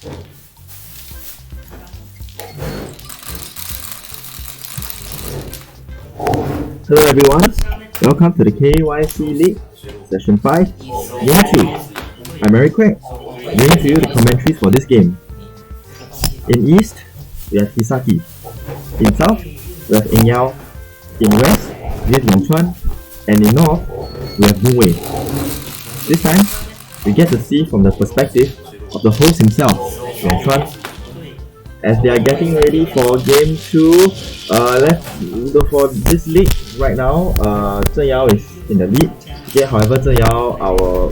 Hello everyone, welcome to the KYC League, Session 5, Game 2. I'm Eric Quek, bringing to you the commentaries for this game. In East, we have Hisaki. In South, we have Eng Yeow. In West, we have Yong Chuan. And in North, we have Boon Wei. This time, we get to see from the perspective of the host himself, Yong Chuan. As they are getting ready for Game 2, for this league right now, Eng Yeow is in the lead. Okay, however, Eng Yeow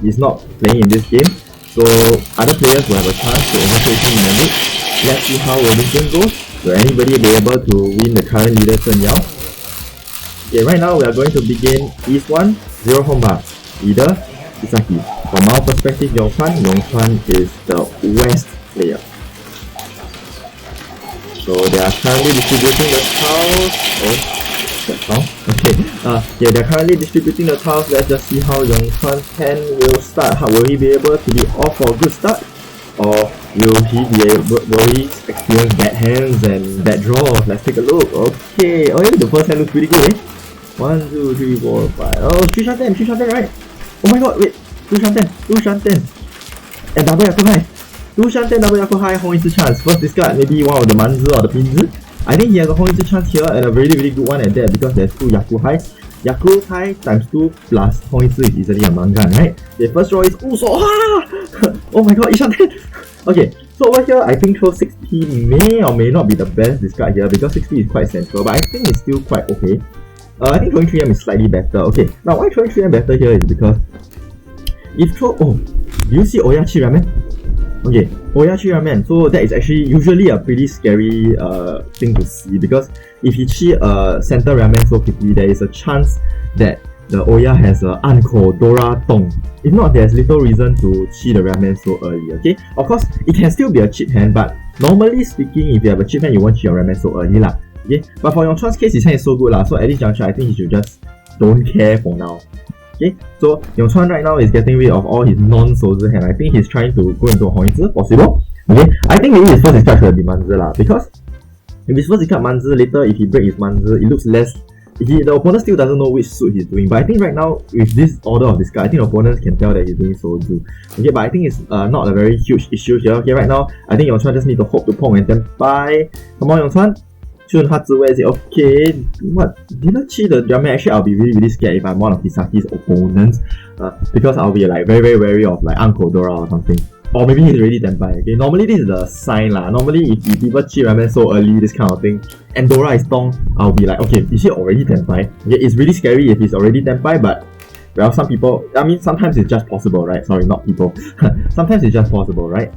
is not playing in this game, so other players will have a chance to overtake him in the league. Let's see how this game goes. Will anybody be able to win the current leader, Eng Yeow? Okay, right now we are going to begin East 1, 0 home bars. Leader, Hisaki. From our perspective, Yong Chuan is the West player. So they are currently distributing the tiles. Okay, they're currently distributing the tiles. Let's just see how Yong Chuan's hand will start. Will he be able to be off for a good start? Or will he experience bad hands and bad draws? Let's take a look. Okay, the first hand looks pretty good, eh? 1, 2, 3, 4, 5. Oh, 3 shot 10, right? Oh my god, wait, 2 shot 10. And double Yaku high. 2 shot 10, double Yaku high, 红一次 chance. First discard, maybe one of the manzi or the pinzi. I think he has a 红一次 chance here and a really good one at that because there's 2 Yaku high. Yaku high times 2 plus 红一次 is easily a mangan, right? The first row is oh my god, 1 shot 10. Okay, so over here, I think throw 6p may or may not be the best discard here because 6p is quite central, but I think it's still quite okay. I think throwing 3M is slightly better. Okay, now why throwing 3M better here is because if throw, do you see Oyachi Ramen? Okay, Oyachi Ramen, so that is actually usually a pretty scary thing to see because if you chi center ramen so quickly, there is a chance that the Oya has a Aka-Dora tong. If not, there's little reason to chi the ramen so early, okay? Of course, it can still be a cheap hand, but normally speaking, if you have a cheap hand, you won't chi your ramen so early lah. Okay, but for Yong Chuan's case, his hand is so good lah, so at this juncture, I think he should just don't care for now. Okay, so Yong Chuan right now is getting rid of all his non-Sozi hand. I think he's trying to go into a Hongyizi, possible. Okay, I think maybe his first discard should be Manzi lah, because if his first discard Manzi, later if he breaks his Manzi, it looks less. The opponent still doesn't know which suit he's doing, but I think right now with this order of discard, I think opponents can tell that he's doing Sozi. Okay, but I think it's not a very huge issue here. Okay, right now I think Yong Chuan just need to hope to pong and then bye. Come on, Yong Chuan. Okay, what? Didn't cheat the Ramen? Actually, I'll be really scared if I'm one of Hisaki's opponents, because I'll be like very wary of like Aka-Dora or something. Or maybe he's already Tenpai. Okay, normally this is the sign lah. Normally if people cheat Ramen so early, this kind of thing, and Dora is Tong, I'll be like, okay, is he already Tenpai? Okay, it's really scary if he's already Tenpai, but well, some people, I mean, sometimes it's just possible, right? Sorry, not people. Sometimes it's just possible, right?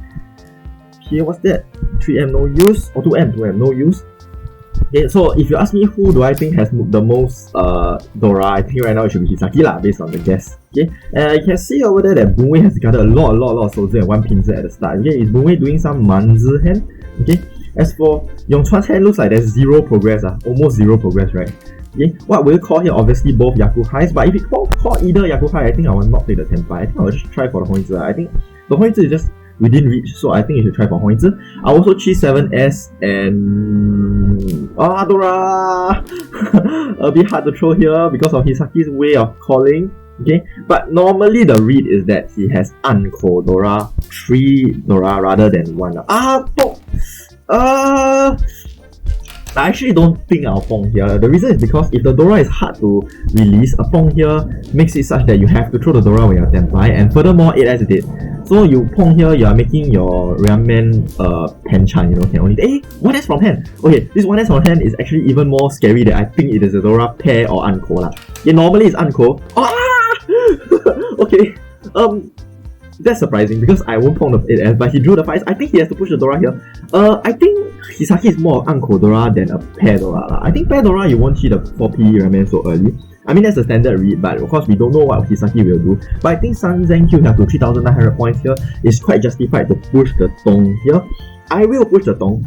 Here, what's that? 3M no use, or 2M no use. Okay, so if you ask me who do I think has the most Dora, I think right now it should be Hisaki lah, based on the guess. Okay, and you can see over there that Boon Wei has gathered a lot of Sozi and 1 pinzi at the start. Okay, is Boon Wei doing some manzi hand? Okay, as for Yong Chuan's hand, looks like there's 0 progress, almost 0 progress, right? Okay, what will you call here? Obviously both Yaku highs, but if you call either Yaku high, I think I will not take the Tenpai. I think I will just try for the Hongyizi. I think the Hongyizi is just within reach, so I think you should try for Hongyizi. I'll also choose 7S and Ura-dora. A bit hard to throw here because of Hisaki's way of calling. Okay, but normally the read is that he has Aka-Dora 3 Dora rather than 1. I actually don't think I'll pong here. The reason is because if the Dora is hard to release, a pong here makes it such that you have to throw the Dora when you're Tenpai, and furthermore, it as it is. So you pong here, you are making your Ramen Penchan, can only. 1S from hand! Okay, this 1S from hand is actually even more scary that I think it is a Dora pair or Anko lah. Yeah, normally it's Anko. Okay, that's surprising because I won't pong the 8S, but he drew the 5S. I think he has to push the Dora here. I think Hisaki is more of Aka-Dora than a pair Dora. I think pair Dora you won't cheat the 4P Ramen so early. I mean, that's a standard read, but of course we don't know what Hisaki will do. But I think Sun Zeng Q have to 3,900 points here is quite justified to push the Tong here. I will push the Tong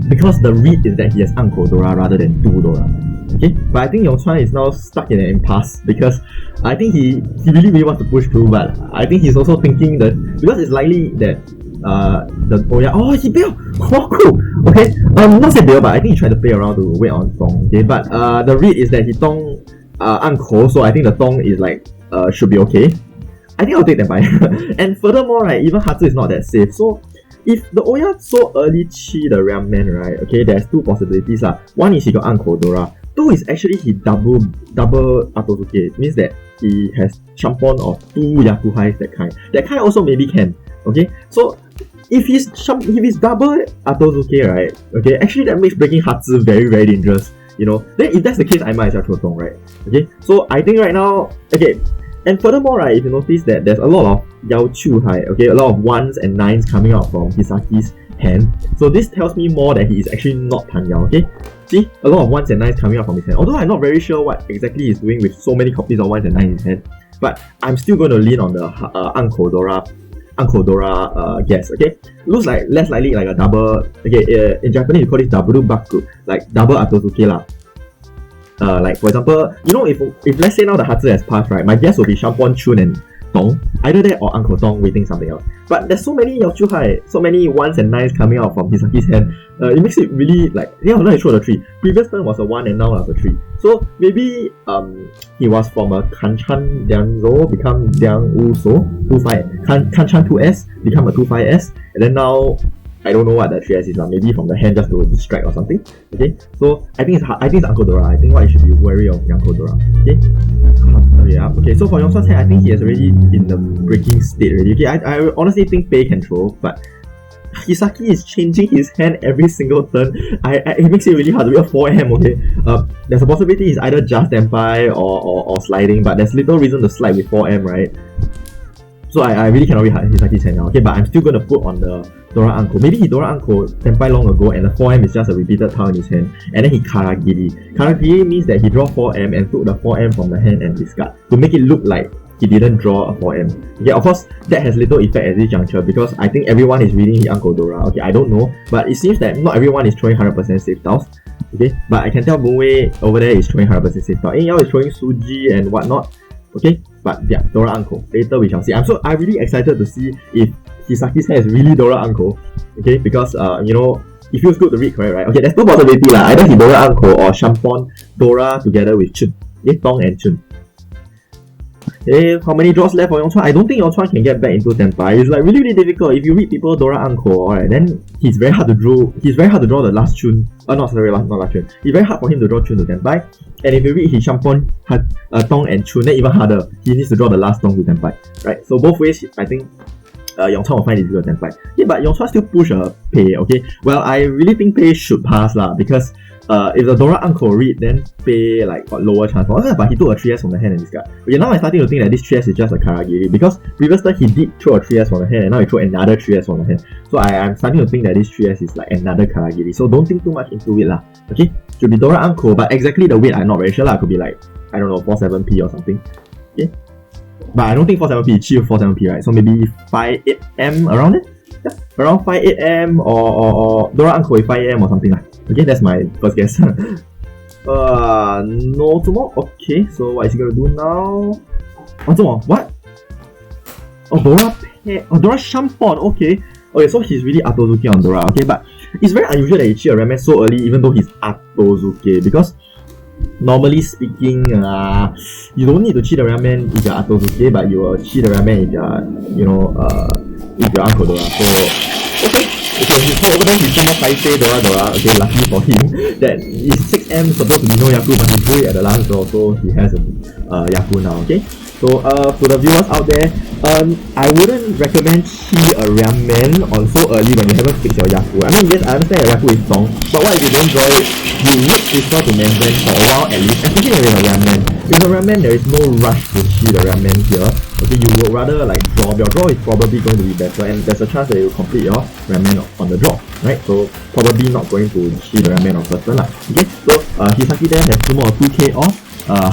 because the read is that he has Aka-Dora rather than 2 Dora. Okay, but I think Yong Chuan is now stuck in an impasse because I think he really wants to push through, but I think he's also thinking that because it's likely that he bailed. Oh, cool. Okay, not say bail, but I think he tried to play around to wait on Tong. Okay, but the read is that he Tong uncle, so I think the Tong is like should be okay. I think I'll take that by. And furthermore, right, even Hatsu is not that safe. So if the Oya so early chi the Ramen, right, okay, there's two possibilities lah. One is he got Aka-Dora. Two is actually he double Atozuke. It means that he has Champon of 2 Yakuhais, that kind. That kind also maybe can. Okay, so if he's double Atozuke, right, okay, actually that makes breaking Hatsu very, very dangerous. You know, then if that's the case, I might as well throw Tong, right? Okay, so I think right now, okay, and furthermore, right, if you notice that there's a lot of Yao Chu Hai, okay, a lot of 1s and 9s coming out from Hisaki's hand. So this tells me more that he is actually not Tan Yao, okay? See, a lot of 1s and 9s coming out from his hand. Although I'm not very sure what exactly he's doing with so many copies of 1s and 9s in his hand, but I'm still going to lean on the Aka-Dora guess, okay? Looks like less likely like a double, okay, in Japanese you call it double baku, like double Atozuke lah. Like for example, you know, if let's say now the Hatsu has passed, right, my guess will be Shampon, Chun and Tong, either that or Uncle Tong waiting something else. But there's so many Yaochuhai, so many 1s and 9s coming out from Hisaki's hand. It makes it really like, yeah, now he throw the 3. Previous turn was a 1 and now was a 3. So maybe he was from a Kanchan Liangzo become Liang Uso 2-5, Kanchan 2S become a 2-5S, and then now I don't know what the 3S is, maybe from the hand just to distract or something. Okay, so I think it's Aka-Dora. I think what you should be wary of Aka-Dora. Okay, yeah. Okay, so for Yong Chuan's hand, I think he is already in the breaking state already. Okay, I honestly think Pei can throw, but Hisaki is changing his hand every single turn. It makes it really hard to read a 4M. Okay, there's a possibility he's either just Denpai or sliding, but there's little reason to slide with 4M, right? So I really cannot read Hisaki's hand now. Okay, but I'm still gonna put on the Dora Anko. Maybe he Dora Anko Senpai long ago and the 4M is just a repeated tile in his hand. And then he Karagiri. Karagiri means that he draw 4M and took the 4M from the hand and discard to make it look like he didn't draw a 4M. Okay, of course, that has little effect at this juncture because I think everyone is reading the Aka-Dora. Okay, I don't know, but it seems that not everyone is throwing 100% safe tiles. Okay, but I can tell Boon Wei over there is throwing 100% safe tiles. Eng Yeow is throwing Suji and whatnot. Okay, but yeah, Dora Anko. Later we shall see. I'm really excited to see if Hisaki's hand is really Dora Anko. Okay, because you know, it feels good to read, correct, right? Okay, there's two possibilities lah. Either he Dora Anko or Shampon Dora together with Chun. Okay, Tong and Chun. Okay, how many draws left for Yong Chuan? I don't think Yong Chuan can get back into Senpai. It's like really, really difficult. If you read people Dora Anko, alright, then he's very hard to draw. He's very hard to draw the last Chun. Not last Chun. It's very hard for him to draw Chun to Senpai. And if you read his Shampon, Tong and Chun, then even harder. He needs to draw the last Tong to Senpai. Right? So both ways, I think Yong Chuan will find it difficult to Senpai. Yeah, but Yong Chuan still push Pei. Okay. Well, I really think Pei should pass lah because if the Dora Anko read, then Pei like got lower chance. But he took a 3S from the hand and discard. Okay, now I'm starting to think that this 3S is just a Karagiri because previous time he did throw a 3S from the hand and now he threw another 3S from the hand. So I'm starting to think that this 3S is like another Karagiri. So don't think too much into it lah. Okay, should be Dora Anko, but exactly the weight I'm not very sure lah. Could be like, I don't know, 47p or something. Okay, but I don't think 47p, chill 47p, right? So maybe 5-8M around it. Yeah, around 5-8M or Dora Anko with 5-8M or something lah. Okay, that's my first guess. No more. Okay, so what is he gonna do now? What? Oh, Dora Shampon. Okay, so he's really Atozuke on Dora. Okay, but it's very unusual that he cheat a Ramen so early, even though he's Atozuke, because normally speaking, you don't need to cheat a Ramen if you're Atozuke, but you will cheat a Ramen if you're, if you're Aka-Dora. So so over there he's some more Taipei Ura-dora. Okay, lucky for him that his 6M supposed to be no Yaku, but he drew it at the last draw, so he has a Yaku now. Okay, so to the viewers out there, I wouldn't recommend chi a Ramen on so early when you haven't fixed your Yaku. I mean, yes, I understand your Yaku is strong, but what if you don't draw it? You would prefer to maintain for a while at least, especially with a Ramen. With a Ramen, there is no rush to chi the Ramen here. Okay, you would rather like draw. Your draw is probably going to be better, and there's a chance that you complete your Ramen on the draw, right? So probably not going to chi the Ramen on first turn lah. Okay, so Hisaki there has 2 more 2k off.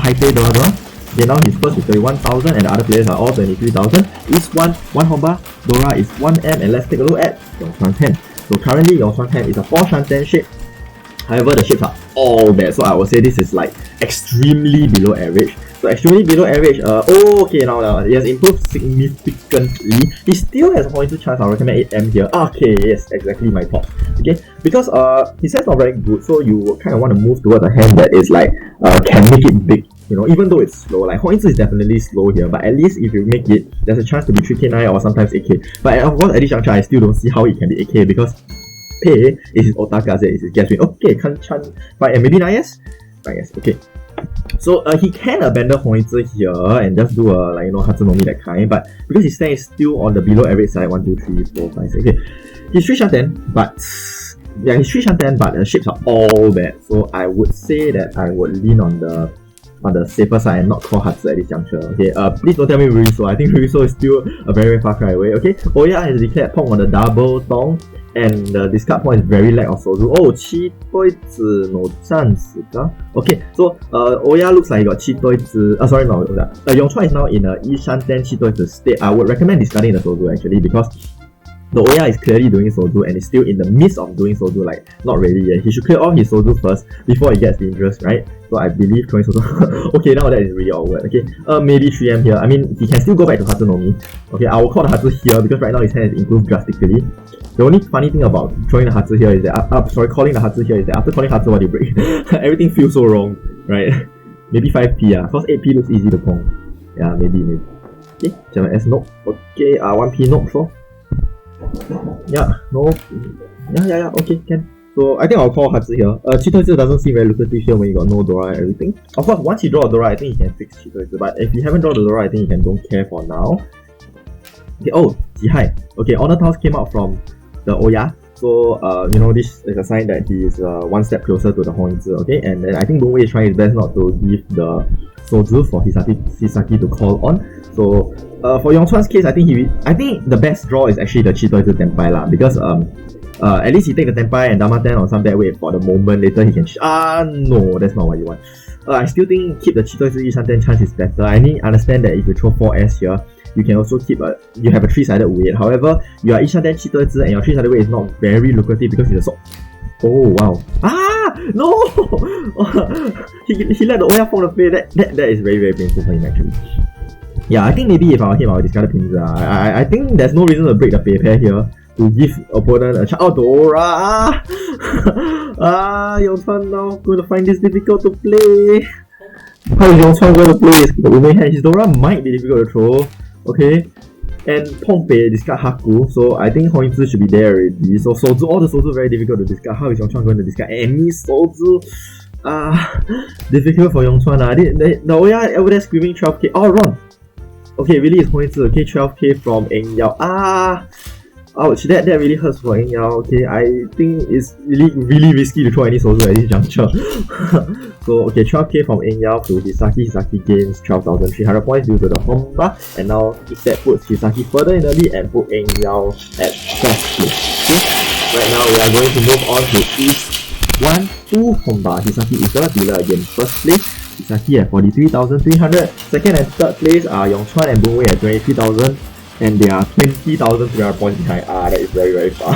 High-pay Ura-dora. Okay, now his first is 31,000 and the other players are all 23,000. Each one Honba, Dora is 1M, and let's take a look at Yong Chuan's hand. So currently Yong Chuan's hand is a 4-shanten shape. However, the shapes are all bad, so I would say this is like extremely below average. So extremely below average. Okay, now he has improved significantly. He still has a Hoitsu chance. I'll recommend 8M here. Okay, yes, exactly my thought. Okay, because his hand's not very good, so you kind of want to move towards a hand that is like can make it big. You know, even though it's slow, like Hoitsu is definitely slow here, but at least if you make it, there's a chance to be 3K9 or sometimes 8K. But of course, at this juncture, I still don't see how it can be 8K because Pei is his Otakaze, is his guess win. Okay, Kan-chan, and maybe 9S? 9S, okay. So he can abandon Hoitsu here and just do a like Hatsunomi that kind, but because his stand is still on the below average side, 1, 2, 3, 4, 5, 6. Okay, he's 3 Shanten, but yeah, he's 3 Shanten, but the shapes are all bad. So I would say that I would lean on the safer side and not call Hatsu at this juncture. Okay, please don't tell me Ryuso. I think Ryuso is still a very far cry away. Okay, Oya has declared Pong on the double tong, and the discard point is very lack of Sozu. Oh, Chitoizi no chance. Okay, so Oya looks like he got Chitoizi. Sorry, no. Yong Chuan is now in a Ishanten Chitoizi state. I would recommend discarding the Sozu actually because the Oya is clearly doing Sozu and is still in the midst of doing Sozu, like not ready yet. He should clear all his Sozu first before it gets dangerous, right? So I believe throwing Sozu. Okay, now that is really awkward. Okay, maybe 3M here. I mean, he can still go back to Hatsunomi. Okay, I will call the Hatsu here because right now his hand is improved drastically. The only funny thing about throwing the Hatsu here is that, calling the Hatsu here is that after calling Hatsu, what do you break? Everything feels so wrong, right? Maybe 5P, because 8P looks easy to pong. Yeah, maybe. Okay, 7S, nope. Okay, 1P, nope, so. Yeah, no. Yeah, okay, can. So I think I'll call Hatsu here. Chitoizu doesn't seem very lucrative here when you got no Dora and everything. Of course, once you draw a Dora, I think you can fix Chitoizu. But if you haven't drawn the Dora, I think you can don't care for now. Okay, oh, Jihai. Okay, Honor Tiles came out from the Oya. So, this is a sign that he is one step closer to the Hoitsu, okay? And then I think Boon Wei is trying his best not to give the Sozu for Hisaki to call on. So, for Yong Chuan's case, I think the best draw is actually the Chitoizu Tenpai lah, because at least he take the Tenpai and Damaten on some bad way for the moment. Later he can no, that's not what you want. I still think keep the Chitoizu Ishanten chance is better. I understand that if you throw 4S here, you can also keep you have a 3-sided weight. However, your Ishanten Chitoizu and your 3-sided weight is not very lucrative because it's a oh wow. No! he let the Oya fall the play. That is very, very painful for him actually. Yeah, I think maybe if I were him, I would discard the Pinza. I think there's no reason to break the pay pair here to give opponent a chance. Aka-Dora! Yong Chuan now going to find this difficult to play. How is Yong Chuan going to play his Dora might be difficult to throw. Okay. And Pompei discard Haku, so I think Hoitsu should be there already. So Sozu, all the Sozu very difficult to discard. How is Yong Chuan going to discard any Sozu? Difficult for Yong Chuan. The Oya over there screaming 12K. Oh, wrong. Okay, really it's Hoitsu. Okay, 12K from Eng Yeow. Ouch, that really hurts for Eng Yeow. Okay, I think it's really risky to throw any Sozu at this juncture. So, okay, 12K from Eng Yeow to Hisaki. Hisaki gains 12,300 points due to the home bar. And now that puts Hisaki further in the lead and put Eng Yeow at first place. Okay, right now we are going to move on to East 1, 2 home bar. Hisaki is the dealer again. First place, Hisaki at 43,300. Second and third place are Yong Chuan and Boon Wei at 23,000. And they are 20,300 points behind. That is very, very far.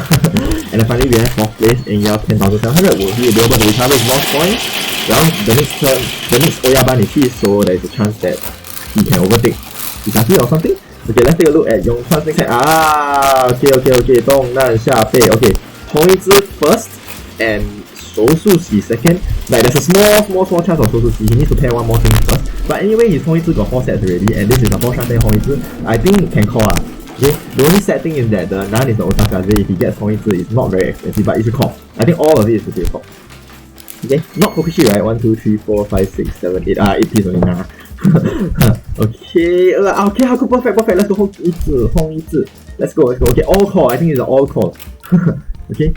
And then finally we have 4th place, Eng Yeow 10,700. Will he be able to recover his lost points? Well, the next Oya ban is his, so there is a chance that he can overtake Hisaki or something. Okay, let's take a look at Yong Chuan's next hand. Okay. Dong Nan Xia Bei. Okay, Hoitsu first and Shousu Xi second. Like there's a small chance of Shousu Xi. He needs to pair one more thing first. But anyway, his Hoitsu got 4 sets already, and this is a 4 Shanten Hoitsu. I think can call. Okay, the only sad thing is that the Nan is the Otakaze. If he gets Hoitsu, it's not very expensive, but it's a call. I think all of it is to be a call. Okay, not Kokushi, right? 1, 2, 3, 4, 5, 6, 7, 8. 8 piece only now. Okay, Haku, perfect. Let's go Hoitsu. Let's go. Okay, all call. I think it's an all call. Okay.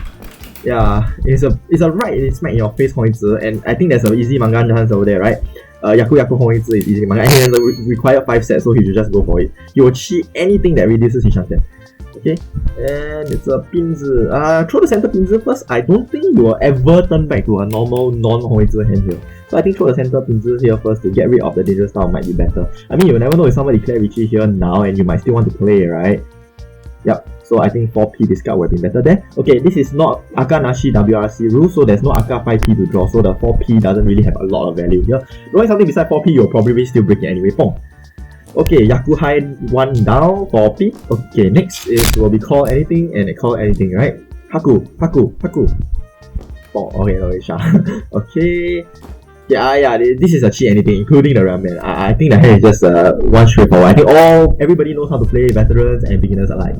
Yeah, it's a right smack in your face Hoitsu, and I think there's an easy manga chance over there, right? Yaku Hoitsu is easy manga, and he has a required 5 sets, so he should just go for it. He will cheat anything that reduces his Shanten. Okay, and it's a Pinzi. Throw the center Pinzi first. I don't think you will ever turn back to a normal non-Hoitsu hand here. So I think throw the center Pinzi here first to get rid of the dangerous style might be better. I mean, you never know if somebody declare Richie here now and you might still want to play, right? Yep, so I think 4p discard would have been better there. Okay, this is not Aka Nashi WRC rule, so there's no Aka 5p to draw, so the 4p doesn't really have a lot of value here. Drawing something beside 4p, you'll probably still break it anyway. Pong. Okay, Yaku High 1 down, 4p. Okay, next is will be call anything and it call anything, right? Haku. Oh, okay, sure. Okay. Yeah, this is a cheat anything, including the ramen. I think the hand is just one straightforward. I think everybody knows how to play, veterans and beginners alike,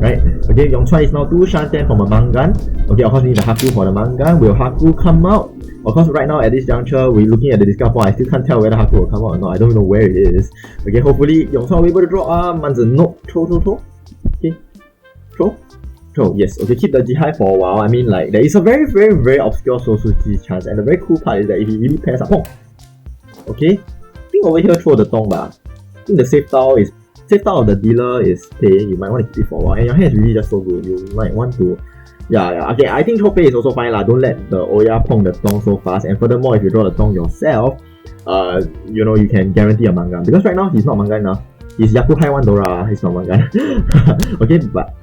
right? Okay, Yong Chuan is now 2 Shanten from a Mangan. Okay, of course we need the Haku for the Mangan. Will Haku come out? Of course, right now at this juncture, we're looking at the discard point. I still can't tell whether Haku will come out or not. I don't know where it is. Okay, hopefully Yong Chuan will be able to draw. Manzi, no, throw. Okay, throw. Yes, okay, keep the Jihai for a while. I mean, like, there is a very, very, very obscure Sosuchi chance, and the very cool part is that if he really pairs up, okay, I think over here throw the Tong ba. I think the safe tile of the dealer is pay. You might want to keep it for a while, and your hand is really just so good. You might want to, yeah. Okay, I think throw pay is also fine lah. Don't let the Oya Pong the Tong so fast, and furthermore, if you draw the Tong yourself, you know, you can guarantee a Mangan, because right now he's not Mangan now. He's Yaku High 1 Dora. He's not Mangan. Okay, but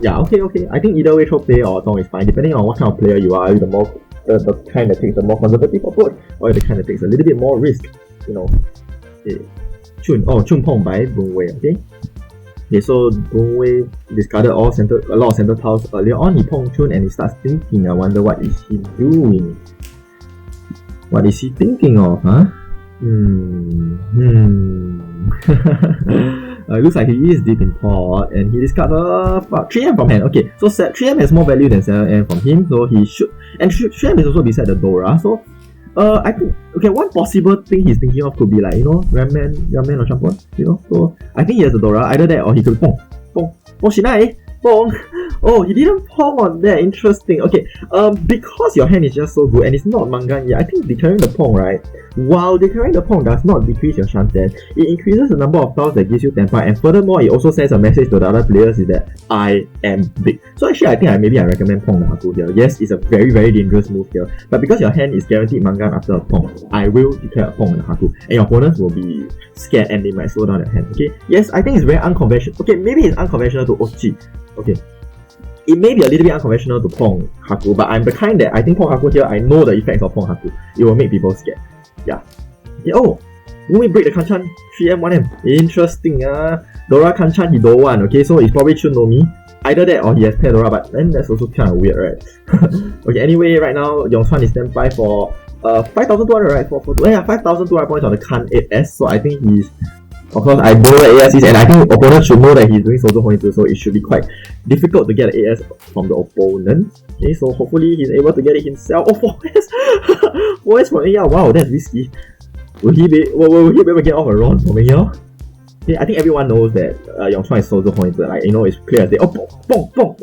yeah, okay. I think either way, throw pay or Tong is fine, depending on what kind of player you are. You're the kind that takes the more conservative approach, or the kind that takes a little bit more risk, you know. Okay. Chun Pong by Boon Wei. Okay, so Boon Wei discarded a lot of center tiles earlier on. He Pong Chun and he starts thinking. I wonder what is he doing? What is he thinking of, huh? It looks like he is deep in pot, and he discards 3M from hand. Okay, so 3M has more value than 7M from him, so he should. And 3M is also beside the Dora, so I think, okay, one possible thing he's thinking of could be like, you know, ramen or champon, you know. So I think he has a Dora, either that or he could Pong Shinai. Oh, he didn't Pong on that. Interesting. Okay, because your hand is just so good and it's not Mangan yet, I think declaring the Pong, right? While declaring the Pong does not decrease your Shanten, it increases the number of tiles that gives you Tenpai, and furthermore, it also sends a message to the other players is that I am big. So actually, I think maybe I recommend Pong the Haku here. Yes, it's a very, very dangerous move here, but because your hand is guaranteed Mangan after a Pong, I will declare a Pong the Haku, and your opponents will be scared and they might slow down their hand. Okay, yes, I think it's very unconventional. Okay, maybe it's unconventional to Ochi. Okay, it may be a little bit unconventional to Pong Haku, but I'm the kind that I think Pong Haku here, I know the effects of Pong Haku. It will make people scared. Yeah. Oh, when we break the Kanchan, 3M, 1M. Interesting. Dora Kanchan, he don't want. Okay, so it's probably Chun no Mi. Either that or he has paired Dora, but then that's also kind of weird, right? Okay, anyway, right now, Yong Chuan is standby for 5,200, right? For 5,200 points on the Kan 8S, so I think he's. Of course, I know the AS is, and I think opponents should know that he's doing Sozo Honitsu, so it should be quite difficult to get an AS from the opponent. Okay, so hopefully he's able to get it himself. Oh, 4S! 4S from Eng Yeow, wow, that's risky. Will he be able to get off a run from Eng Yeow? Okay, I think everyone knows that Yong Chuan is Sozo Honitsu, like, you know, it's clear as day. Oh, Pong!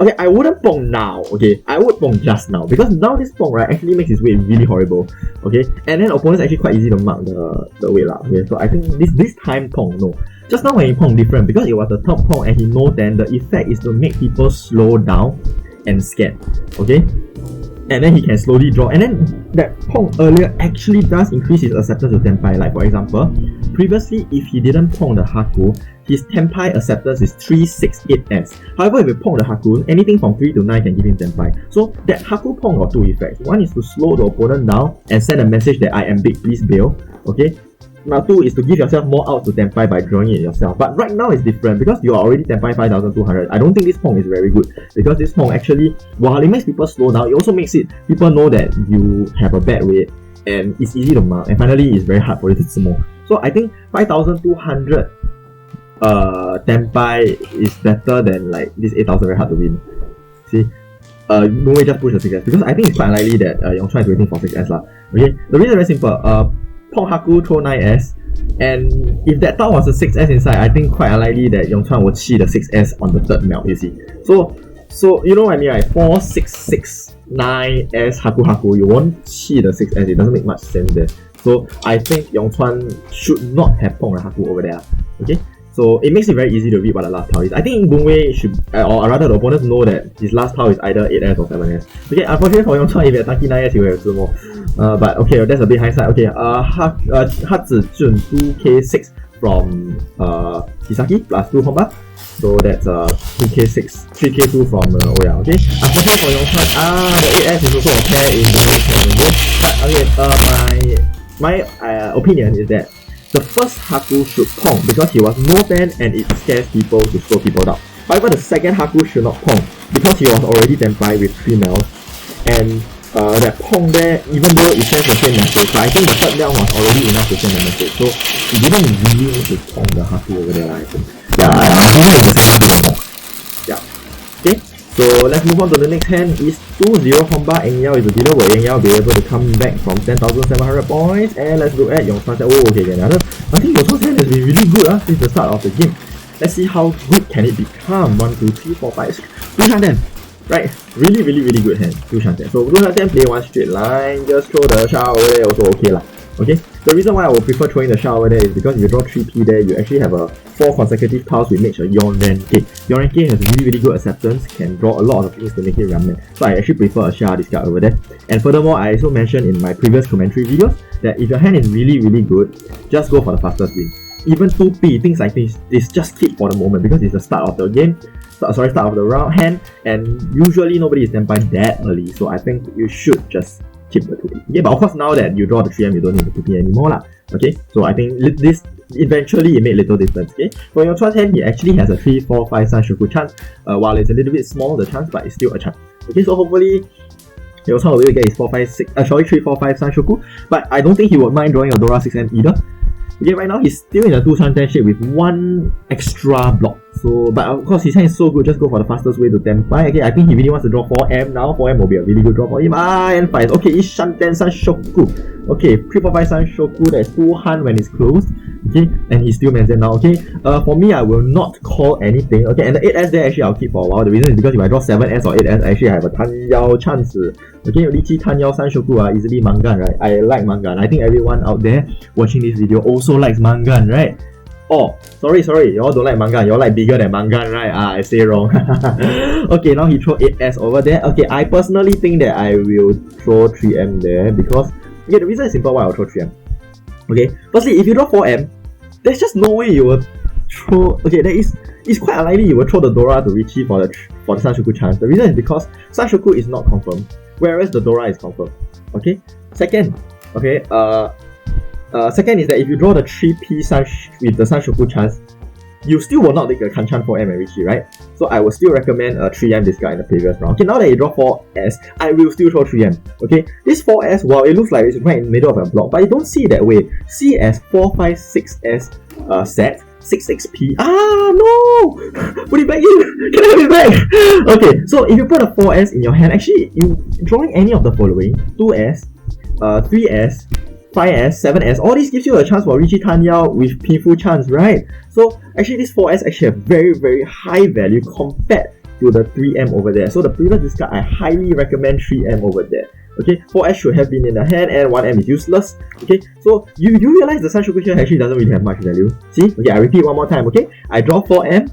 Okay, I wouldn't Pong now, okay? I would Pong just now, because now this Pong, right, actually makes his weight really horrible, okay? And then opponents actually quite easy to mark the weight lah, okay? So I think this time Pong, no. Just now when he Pong different, because it was the top Pong and he knows then the effect is to make people slow down and scared, okay? And then he can slowly draw, and then that Pong earlier actually does increase his acceptance to Tenpai. Like for example, previously if he didn't Pong the Haku, his Tenpai acceptance is 3, 6, 8S. However, if you Pong the Haku, anything from 3 to 9 can give him Tenpai. So that Haku Pong got two effects. One is to slow the opponent down and send a message that I am big, please bail. Okay. Now 2 is to give yourself more out to Tenpai by drawing it yourself. But right now it's different because you are already Tenpai 5,200. I don't think this Pong is very good because this Pong actually, while it makes people slow down, it also makes it people know that you have a bad weight and it's easy to mark, and finally it's very hard for you to sumo. So I think 5,200 Tenpai is better than like this 8,000 very hard to win. See? No way just push the 6S because I think it's quite unlikely that Yong Chuan is waiting for 6S lah. Okay? The reason is very simple. Pong Haku throw 9S, and if that tile was a 6S inside, I think quite unlikely that Yong Chuan would cheat the 6S on the third melt, you see. So you know what I mean, right? 4, 6, 6, 9S Haku, you won't cheat the 6S, it doesn't make much sense there. So I think Yong Chuan should not have Pong the Haku over there. Okay? So it makes it very easy to read what the last tile is. I think Boon Wei should, or rather the opponents know that his last tile is either 8S or 7S. Okay, unfortunately for Yong Chuan, if he had Taki 9S, he will have sumo. But okay, that's a bit hindsight. Okay, Hatsu Jun 2K6 from Hisaki plus 2 combat. So that's 3k2 from Oya. Okay, unfortunately for Yong Chuan, the 8S is also a pair in the next hand. Okay, but okay, my opinion is that the first Haku should Pong because he was no pen and it scares people to slow people down. However, the second Haku should not Pong because he was already Tenpai with 3 mils, and that Pong there, even though it sends the same message, but I think the third mil was already enough to send the message, so he didn't really need to Pong the Haku over there, I think. Yeah. Okay, so let's move on to the next hand. Is 2-0 Honba. Eng Yeow is the dealer. Will Eng Yeow be able to come back from 10,700 points? And let's look at Yong Chuan's hand. Oh, okay, another. I think Yong Chuan's hand has been really good since the start of the game. Let's see how good can it become. 1, 2, 3, 4, 5, 6. 2 Shanten. Right, really good hand. 2 Shanten. So 2 Shanten play one straight line. Just throw the shot over there. Also okay lah. Okay, the reason why I would prefer throwing the shot over there is because if you draw 3p there, you actually have a 4 consecutive tiles which makes a Yong K. Yong K has really good acceptance, can draw a lot of things to make it ramen. So I actually prefer a shot this card over there. And furthermore, I also mentioned in my previous commentary videos that if your hand is really good, just go for the fastest win. Even 2p, things like this just keep for the moment because it's the start of the game. Start of the round hand, and usually nobody is Tenpai that early, so I think you should just keep the 2p. Okay, but of course now that you draw the 3M, you don't need the 2p anymore lah. Okay, so I think this eventually it made little difference. Okay, for Yong Chuan's hand, he actually has a 3, 4, 5 Sanshoku chance. While it's a little bit small, the chance, but it's still a chance. Okay, so hopefully Yong Chuan will get his 3, 4, 5 Sanshoku, but I don't think he would mind drawing a Dora 6M either. Okay, right now he's still in a 2 Shanten shape with 1 extra block. So, but of course his hand is so good, just go for the fastest way to Tenpai. Okay, I think he really wants to draw 4M now. 4M will be a really good draw for him. And 5. Okay, it's Shanten Sanshoku. Okay, 3, 4, 5 Sanshoku, that's 2 Han when it's closed. Okay, and he's still maintained now. Okay, for me, I will not call anything. Okay, and the 8S there actually I'll keep for a while. The reason is because if I draw 7S or 8S, actually I have a Tan Yao chance. Okay, Lichi Tan Yao Sanshoku are easily Mangan, right? I like Mangan. I think everyone out there watching this video also likes Mangan, right? Oh, sorry, y'all don't like Mangan, y'all like bigger than Mangan, right? I say wrong. Okay, now he throw 8S over there. Okay, I personally think that I will throw 3M there because, okay, the reason is simple why I'll throw 3M. Okay, firstly, if you draw 4M, there's just no way you will throw, okay, it's quite unlikely you will throw the Dora to Richie for the Sanshoku chance. The reason is because Sanshoku is not confirmed, whereas the Dora is confirmed. Okay, second, okay, second is that if you draw the 3p with the Sanshoku chance, you still will not take the Kanchan 4M and Richie, right? So I will still recommend a 3M this guy in the previous round. Okay, now that you draw 4S, I will still throw 3M. Okay, this 4S, while it looks like it's right in the middle of a block, but you don't see it that way. See it as 4, 5, 6S set, 6p. No! Put it back in! Can I have it back? Okay, so if you put a 4S in your hand, actually, you drawing any of the following, 2S, 3S, 5S, 7S, all this gives you a chance for Richie Tan Yao with P-Fu chance, right? So actually this 4S actually have very high value compared to the 3M over there. So the previous discard, I highly recommend 3M over there. Okay, 4S should have been in the hand and 1M is useless. Okay, so you realize the Sanshoku actually doesn't really have much value. See? Okay, I repeat one more time, okay? I draw 4M.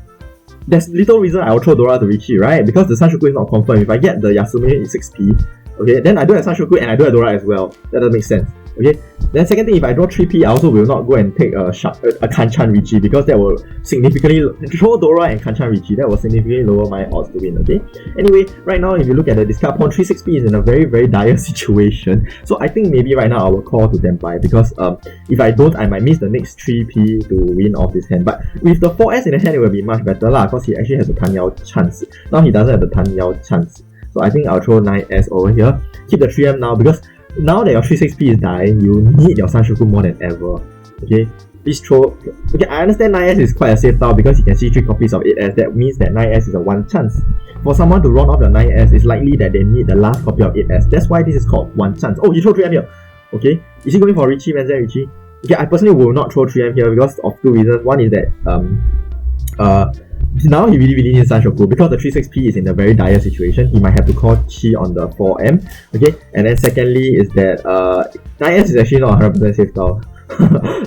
There's little reason I will throw Dora to Richie, right? Because the Sanshoku is not confirmed. If I get the Yasume, it's 6p. Okay, then I do have Sanshoku and I do have Dora as well. That doesn't make sense. Okay, then second thing, if I draw 3p, I also will not go and take a Kanchan Richie because that will significantly throw Dora and Kanchan Richie. That will significantly lower my odds to win. Okay. Anyway, right now if you look at the discard pawn, 3-6p is in a very dire situation. So I think maybe right now I will call to Tenpai because if I don't, I might miss the next 3p to win off this hand. But with the 4S in the hand, it will be much better lah because he actually has a Tan Yao chance. Now he doesn't have the Tan Yao chance. So I think I'll throw 9S over here. Keep the 3M now because now that your 3-6p is dying, you need your Sanshoku more than ever. Okay, please throw. Okay, I understand 9S is quite a safe tile because you can see 3 copies of 8S. That means that 9S is a 1 chance. For someone to run off the 9S, it's likely that they need the last copy of 8S. That's why this is called 1 chance. Oh, you throw 3M here. Okay, is he going for Richie, Manzen Richie? Okay, I personally will not throw 3M here because of 2 reasons. One is that now he really needs Sanshoku because the 3-6p is in a very dire situation. He might have to call Chi on the 4M. Okay, and then secondly is that 9S is actually not 100% safe tile.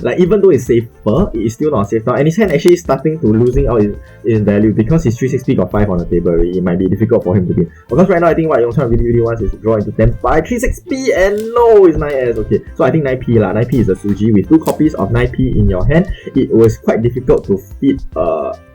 Like even though it's safer, it is still not a safe tile, and his hand actually starting to losing out in value because his 3-6p got 5 on the table already. It might be difficult for him to win. Because right now I think what Yong Chuan really wants is to draw into Tenpai 3-6p and no, it's 9S. Okay, so I think 9p lah. 9p is a Suji with 2 copies of 9p in your hand. It was quite difficult to fit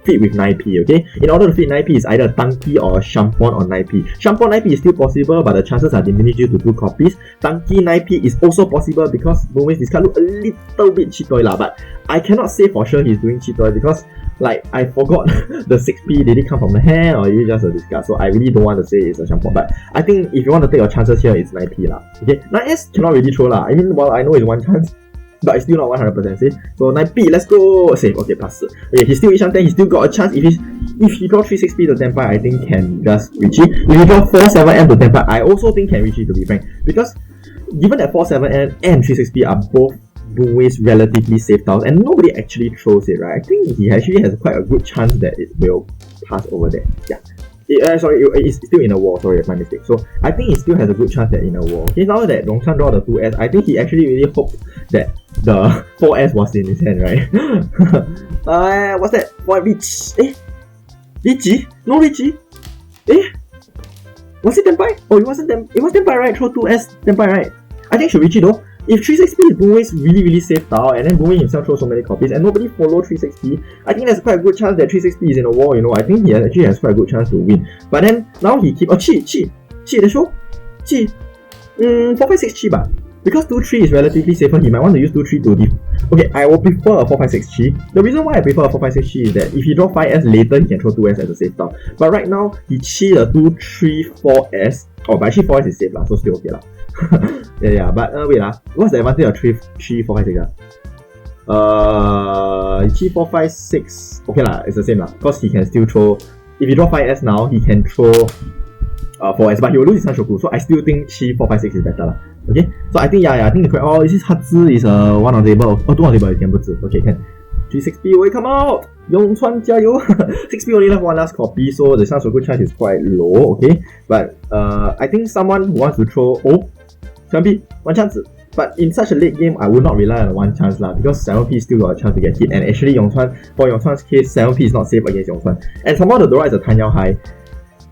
feed with 9p, okay? In order to feed 9p, it's either Tanki or Shampon on 9p. Shampon 9p is still possible, but the chances are diminished due to 2 copies. Tanki 9p is also possible because Boon Wei's discard look a little bit cheatoy lah, but I cannot say for sure he's doing cheatoy because like I forgot the 6p, did it come from the hand or is it just a discard? So I really don't want to say it's a Shampon, but I think if you want to take your chances here, it's 9p lah. Okay, 9s cannot really throw lah. I mean, well, I know it's one chance, but it's still not 100% safe. So 9p, let's go. Safe. Okay, plus. Okay, he's still each 10, he's still got a chance. If he draw 3 6p to Tenpai, I think can just reach it. If he draw 4 7m to Tenpai, I also think can reach it, to be frank. Because given that 4 7m and 3 6p are both Boon Wei's relatively safe tiles and nobody actually throws it, right? I think he actually has quite a good chance that it will pass over there. Yeah. It's still in a wall, sorry, my mistake. So I think he still has a good chance that in a wall. Okay, now that Yong Chuan draw the 2s, I think he actually really hoped that the 4s was in his hand, right? What's that? What, reach? Richie? No Richie? Was it Tenpai? Oh, it wasn't it was Tenpai, right? Throw 2s, Tenpai, right? I think should reach it though. If 3-6p is Boon Wei's really safe tile, and then Boon Wei himself throws so many copies, and nobody follow 3-6p, I think there's quite a good chance that 3-6p is in a wall, you know. I think he actually has quite a good chance to win. But then, now he keep... Oh, Chi, the show? Chi. 4-5-6 Chi ba. Because 2-3 is relatively safer, he might want to use 2-3 to... Okay, I will prefer a 4-5-6 Chi. The reason why I prefer a 4-5-6 Chi is that if he draw 5s later, he can throw 2s as a safe tile. But right now, he Chi the 2-3, 4s. Oh, but actually 4s is safe lah, so still okay lah. yeah, but wait what's the advantage of 3, 4, 5, 6 3, 4, 5, 6, okay lah, it's the same lah, because he can still throw, if you draw 5s now, he can throw 4s, but he will lose his Sanshoku, so I still think 3, 4, 5, 6 is better lah. Okay, so I think I think the correct, is this Hatsu is 1 on the table, 2 on the table, it can put 2, okay, can. 3-6p will come out! Yong Chuan 加油! 6p only left one last copy, so the chance of good chance is quite low, okay? But I think someone who wants to throw 7p, one chance. But in such a late game, I would not rely on one chance lah, because 7p still got a chance to get hit, and actually for Yong Chuan's case, 7p is not safe against Yong Chuan. And somehow the Dora is a Tanyao high.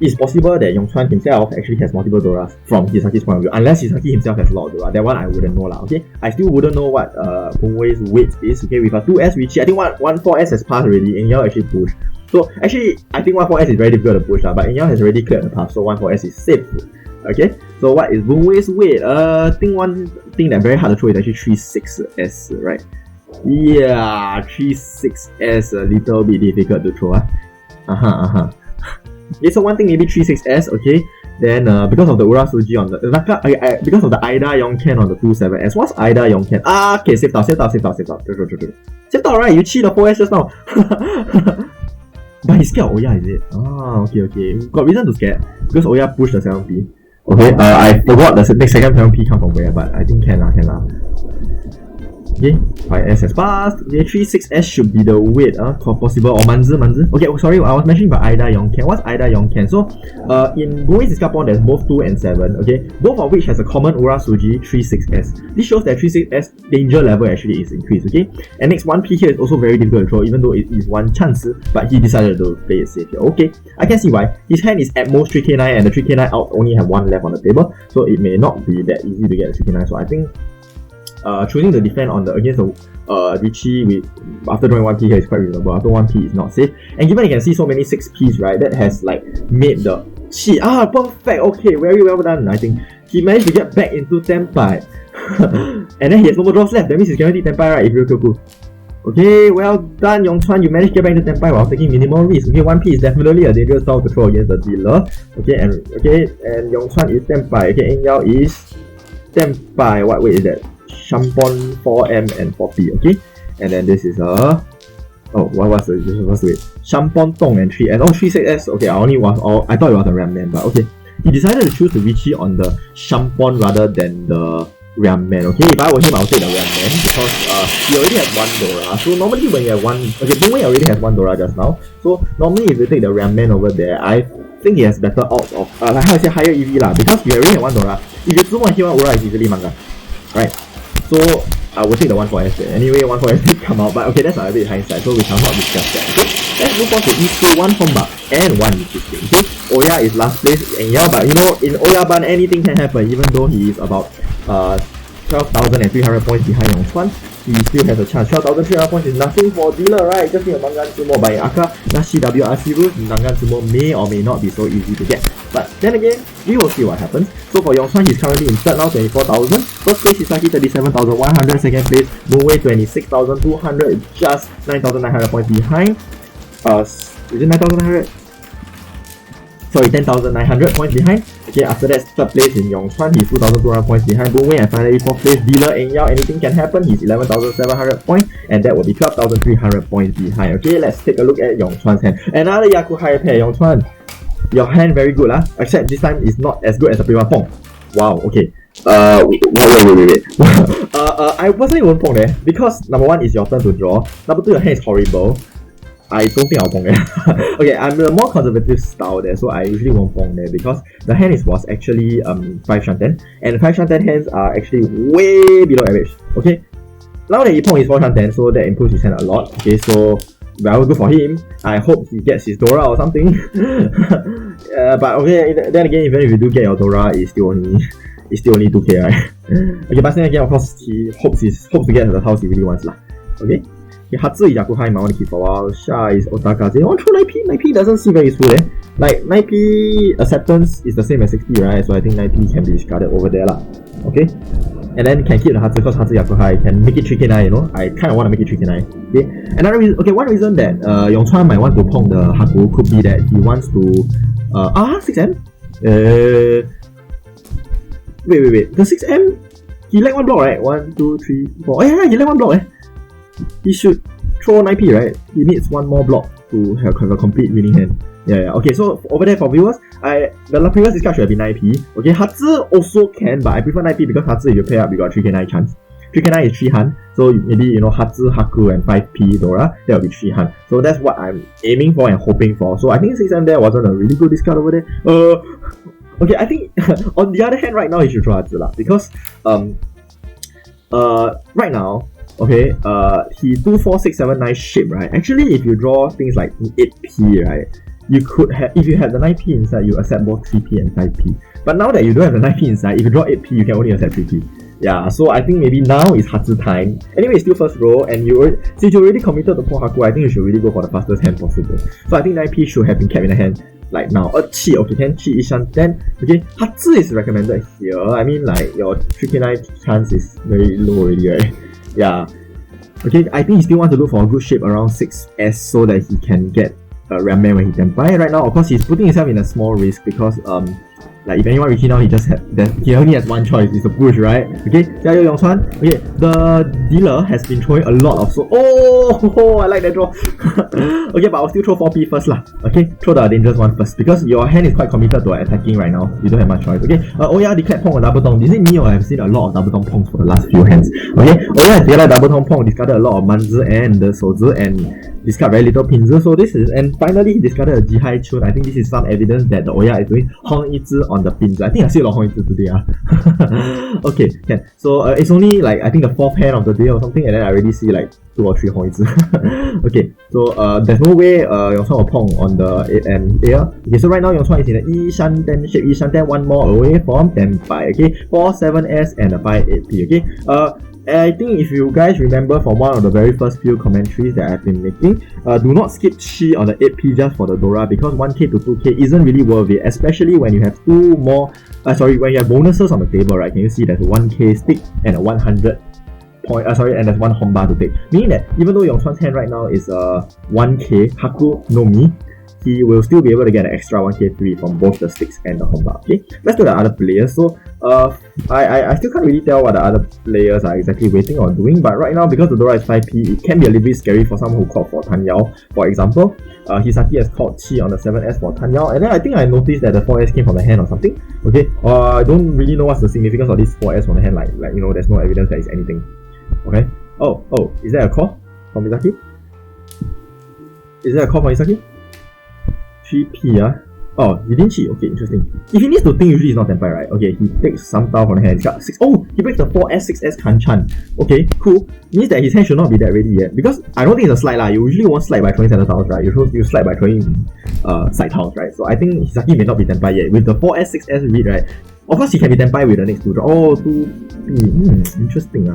It's possible that Yong Chuan himself actually has multiple Doras from Hisaki's point of view, unless Hisaki himself has a lot of Dora. That one I wouldn't know lah, okay? I still wouldn't know what Boon Wei's weight is, okay? With a 2s Richie, I think 1-4s has passed already, Eng Yeow actually pushed. So actually, I think 1-4s is very difficult to push lah, but Eng Yeow has already cleared the path, so 1-4s is safe. Okay, so what is Boon Wei's weight? I think one thing that's very hard to throw is actually 3-6s, right? Yeah, 3-6s a little bit difficult to throw. Okay, so one thing maybe 3-6s, okay? Then because of the Ura Suji on the because of the Ida Yong Ken on the 2-7s. What's Ida Yong Ken? Okay, save out. Save out, right? You cheat the 4s just now. But he's scared of Oya, is it? Okay. Got reason to scare because Oya pushed the 7p. Okay, I forgot the next second 7p come from where, but I think can lah. Okay, 5s has passed. Okay, 3-6s should be the weight possible, or manzi. Okay, sorry, I was mentioning about Ida Yong Ken. What's Ida Yong Ken? So in Boon Wei's discard pawn, there's both 2 and 7, okay, both of which has a common Ura Suji 3-6s. This shows that 3-6s danger level actually is increased, okay? And next 1p here is also very difficult to throw, even though it is one chance, but he decided to play it safe here. Okay, I can see why. His hand is at most 3k9 and the 3k9 out only have 1 left on the table, so it may not be that easy to get the 3k9. So I think choosing to defend on against the Richie with after drawing 1p here is quite reasonable. After 1p is not safe, and given you can see so many 6p's, right, that has like made the perfect. Okay, very well done. I think he managed to get back into Tenpai. And then he has no more draws left, that means he's guaranteed Tenpai, right, if you're cool. Okay, well done Yong Chuan, you managed to get back into Tenpai while taking minimal risk. Okay, 1p is definitely a dangerous style to throw against the dealer. And Yong Chuan is Tenpai. Okay, Eng Yeow is Tenpai. What weight is that? Shampon 4m and 4p, okay? And then this is what was the weight? Shampon Tong and 3s. 3-6s, okay, I thought it was a Ramman, but okay. He decided to choose the Richie on the Shampon rather than the Ramman, okay? If I were him, I would take the Ramman because he already has 1 Dora. So normally when you have Boon Wei already has 1 Dora just now. So normally if you take the Ramman over there, I think he has better odds of higher EV lah, because you already have 1 Dora. If you zoom on here, 1 Ura is easily manga, right? So I will take the 1-4s there. Anyway, 1-4s did come out, but okay, that's a bit hindsight, so we shall not discuss that. Okay, let's move on to E2, 1 Homba and 1 Nichisuke. Okay, Oya is last place, Eng Yeow, but you know, in Oya Ban anything can happen, even though he is about 12,300 points behind Yong Chuan. He still has a chance. 12,300 points is nothing for dealer, right? Just need a Mangan Sumo by Aka, Nashi WRC rules. Mangan Sumo may or may not be so easy to get. But then again, we will see what happens. So for Yong Chuan, he's currently in third now, 24,000. First place Hisaki 37,100. Second place Boon Wei 26,200. Just 9,900 points behind. Is it 9,900? Sorry, 10,900 points behind. Okay, after that, third place in Yong Chuan, he's 2,200 points behind Boon Wei, and finally fourth place dealer Eng Yeow. Anything can happen. He's 11,700 points, and that will be 12,300 points behind. Okay, let's take a look at Yong Chuan's hand. Another Yaku high pair. Yong Chuan, your hand very good, except this time is not as good as the previous Pong. Wow. Okay. Wait. I personally won't Pong there because number one is your turn to draw. Number two, your hand is horrible. I don't think I'll Pong there. Okay, I'm a more conservative style there, so I usually won't Pong there because the hand was actually 5 Shanten, and 5 Shanten hands are actually way below average. Okay, now that he Pong is 4 Shanten, so that improves his hand a lot. Okay, so well, good for him. I hope he gets his Dora or something. But okay, then again, even if you do get your Dora, it's still only 2k, right? Okay, but then again, of course, he hopes to get the house he really wants lah. Okay. Hatsu is Yaku High, I want to keep for a while. Sha is Otakaze. Oh, true, 9p. 9p doesn't seem very useful there. Like, 9p acceptance is the same as 60, right? So I think 9p can be discarded over there lah. Okay? And then can keep the Hatsu because Hatsu Yaku High can make it 3k9, you know? I kind of want to make it 3k9. Okay? Another reason, one reason that Yong Chuan might want to Pong the Haku could be that he wants to 6M? Wait. The 6M, he lagged one block, right? 1, 2, 3, 4. Oh yeah, he lagged one block, He should throw 9p, right? He needs one more block to have a complete winning hand. Yeah. Okay, so over there for viewers, the previous discard should have been 9p. Okay, Hatsu also can, but I prefer 9p because Hatsu, if you pair up, you got 3k9 chance. 3k9 is 3 Han, so maybe, you know, Hatsu, Haku, and 5p Dora, that will be 3 Han. So that's what I'm aiming for and hoping for. So I think 6M there wasn't a really good discard over there. Okay, I think on the other hand, right now he should draw Hatsu lah, because right now, okay, he 2, 4, 6, 7, 9 shape, right? Actually, if you draw things like 8p, right, you could have, if you have the 9p inside, you accept both 3p and 5p. But now that you don't have the 9p inside, if you draw 8p, you can only accept 3p. Yeah, so I think maybe now is Hatsu time. Anyway, it's still first row, and since you're already committed to Pong Haku, I think you should really go for the fastest hand possible. So I think 9p should have been kept in the hand like now. Chi, okay, 10 Chi Ishan 10. Okay, Hatsu is recommended here. I mean, like, your 3k9 chance is very low already, right? Yeah. Okay, I think he still wants to look for a good shape around 6S so that he can get a Ramman when he can buy. Right now, of course, he's putting himself in a small risk because like if anyone reaching out, he only has one choice, it's a push, right? Okay, Jiayo Yong Chuan. Okay, the dealer has been throwing a lot of I like that draw. Okay, but I'll still throw 4p first lah. Okay, throw the dangerous one first because your hand is quite committed to attacking right now. You don't have much choice. Okay, declared Pong or double tong. Is it me or I've seen a lot of double tong Pongs for the last few hands? Okay, declared double tong Pong, discarded a lot of Manzi and the Souzi and discard very little Pinzi. So this is, and finally he discarded a Jihai Chun. I think this is some evidence that the Oya is doing Hong Yizi on the Pinzi. I think I see a lot of Hong Yizi today. Okay, can. So it's only like I think the 4th hand of the day or something, and then I already see like 2 or 3 Hong Yizi. Okay, so there's no way Yong Chuan will Pong on the 8M here. Okay, so right now Yong Chuan is in the Ishan 10 shape. Ishan 10, one more away from 10-5. Okay, 4 7S and a 5 8P. Okay, I think if you guys remember from one of the very first few commentaries that I've been making, do not skip Chi on the 8p just for the Dora because 1k to 2k isn't really worth it, especially when you have when you have bonuses on the table, right? Can you see there's a 1k stick and a 100 point, and there's one Honba to take, meaning that even though Yong Chuan's hand right now is 1k Haku no Mi, he will still be able to get an extra 1k free from both the sticks and the Honba. Okay, let's do the other players. So I still can't really tell what the other players are exactly waiting or doing, but right now because the Dora is 5p, it can be a little bit scary for someone who called for Tan Yeow. For example, Hisaki has called Chi on the 7S for Tan Yeow, and then I think I noticed that the 4S came from the hand or something. Okay, I don't really know what's the significance of this 4S from the hand, like you know, there's no evidence that it's anything. Okay, oh, is there a call from Hisaki? Is there a call from Hisaki? 3p, oh, he didn't cheat. Okay, interesting. If he needs to think, usually it's not Tenpai, right? Okay, he takes some tile from the hand. He's got 6. Oh, he breaks the 4S, 6S Kanchan. Okay, cool. Means that his hand should not be that ready yet. Because I don't think it's a slide lah. You usually won't slide by throwing center tiles, right? You slide by throwing side tiles, right? So I think Hisaki may not be Tenpai yet. With the 4S, 6S read, right? Of course, he can be tempai with the next 2 draw. Oh, 2p. Interesting.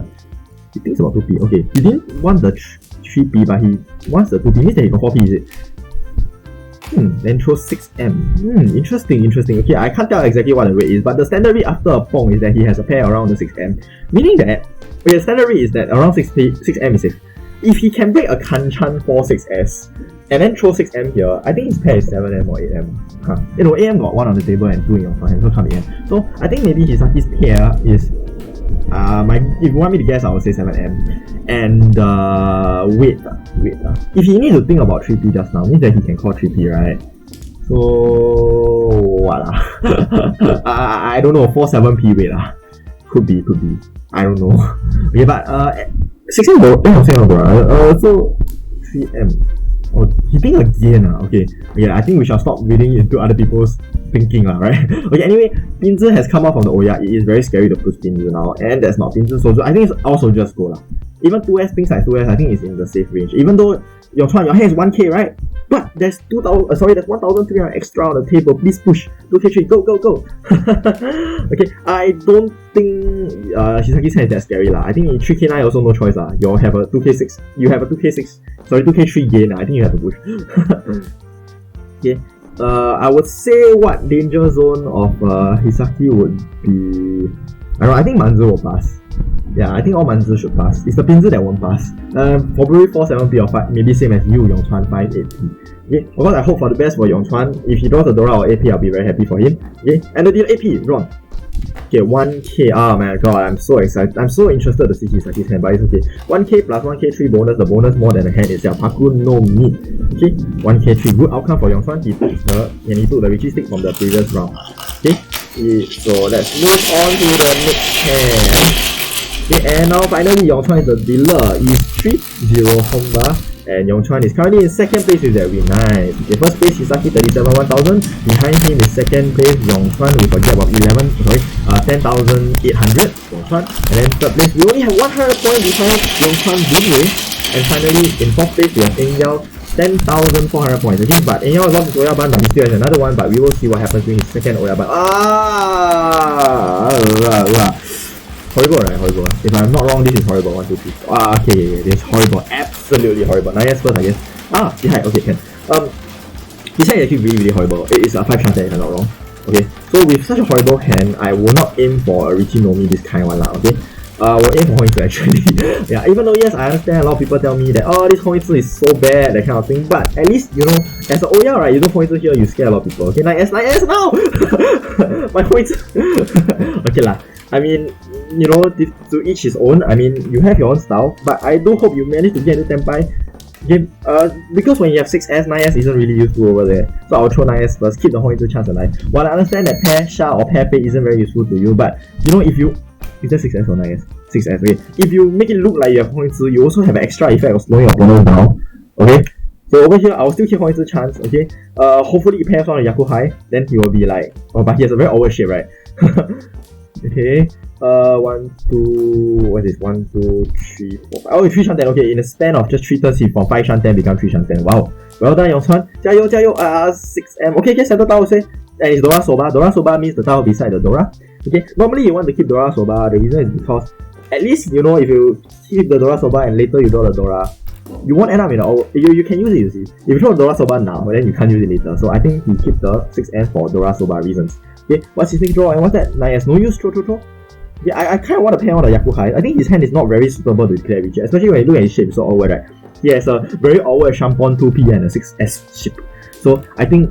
He thinks about 2p. Okay, he didn't want the 3p, but he wants the 2p. Means that he got 4p, is it? Then throw 6m. Interesting. Okay, I can't tell exactly what the rate is, but the standard rate after a pong is that he has a pair around the 6m. Meaning that, the standard rate is that around 6m is safe. If he can break a Kanchan 4-6s, and then throw 6m here, I think his pair is 7m or 8m. AM got 1 on the table and 2 in your front hand, so can't be m. So I think maybe Hisaki's pair is, if you want me to guess, I would say 7m. And wait. If he needs to think about 3p just now, means that he can call 3p, right? So what I don't know, 4-7p wait Could be. I don't know. Okay, but 6m so 3m. Oh, he think again okay, I think we shall stop reading into other people's thinking right? Okay, anyway, Pinzi has come out from the Oya. It is very scary to push Pinzi now, and that's not Pinzi Soju. I think it's also just go Even 2s, ping size 2s, I think it's in the safe range. Even though Yong Chuan, your hand is 1k, right? But there's 1,300 extra on the table. Please push. 2k3, go. Okay, I don't think Hisaki's hand is that scary I think in 3k9 also no choice You have a 2k6. You have a 2k3 gain I think you have to push. Okay. I would say what danger zone of Hisaki would be. I don't know, I think Manzu will pass. Yeah, I think all Manzu should pass. It's the Pinzi that won't pass. Probably 4-7p or 5, maybe same as you, Yong Chuan, 5-8p. Okay, of course I hope for the best for Yong Chuan. If he draws a Dora or AP, I'll be very happy for him. Okay, and the deal AP, drawn. Okay, 1k, oh my god, I'm so excited. I'm so interested to see Hisaki's hand, but it's okay. 1k plus 1k3 bonus, the bonus more than the hand itself. Paku no meat. Okay, 1k3, good outcome for Yong Chuan. He took the Richie stick from the previous round. Okay, so let's move on to the next hand. Okay, and now finally Yong Chuan is the dealer. Is 3-0 Honda, and Yong Chuan is currently in second place with that win. Nice. Okay, first place Hisaki 37,000. Behind him is second place Yong Chuan with a gap of 10,800. Yong Chuan, and then third place we only have 100 points behind Yong Chuan Boon Wei, and finally in fourth place we have Eng Yeow 10,400 points. Okay, but Eng Yeow lost his Oyaban, but he still has another one. But we will see what happens with his second Oyaban. Horrible, right? Horrible. If I'm not wrong, this is horrible. 1, 2, 3. Okay, this is horrible. Absolutely horrible. 9s first, I guess. Hisaki, okay, can. Hisaki is actually really horrible. It is a 5 chance if I'm not wrong. Okay, so with such a horrible hand, I will not aim for a Richie Nomi this kind one okay. We'll aim for Hoitsu actually. Yeah, even though yes, I understand a lot of people tell me that this Hoitsu is so bad, that kind of thing. But at least, as an Oya, right, you do Hoitsu here, you scare a lot of people. Okay, 9s now! My Hoitsu! Okay I mean, to each his own. I mean, you have your own style, but I do hope you manage to get into Tenpai. Okay, because when you have 6s, 9s isn't really useful over there. So I'll throw 9s first, keep the Hoitsu chance alive. While I understand that pair Sha or pair Pei isn't very useful to you, but if you... Is that 6s or 9s? 6s, okay. If you make it look like you have Hoitsu, you also have an extra effect of slowing your opponent down. Okay? So over here, I'll still keep Hoitsu chance, okay? Hopefully it pairs on a Yaku High, then he will be like... Oh, but he has a very awkward shape, right? Okay, 1, 2, what is this? 1, 2, 3, 4, 5. Oh, 3 shan 10. Okay, in a span of just 3 turns, he from 5 shan 10 become 3 shan 10. Wow, well done, Yong Chuan. 加油! 6m. Okay, just settle down, say. And it's Dora Soba. Dora Soba means the tile beside the Dora. Okay, normally you want to keep Dora Soba. The reason is because at least if you keep the Dora Soba and later you draw the Dora, you won't end up in you can use it, you see. If you throw Dora Soba now, then you can't use it later. So I think he keep the 6m for Dora Soba reasons. Okay, what's his next draw and what's that? 9s, no use, throw. Yeah, I kind of want to pair on the Yaku High. I think his hand is not very suitable to declare Richie, especially when you look at his shape, it's so awkward, right? He has a very awkward Shampon 2p and a 6s shape. So I think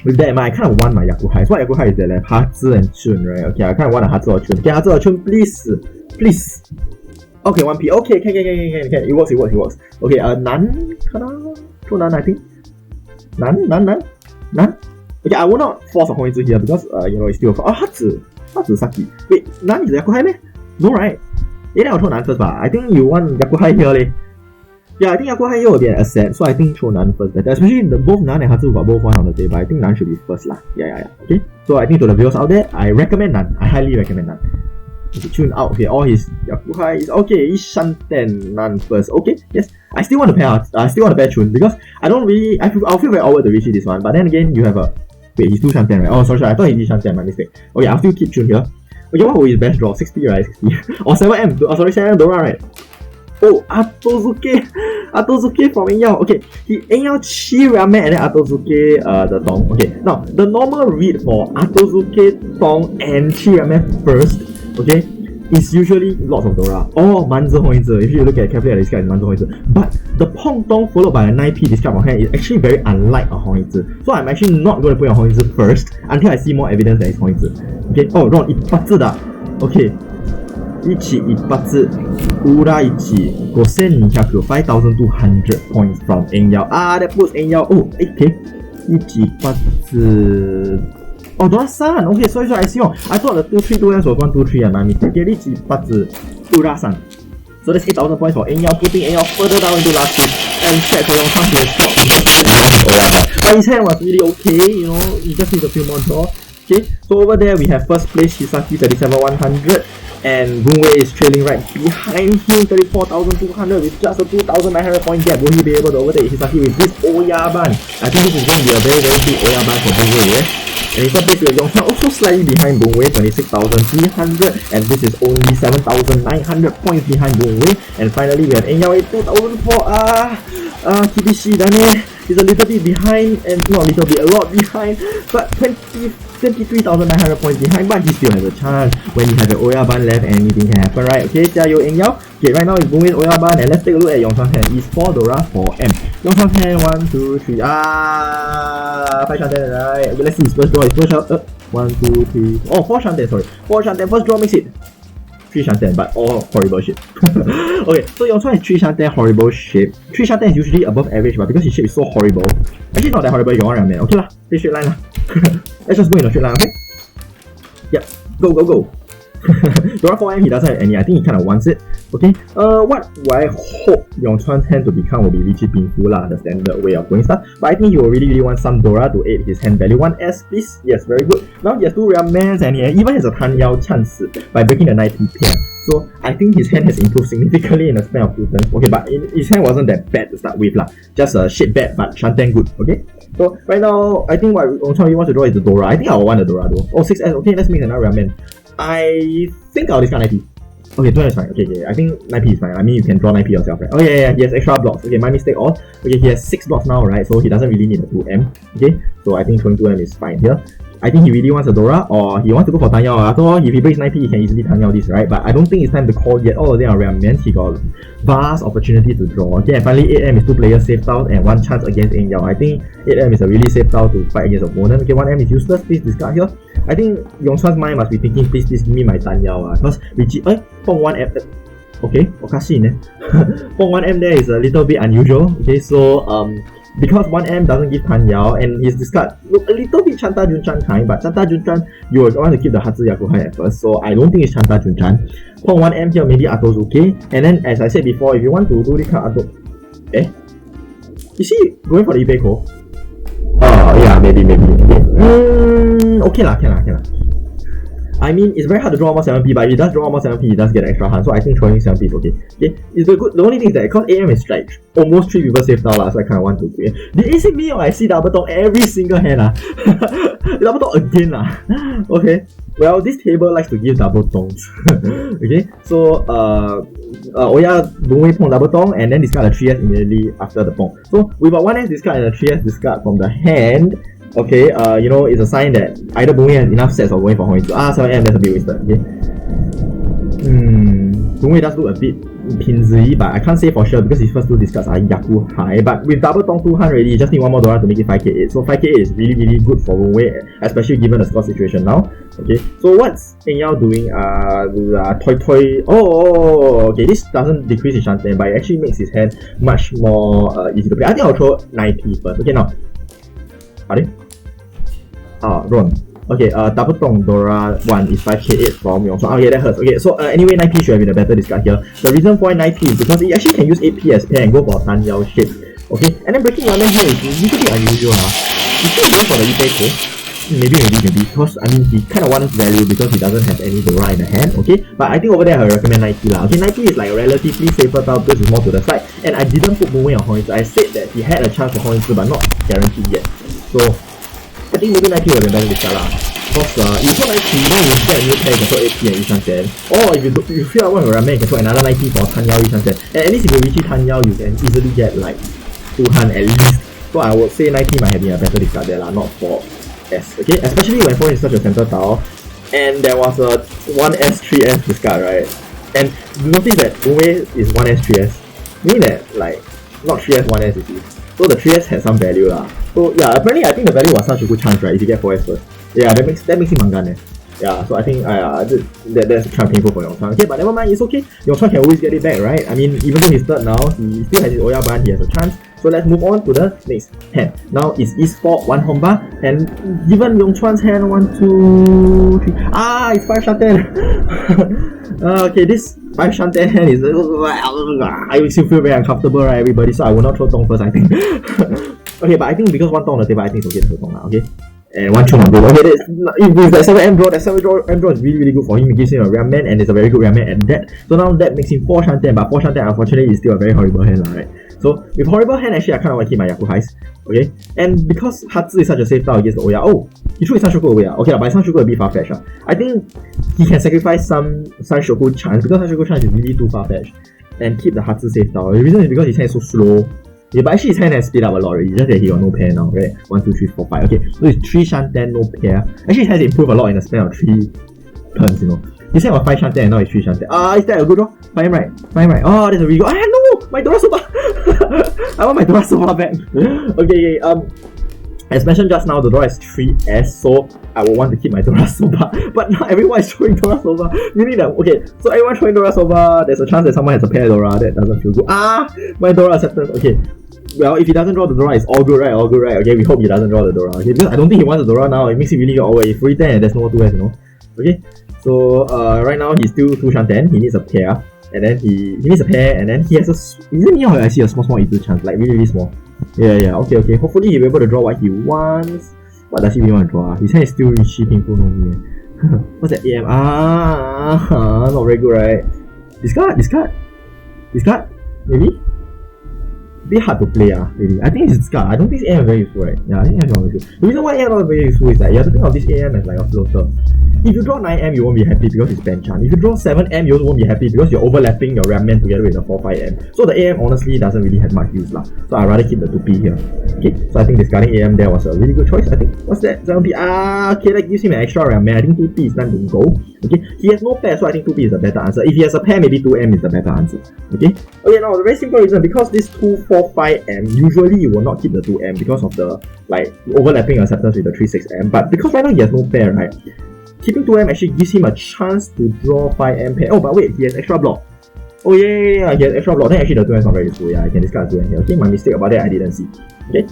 with that in mind, I kind of want my Yaku High. So what Yaku High is that like Hazi and Chun, right? Okay, I kind of want a Hazi or Chun. Okay, Hazi or Chun, please. Okay, 1p. Okay, can. It works. Okay, Nan, Two Nan, I think. Nan. Okay, I will not force a Hoitsu here because it's still Hazi Saki. Wait, Nan is the Yaku High meh? No, right? Then I'll throw Nan first, but I think you want Yaku High here leh. Yeah, I think Yaku High here will be an asset, so I think throw Nan first better. Especially both Nan and Hazi got both one on the table. I think Nan should be first lah. Yeah. Okay, so I think to the viewers out there, I recommend Nan. I highly recommend Nan. Okay, Chun out. Okay, all his Yaku High is okay. Is Shanten Nan first. Okay, yes. I still want to pair Chun because I don't really. I'll feel very awkward to reach this one. But then again, you have a Wait, he's 2 Shanten, right? Oh, sorry, I thought he did Shanten, my mistake. Okay, I'll still keep Chun here. Okay, what will his best draw? 60, right? 60. Or 7M. Oh, sorry, 7M Dora, right? Oh, Atozuke. Atozuke from Eng Yeow. Okay, Eng Yeow Chi Ramen and then Atozuke the Tong. Okay, now the normal read for Atozuke, Tong and Chi Ramen first, okay, is usually lots of Dora. Or Manzi Hoinzi. If you look at carefully at this guy, it's Manzi Hoinzi. But the Pong Tong followed by a 9P discard from hand is actually very unlike a Hoinzi. So I'm actually not going to put a Hoinzi first until I see more evidence that it's Hoinzi. Okay, oh, wrong. Ippatsu da. Okay. Ichi Ippatsu Ura Ichi 5200 5,200 points from Eng Yeow. Ah, that puts Eng Yeow. Oh, okay. Ichi Ippatsu. Oh, Dora-san. Okay, sorry, I see. I thought the 2-3-2 was 1-2-3 and my mistake. Okay, Ichi Ippatsu Ura-san. So that's 8,000 points for Eng Yeow, putting Eng Yeow further down into last place. And check for Yong Chuan to stop him. Oh yeah, but his hand was really okay, you know, he just needs a few more draws. Okay, so over there we have first place Hisaki 37,100. And Boon Wei is trailing right behind him 34,200 with just a 2,900 point gap. Will he be able to overtake Hisaki with this Oyaban? I think this is going to be a very big Oyaban for Boon Wei, yeah? And in third place with Yong Chuan also slightly behind Boon Wei, 26,300, and this is only 7,900 points behind Boon Wei. And finally we have Eng Yeow 2,004. Kibishi dane. He's a little bit behind, and not a little bit, a lot behind, but 23,900 points behind, but he still has a chance. When you have an Oyaban left, anything can happen, right? Okay, Jiayo Eng Yeow. Okay, right now it's Boon Wei's Oyaban, and let's take a look at Yong Chuan's hand. It's 4 Dora, 4M. Yong Chuan's hand, 1, 2, 3. 5 Shanten, right? Okay, let's see his first draw. His first draw, 1, 2, 3. Oh, 4 Shanten, sorry. 4 Shanten, first draw makes it 3 Shanten, but all horrible shit. Okay, so Yong Chuan is 3 Shanten, horrible shape. 3 Shanten is usually above average, but because his shape is so horrible, actually not that horrible, Yong Ramen. Okay lah, straight line lah. Let's just go in a straight line, okay? Yep, go. Dora 4M, he doesn't have any. I think he kind of wants it. Okay, what I hope Yong Chuan's hand to become will be Richie Pinfu lah, the standard way of doing stuff. But I think he will really want some Dora to aid his hand value. 1S, please. Yes, very good. Now he has 2 Ramens and he even has a Tan Yao chance by breaking the 9P pair. So I think his hand has improved significantly in the span of 2 turns. Okay, but his hand wasn't that bad to start with lah. Just a shit bad, but Shanten good. Okay. So right now, I think what Yong Chuan really wants to draw is the Dora. I think I will want the Dora though. Oh, 6S. Okay, let's make another Ramen. I think I'll discard 9P. Okay, 2M is fine. Okay, I think 9P is fine. I mean, you can draw 9P yourself, right? Oh yeah, he has extra blocks. Okay, my mistake all. Okay, he has 6 blocks now, right? So he doesn't really need a 2M. Okay, so I think throwing 2M is fine here. I think he really wants a Dora, or he wants to go for Tan Yao. After all, if he breaks 9P, he can easily Tan Yao this, right? But I don't think it's time to call yet. All of them are rare men. He got vast opportunity to draw. Okay, and finally 8M is 2 players saved out and 1 chance against Eng Yeow. I think 8M is a really safe out to fight against opponent. Okay, 1M is useless. Please discard here. I think Yong Chuan's mind must be thinking, please give me my Tan Yao. Because Richie, Pong 1M. Okay, okashi ne. Pong 1M there is a little bit unusual. Okay, so because 1M doesn't give Tan Yao and his discard look a little bit Chanta Junchan kind, but Chanta Junchan you will want to keep the Hatsu Yakuhan at first, so I don't think it's Chanta Junchan. Pong 1M here maybe Atozuke, and then as I said before, if you want to do this kind of is he going for the Ippatsu? Yeah, maybe. Okay lah, can lah. I mean, it's very hard to draw more 7P, but if he does draw more 7P, he does get extra hand. So I think throwing 7P is okay. Okay, it's good. The only thing is that because AM is like almost 3 people saved now, so I kind of want to create. Did it me or I see double tong every single hand? Double tong again. Okay, well, this table likes to give double tongs. Okay, so Boon Wei Pong double tong and then discard a 3S immediately after the Pong. So with a 1S discard and a 3S discard from the hand. Okay, you know, it's a sign that either Boon Wei has enough sets or going for Hoinzu. 7M, that's a bit wasted. Okay. Boon Wei does look a bit pinzy, but I can't say for sure because his first 2 discards are Yaku high. But with double tong 200 already, you just need 1 more Dora to make it 5k8. So 5k8 is really good for Boon Wei, especially given the score situation now. Okay, so what's Eng Yeow doing? Toy. Okay, this doesn't decrease his Shanten, but it actually makes his hand much more easy to play. I think I'll throw 9p first. Okay, now. Wrong. Okay, double tong Dora 1 is 5k8 from Yong Chuan. Okay, that hurts. Okay, so anyway, 9p should have been a better discard here. The reason for 9p is because it actually can use 8p as pair and go for Tan Yao shape. Okay, and then breaking Ramen here is a little bit unusual. He's still going for the Ippatsu. Maybe, because I mean, he kind of wants value because he doesn't have any Dora in the hand. Okay, but I think over there I recommend 9p lah. Okay, 9p is like a relatively safer tile because it's more to the side. And I didn't put Boon Wei on Hoinzu. I said that he had a chance for Hoinzu, but not guaranteed yet. So I think maybe 19 would have been better this card lah. Because you throw 19, then you get a new pair, you can throw 80 and Yu-Shan-Ten. Or if you feel like one of ramen, you can throw another 90 for Tan Yao Yu-Shan-Ten. And at least if you reach Tan Yao, you can easily get like 200 at least. So I would say 90 might have been a better discard there lah, not 4S. Okay, especially when 4 is such a center tile. And there was a 1S, 3S discard, right? And notice that Boon Wei is 1S, 3S. Meaning that like not 3S, 1S you see. So the 3S has some value lah. So yeah, apparently I think the value was such a good chance, right? If you get 4S first. Yeah, that makes him mangan. Yeah, so I think that's kind of painful for Yong Chuan. Okay, but never mind, it's okay. Yong Chuan can always get it back, right? I mean, even though he's third now, he still has his Oya Ban, he has a chance. So let's move on to the next hand. Now it's East 4, 1 Honba, and given Yong Chuan's hand, 1, 2, 3. It's 5 Shanten. Okay, this 5 Shanten hand is. I still feel very uncomfortable, right, everybody? So I will not throw Tong first, I think. Okay, but I think because 1 Tong on the table, I think it's okay to throw Tong now, okay? And 1 Chun on go. Okay, with that 7M draw, that 7M draw is really good for him. It gives him a Ramen, and it's a very good Ramen at that. So now that makes him 4 Shanten, but 4 Shanten unfortunately is still a very horrible hand, right? So with horrible hand, actually I kind of want to keep my Yaku Highs. Okay, and because Hatsu is such a safe tile against the Oya. Oh, he threw his Sun Shoku away. Okay, but Sun Shoku a bit far-fetched. I think he can sacrifice some Sun Shoku chance because Sun Shoku chance is really too far-fetched and keep the Hatsu safe tile. The reason is because his hand is so slow. Yeah, but actually his hand has speed up a lot already, just that he got no pair now, right? 1, 2, 3, 4, 5. Okay, so it's 3 Shanten, no pair. Actually his hand has improved a lot in the span of 3 turns, you know. His hand was 5 Shanten and now it's 3 Shanten. Is that a good draw? Fine right. Oh, that's a really good. No! My Dora Soba! I want my Dora Soba back. Okay, as mentioned just now, the Dora is 3S, so I will want to keep my Dora Soba. But now everyone is throwing Dora Soba. Meaning that, okay, so everyone throwing Dora Soba, there's a chance that someone has a pair Dora. That doesn't feel good. My Dora acceptance. Okay. Well, if he doesn't draw the Dora, it's all good, right? All good, right? Okay, we hope he doesn't draw the Dora. Okay, because I don't think he wants the Dora now. It makes it really good. If free 10 and there's no 2S, you know. Okay, so right now he's still 2 Shanten. He needs a pair. And then he needs a pair, and then he has a. Isn't he I see a small easy chance, like really small. Yeah. Okay. Hopefully he'll be able to draw what he wants. What does he really want to draw? His hand is still really painful, no. What's that AM? Not very good, right? Discard? Maybe? A bit hard to play, really. I think it's discard. I don't think AM is very useful, right? Yeah, I think AM is not very useful. The reason why AM is not very useful is that you have to think of this AM as like a floater. If you draw 9M, you won't be happy because it's Benchan. If you draw 7M, you also won't be happy because you're overlapping your Ramen together with the 4-5M. So the AM honestly doesn't really have much use lah. So I'd rather keep the 2P here. Okay, so I think discarding AM there was a really good choice. I think. What's that? 7P. Okay, that gives him an extra Ramen. I think 2P is time to go. Okay, he has no pair, so I think 2P is the better answer. If he has a pair, maybe 2M is the better answer. Okay, now the very simple reason, because this 2, 4, 5M, usually you will not keep the 2M because of the overlapping acceptance with the 3, 6M. But because right now he has no pair, right? Keeping 2M actually gives him a chance to draw 5M pair. Oh, but wait, he has extra block. Oh yeah, he has extra block. Then actually the 2M is not very useful. Yeah, I can discard 2M here. Okay, my mistake about that I didn't see. Okay.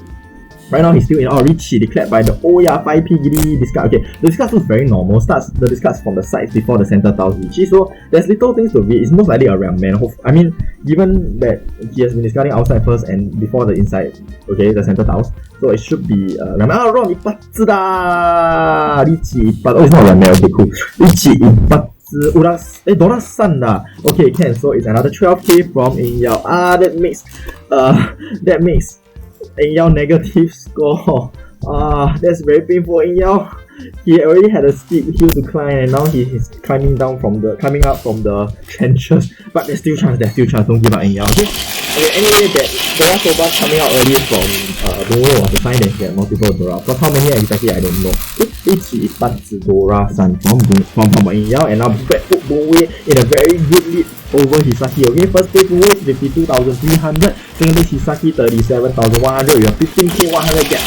Right now he's still in Richie, declared by the 5P giddy discard. Okay, the discard looks very normal. The discards from the sides before the center tiles Richie. So there's little things to read. It's most likely a Ramen. I mean, given that he has been discarding outside first and before the inside, okay, the center tiles. So it should be Ramen. Wrong, Ippatsu da! Richie Ippatsu. Oh, it's not Ramen. Okay, cool. Richie Ippatsu. Dora-san da. Okay, can. So it's another 12k from Eng Yeow. That makes Eng Yeow negative score. That's very painful. Eng Yeow, he already had a steep hill to climb, and now he is coming up from the trenches. But there's still chance. Don't give up, Eng Yeow. Okay. Anyway, that Dora Soba coming out early from Boon Wei was a sign that he had multiple Dora. But how many exactly I don't know. It's Ippatsu Dora-san from Eng Yeow, and now put Boon Wei in a very good lead over Hisaki. Okay, first place Boon Wei 52,300, second place Hisaki 37,100 with a 15k 100 gap.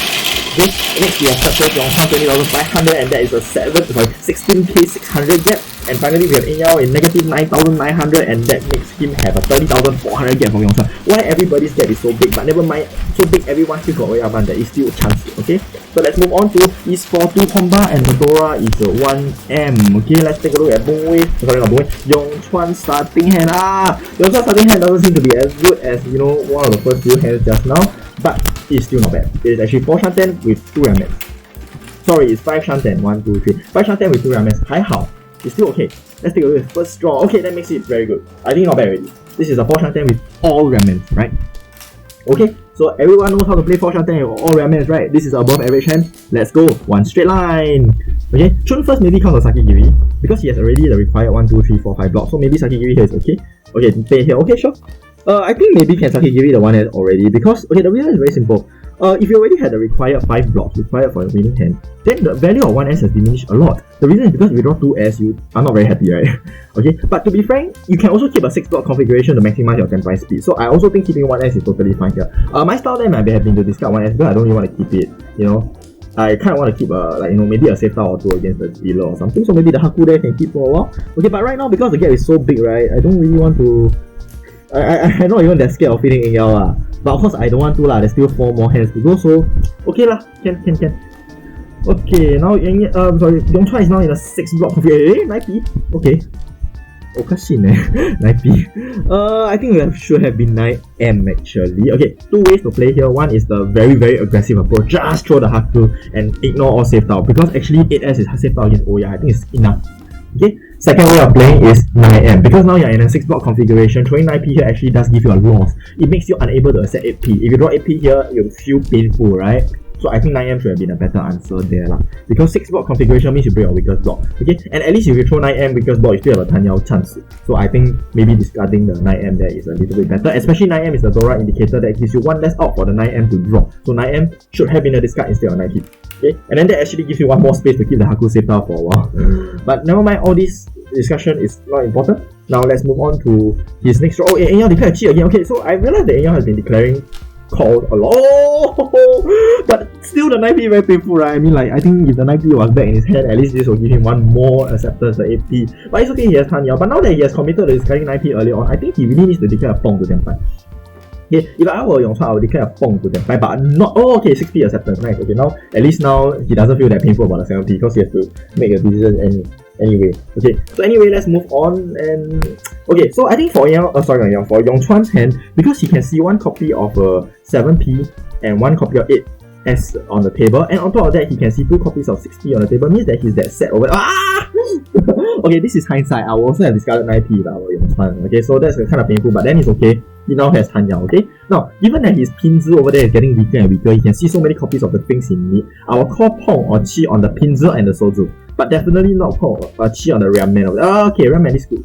Okay, next we have third place Yong Chuan 20,500, and that is a 16k 600 gap. And finally we have Eng Yeow in negative 9,900, and that makes him have a 30,400 gap from Yong Chuan. Why everybody's gap is so big? But never mind, so big everyone still got Oyaban. There is still a chance. Okay, so let's move on to East 4-2 Honba, and the Dora is a 1M. Okay, let's take a look at Boon Wei. Sorry, not Boon Wei. Yong Chuan starting hand. Yong Chuan starting hand doesn't seem to be as good as one of the first few hands just now, but it's still not bad. It is actually 4 Shanten with 2 Ramen. Sorry, it's 5 Shanten. 1, 2, 3. 5 Shanten with 2 Ramen. 还好. It's still okay. Let's take a look at first draw. Okay, that makes it very good. I think not bad already. This is a 4 Shanten with all Ramens, right? Okay, So everyone knows how to play 4 shot 10 or all ramens, right? This is above average hand. Let's go. One straight line. Okay, Chun first maybe counts on Sakigiri because he has already the required 1, 2, 3, 4, 5 blocks. So maybe Sakigiri here is okay. Okay, play here. Okay, sure. I think maybe can Sakigiri the one hand already because okay, the reason is very simple. If you already had the required 5 blocks required for a winning hand, then the value of 1S has diminished a lot. The reason is because if you draw 2S, you are not very happy, right? Okay, but to be frank, you can also keep a 6 block configuration to maximize your 10 point speed. So I also think keeping 1S is totally fine here. My style then might have been to discard 1S because I don't really want to keep it, you know. I kind of want to keep maybe a safe tile or 2 against the dealer or something. So maybe the Haku there can keep for a while. Okay, but right now because the gap is so big, right, I don't really want to. I'm not even that scared of feeding Eng Yeow but of course I don't want to there's still 4 more hands to go, so okay can. Okay, now Yong Chuan is now in a 6 block configuration. 9p, okay. Okashin 9p. I think we should have been 9M actually. Okay, 2 ways to play here. One is the very aggressive approach. Just throw the Haku and ignore all safe tile because actually 8S is safe tile against Oya. I think it's enough. Okay, second way of playing is 9M because now you're in a 6 block configuration. Throwing 9p here actually does give you a loss. It makes you unable to accept 8p. If you draw 8p here, you'll feel painful, right? So I think 9M should have been a better answer there because 6 block configuration means you break your weakest block. Okay, and at least if you throw 9M weakest block, you still have a Tan Yeow chance. So I think maybe discarding the 9M there is a little bit better. Especially 9M is the Dora indicator that gives you 1 less out for the 9M to draw. So 9M should have been a discard instead of 9p. Okay, and then that actually gives you 1 more space to keep the Haku safe tile for a while. But never mind, all this discussion is not important. Now let's move on to his next draw. Oh, Eng Yeow declared cheat again. Okay, so I realized that Eng Yeow has been declaring called a lot. But still the 9p very painful, right? I mean, I think if the 9p was back in his hand, at least this will give him 1 more acceptance, the 8p. But it's okay, he has Tan Yeow. But now that he has committed to discarding 9p earlier on, I think he really needs to declare a Pong to Tenpai. Okay, if I were Yong Chuan, I would declare a Pong to Tenpai, but not. Oh, okay, 6p acceptance. Nice. Okay, now at least now he doesn't feel that painful about the 7p because he has to make a decision anyway. Okay, so anyway, let's move on. And okay, so I think for for Yong Chuan's hand, because he can see 1 copy of 7p and 1 copy of 8s on the table, and on top of that, he can see 2 copies of 6p on the table, means that he's that set over. Okay, this is hindsight. I will also have discarded 9p if I were Yong Chuan. Okay, so that's kind of painful, but then it's okay. He now has Tan Yeow, okay? Now, given that his Pinzi over there is getting weaker and weaker, he can see so many copies of the things he needs. I will call Pong or Chi on the Pinzi and the Soju. But definitely not Pong or Chi on the Ramen. Okay, Ramen is good.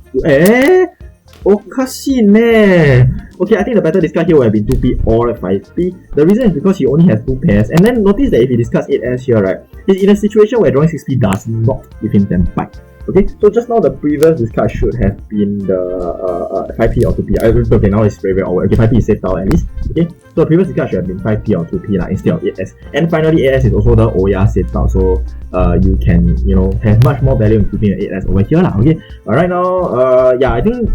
Okashi ne. Okay, I think the better discard here would have been 2p or 5p. The reason is because he only has 2 pairs. And then notice that if he discards 8s here, right, he's in a situation where drawing 6p does not give him 10 fight. Okay, so just now the previous discard should have been the 5p or 2p. Okay, now it's very awkward. Okay, 5p is safe out at least. Okay, so the previous discard should have been 5p or 2p instead of 8s. And finally, 8s is also the Oya safe out, so you can have much more value in keeping the 8s over here Okay, right now, yeah, I think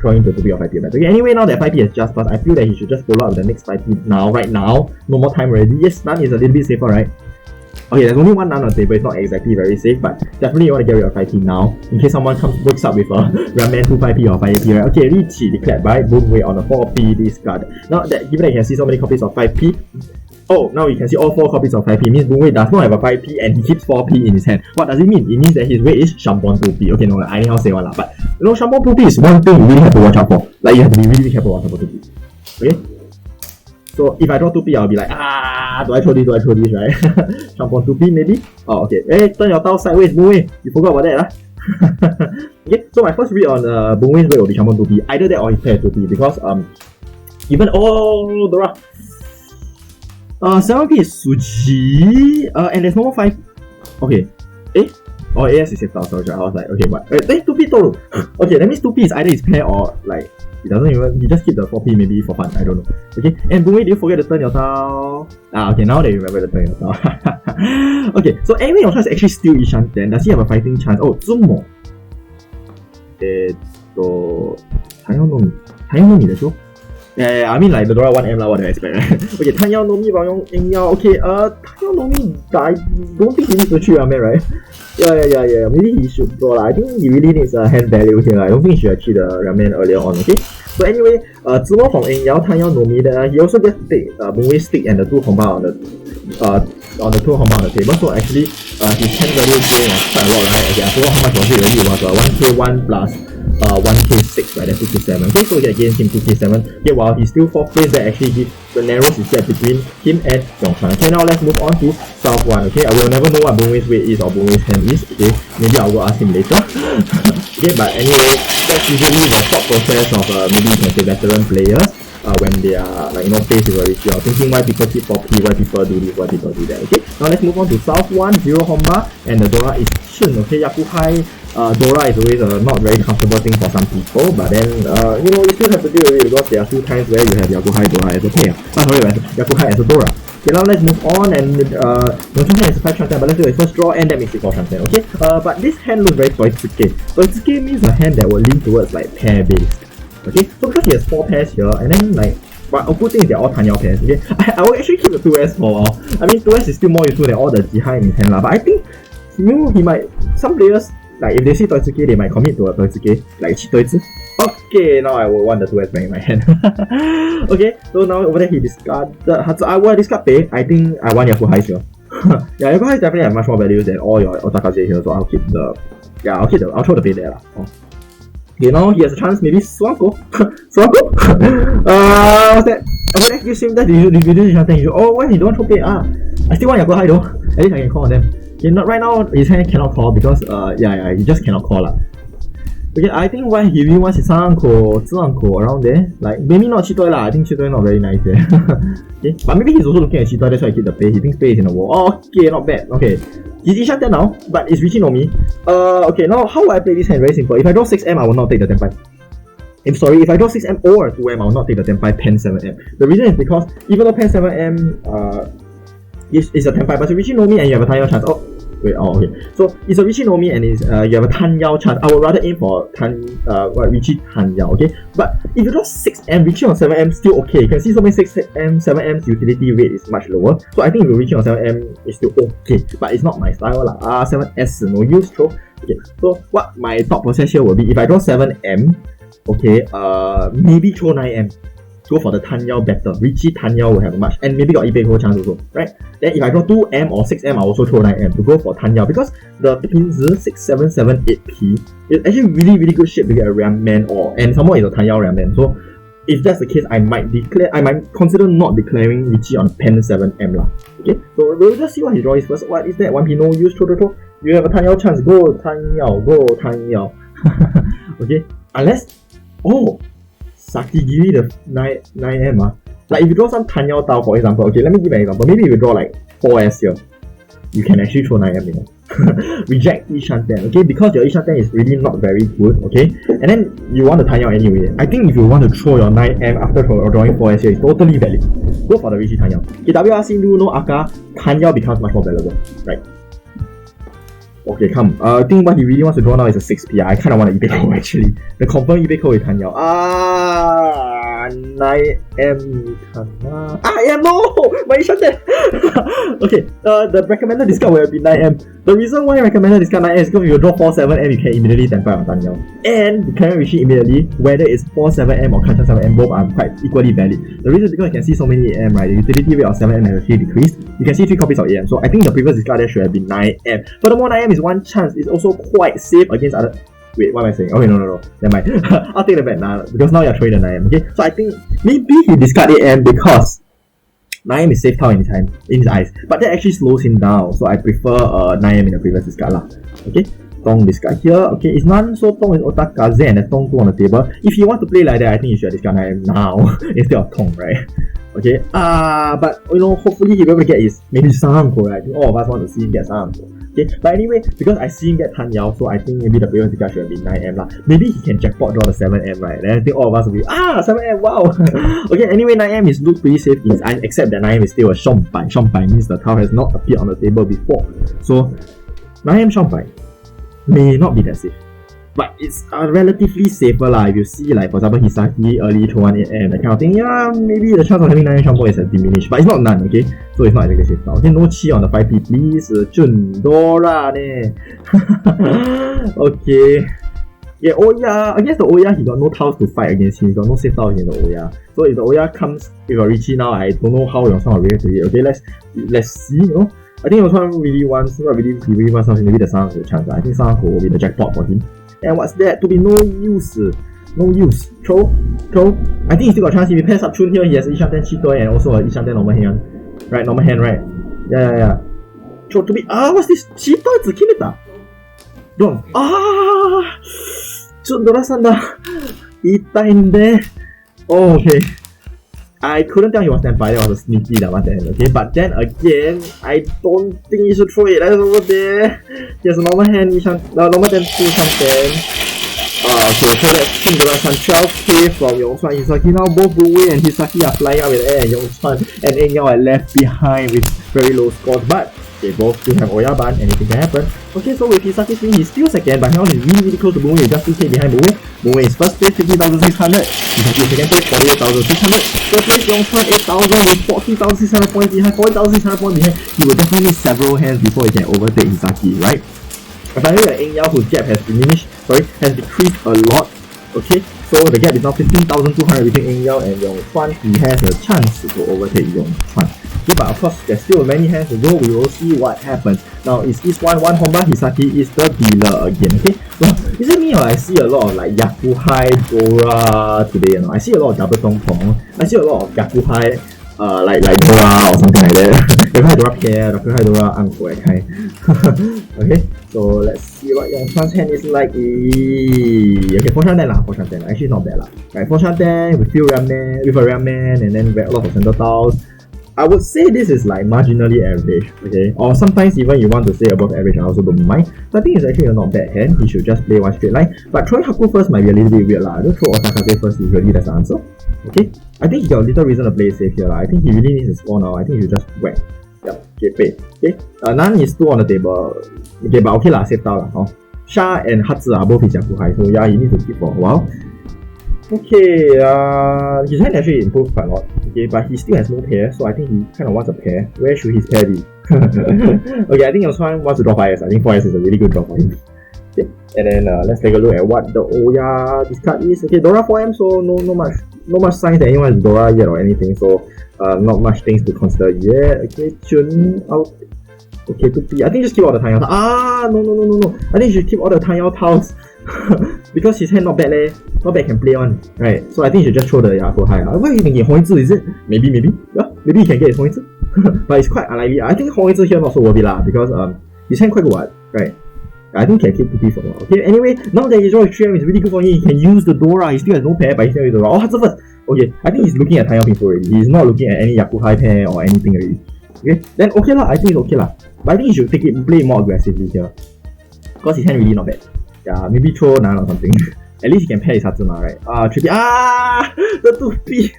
trying to 2p or 5p better. Okay, anyway, now that 5p has just passed, I feel that he should just follow up with the next 5p now, right now. No more time already. Yes, none is a little bit safer, right? Okay, there's only 1 none on the table, it's not exactly very safe, but definitely you want to get rid of 5p now, in case someone wakes up with a Ramen 2 5p or 5p, right? Okay, Richi declared by Boon Wei on a 4p discard. Now, given that you can see so many copies of 5p, now you can see all 4 copies of 5p, means Boon Wei does not have a 5p and he keeps 4p in his hand. What does it mean? It means that his weight is Shampon 2p. Okay, no, I anyhow say one but Shampon 2p is one thing you really have to watch out for. You have to be really careful about Shampon 2p. Okay? So if I draw 2p, I'll be like, do I throw this, right? Shampon 2p maybe? Oh, okay. Hey, turn your tile sideways, Boon Wei. You forgot about that, Okay, so my first read on Boon Wei's weight will be Shampon 2p. Either that or his pair 2p because, even, Dora. 7p is Suji, and there's no more 5. Okay. AS is safe out, sorry. I was like, okay, what? 2p total. Okay, that means 2p is either his pair or, he just keep the 4p maybe for fun, I don't know. Okay, and Boon Wei, do you forget to turn your tile? Okay, now that you remember to turn your tile. Okay, so anyway, Yong Chuan is actually still Ishan 10. Does he have a fighting chance? Oh, Zumo. 太陽のみ。太陽のみでしょ Yeah, I mean the Dora 1M what do I expect, right? Okay, Tan Yeow no mi Wang Eng Yeow. Okay, Tan Yeow no mi, I don't think he needs to 3 ramen, right? Yeah. Maybe he should draw. I think he really needs a hand value here. I don't think he should have cheated the ramen earlier on, okay? So anyway, Zumo from Eng Yeow, Tan Yeow no mi, he also gets to take Boon Wei stick and the 2 comba on the 2 comba on the table. So actually, his hand value gain was quite a lot, right? Okay, I forgot how much was it already. It was 1k1 plus 1k6, right? That's 2k7. Okay, so we get against him 2k7. Okay, while he's still 4th place, that actually gives the narrowest is set between him and Yong Chuan. Okay, now let's move on to South 1. Okay, I will never know what Boon Wei's weight is or Boon Wei's hand is. Okay, maybe I'll go ask him later. Okay, but anyway, that's usually the thought process of maybe you can say veteran players. When they are like faced with a Richie or thinking why people keep poppy, why people do this, why people do that. Okay, now let's move on to South 1, 0 Honma, and the Dora is Shun. Okay, Yakuhai Dora is always a not very comfortable thing for some people, but then you still have to deal with it because there are 2 times where you have Yakuhai Dora as a pair. Yakuhai as a Dora. Okay, now let's move on, and Yong Chuan has 5 chance, but let's do a first draw and that makes it 4 chance. Okay, but this hand looks very Toitsuke. Toitsuke means a hand that will lean towards like pair based. Okay, so because he has 4 pairs here, and then but a good thing is they're all Tanyao pairs. Okay, I will actually keep the 2S for a while. I mean, 2S is still more useful than all the Jihai in his hand, but I think he might. Some players like if they see Toitsuke, they might commit to a Toitsuke like Chitoitsu. Okay, now I will want the 2S back in my hand. Okay, so now over there he discarded Hatsu. I will discard Pei. I think I want Yakuhai here. Yeah, Yakuhai definitely have much more value than all your Otakaze here, so I'll keep the. Yeah, I'll throw the Pei there. Okay, now he has a chance, maybe Swanko. Swanko? What's that? Okay, that gives him that decision. Oh, why he don't throw Pei? I still want Yakuhai though. At least I can call on them. Okay, right now his hand cannot call because he just cannot call lah. Okay, I think why he really wants his Sanko, Tsuanko around there. Like maybe not Chitoi lah. I think Chitoi not very nice there. Okay, but maybe he's also looking at Chitoi. That's why I keep the Pei. He thinks Pei is in the wall. Oh, okay, not bad. Okay, he's Ishan 10 now, but it's reaching on me. Okay, now how will I play this hand? Very simple. If I draw 6M, I will not take the Tenpai. I'm sorry, if I draw 6M or 2M, I will not take the Tenpai Pen 7M. The reason is because even though Pen 7M is a Tenpai, but it's reaching on me and you have a Tanyao chance. Okay. So it's a Richie Nomi and you have a Tanyao chance. I would rather aim for Richie Tanyao, okay? But if you draw 6M, Richie on 7M still okay. You can see so many 6M, 7M's utility rate is much lower. So I think if you're Richie on 7M is still okay. But it's not my style lah. 7S, no use throw. Okay, so what my thought process here will be, if I draw 7M, okay, maybe throw 9M. Go for the Tanyao better. Richie Tanyao will have a much, and maybe got Ippatsu chance also, right? Then if I draw 2M or 6M, I'll also throw 9M to go for Tanyao because the pins 6, 7, 7, 8P is actually really good shape to get a Ramman and some more is a Tanyao Ramman. So if that's the case, I might consider not declaring Richie on pen 7M lah. Okay, so we'll just see what his draw is first. What is that? 1P no use, throw. You have a Tanyao chance. Go Tanyao. Okay, unless Sakigiri the 9M like if you draw some Tanyao Tao for example, okay, let me give an example. Maybe if you draw like 4S here, you can actually throw 9M, Reject Ishan 10, okay, because your Ishan 10 is really not very good, okay, and then you want the Tanyao anyway. I think if you want to throw your 9M after drawing 4S here, it's totally valid. Go for the Richie Tanyao. Okay, WRC do no Aka, Tanyao becomes much more valuable, right? Okay, come. I think what he really wants to draw now is a 6P. I kind of want an Ippatsu actually. The confirmed Ippatsu is Tanyao. 9M. No! My Ishan 10! Okay, the recommended discard will have been 9M. The reason why I recommended discard 9M is because if you draw 4-7M, you can immediately Tenpai on Tanyao. And declaring Rishi immediately, whether it's 4-7M or Kanchan 7M, both are quite equally valid. The reason is because you can see so many AM, right? The utility rate of 7M has actually decreased. You can see 3 copies of AM. So I think the previous discard there should have been 9M. Furthermore, 9M is 1 chance. It's also quite safe against other. Wait, what am I saying? Okay, no. Never mind. I'll take the bet now because now you're throwing the 9M. Okay, so I think maybe he discarded AM because 9M is safe town in his eyes, but that actually slows him down. So I prefer 9M in the previous discard lah. Okay, Tong discard here. Okay, it's none, so Tong is Otakaze and the Tong 2 on the table. If you want to play like that, I think you should discard 9M now instead of Tong, right? Okay, but hopefully he'll be able to get his maybe Sanko, right? I think all of us want to see him get Sanko. Okay, but anyway, because I see him get Tanyao, so I think maybe the previous discard should have been 9M lah. Maybe he can jackpot draw the 7M, right? Then I think all of us will be 7M, wow! Okay, anyway, 9M is looked pretty safe in his eyes, except that 9M is still a Shombai. Shombai means the tile has not appeared on the table before. So 9M Shombai may not be that safe. But it's relatively safer lah. If you see, like for example, Hisaki early throw 1-8M, that kind of thing, yeah, maybe the chance of having 9M Shampoo is diminished, but it's not none, okay? So it's not exactly safe now. Okay, no chi on the 5P, please. Ura-dora ne. Okay. Yeah, Oya, against the Oya, he got no tiles to fight against him. He got no safe tiles against the Oya. So if the Oya comes with a Richie now, I don't know how Yong Chuan will react to it. Okay, let's see, I think Yong Chuan really wants, maybe the Sanko chance. I think Sanko will be the jackpot for him. And what's that? To be no use. No use. Throw. I think he still got a chance. If he pairs up Chun here, he has Ishan 10 Cheetoy and also a Ishan 10 normal hand. Right, normal hand, right? Yeah. Throw to be. What's this? Cheetoy 只 kill it 啊 Don't. ちょっと出さんだ。痛いんで。Oh, okay. I couldn't tell he was standby, that was a sneaky that one then, okay? But then again, I don't think he should throw it, that's over there. He has a normal hand, normal 10 2 something. Okay, so that's Aka-Dora 12k from Yong Chuan Hisaki. Now both Boon Wei and Hisaki are flying up with air, and Yong Chuan and Eng Yeow are left behind with very low scores, but they both still have Oyaban, anything can happen. Okay, so with Hisaki's win, he's still second, but now he's really close to Boon Wei, just 2k behind Boon Wei. Boon Wei is first place, 50,600. Hisaki is second place, 48,600. Third place, Yong Chuan, 8,000 with 14,600 points behind, 14,600 points behind. He will definitely need several hands before he can overtake Hisaki, right? Apparently, Eng Yeow, whose gap has decreased a lot. Okay, so the gap is now 15,200 between Eng Yeow and Yong Chuan. He has a chance to overtake Yong Chuan. Okay, but of course, there's still many hands to go. We will see what happens. Now, is this one Honba? Hisaki is the dealer again. Okay, well, is it me or I see a lot of like Yakuhai-Dora today? I see a lot of double tong pong. I see a lot of Yakuhai, like Dora or something like that. Yakuhai-Dora pair, Yakuhai-Dora uncle kind. Okay, so let's see what Yong Chuan's hand is like. Okay, 410 lah, 410. Actually, not bad lah. Right, 410 with a Ramman, and then a lot of center tiles. I would say this is like marginally average, okay? Or sometimes even you want to say above average, I also don't mind. So I think it's actually a not bad hand. He should just play one straight line. But throwing Haku first might be a little bit weird lah. Don't throw Osakase first usually, that's the answer. Okay? I think he got a little reason to play safe here lah. I think he really needs to score now. I think he should just whack. Yep, okay, pay. Okay? None is still on the table. Okay, but okay lah, saved out lah. Sha and Hatsu are both his Yakuhai, so yeah, he needs to keep for a while. Okay, his hand actually improved quite a lot. Okay, but he still has no pair, so I think he kind of wants a pair. Where should his pair be? Okay, I think Yong Chuan wants to draw 5S. I think 4S is a really good draw for him. Okay, and then let's take a look at what the Oya this card is. Okay, Dora 4M, so no much signs that anyone is Dora yet or anything. So not much things to consider yet. Okay, Chun out. Okay, 2P. I think just keep all the Tanyao. No. I think you should keep all the Tanyao tiles. Because his hand not bad leh. Not bad, can play on. Right, so I think you should just throw the Yakuhai. Where you can get Hoinzi, is it? Maybe. Yeah, maybe you can get his Hoinzi. But it's quite unlikely. I think Hoinzi here not so worth it lah, because his hand quite good, right? I think he can keep 2P for now. Okay, anyway, now that his draw is 3M, it's really good for him. He can use the Dora. He still has no pair, but he still has the Dora. Hatsu first. Okay, I think he's looking at Tanyao Pinfo already. He's not looking at any Yakuhai pair or anything already. Okay, then okay lah, I think it's okay lah. But I think he should play more aggressively here. Because his hand really not bad. Yeah, maybe throw Nan or something. At least he can pair his Hatsuma, right? 3P. The 2P.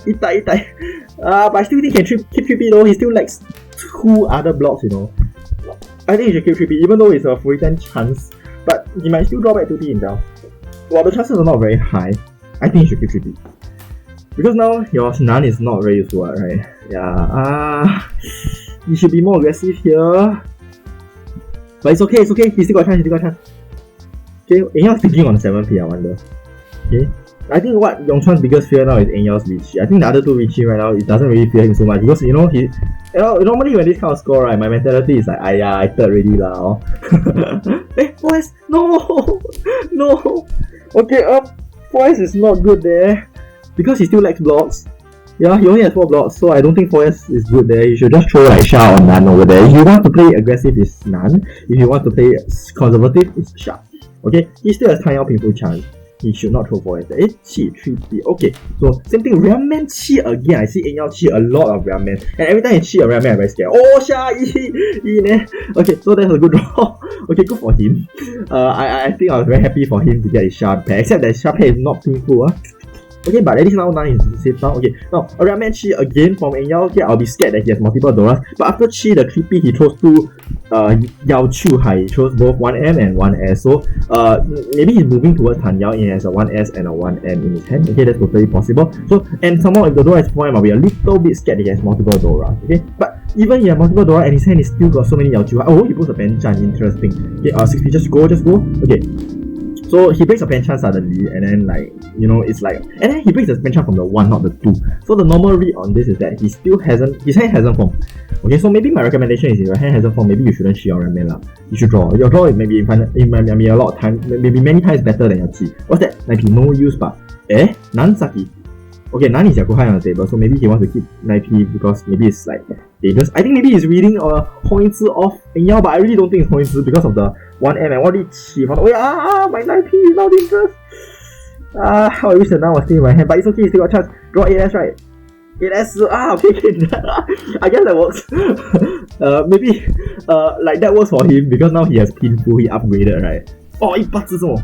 Itai. But I still think he can keep 3P though. He still lacks 2 other blocks, you know. I think he should keep 3P, even though it's a 40-10 chance. But he might still draw back 2P himself. Well, the chances are not very high. I think he should keep 3P. Because now your Nan is not very useful, right? Yeah. He should be more aggressive here. But it's okay. He still got a chance. Okay, Eng Yeow's thinking on 7P, I wonder. Okay, I think what Yong Chuan's biggest fear now is Eng Yeow's Richie. I think the other two Richie right now, it doesn't really fear him so much because normally when this kind of score, right, my mentality is like, I third already lah. Hey, 4S, no. Okay, 4S is not good there because he still lacks blocks. Yeah, he only has 4 blocks, so I don't think 4S is good there. You should just throw like Sha or Nan over there. If you want to play aggressive, it's Nan. If you want to play conservative, it's Sha. Okay, he still has Tanyao Pinfo chance. He should not throw 4S there. Chi, 3P. Okay, so same thing. Ramman Chi again. I see Eng Yeow Chi a lot of Ramman. And every time he Chi a Ramman, I'm very scared. Oh, Sha, Okay, so that's a good draw. Okay, good for him. I think I was very happy for him to get his Sha pair. Except that Sha pair is not Pinfo. Okay, but at least now Nan is safe now. Okay, now Ramman Chi again from Eng Yeow. Okay, I'll be scared that he has multiple Doras. But after Chi, the 3P, he throws 2 Yao Chu Hai. He throws both 1M and 1S. So maybe he's moving towards Tan Yao. He has a 1S and a 1M in his hand. Okay, that's totally possible. So, and somehow if the Dora is 4M, I'll be a little bit scared that he has multiple Dora. Okay, but even he has multiple Dora and his hand is still got so many Yao Chu Hai. Oh, he puts a Benchan. Interesting. Okay, 6P, just go. Okay. So he breaks a penchant suddenly, and then like, you know, it's like, and then he breaks the penchant from the 1, not the 2. So the normal read on this is that his hand hasn't formed. Okay, so maybe my recommendation is if your hand hasn't formed, maybe you shouldn't Shi or Ramen lah. You should draw. Your draw maybe a lot of time, maybe many times better than your Qi. What's that? Maybe no use but Nansaki. Okay, Nan is Yakuhai on the table, so maybe he wants to keep 9p because maybe it's like dangerous. I think maybe he's reading Hongzi off Eng Yeow, but I really don't think it's Hongzi because of the 1M and 1Li. Oh, my 9p is now dangerous. How I wish the Nan was still in my hand, but it's okay, still got chance. Draw 8S, right? 8S, okay. I guess that works. Maybe like that works for him because now he has pinful, he upgraded, right? Oh, Ippatsu 这么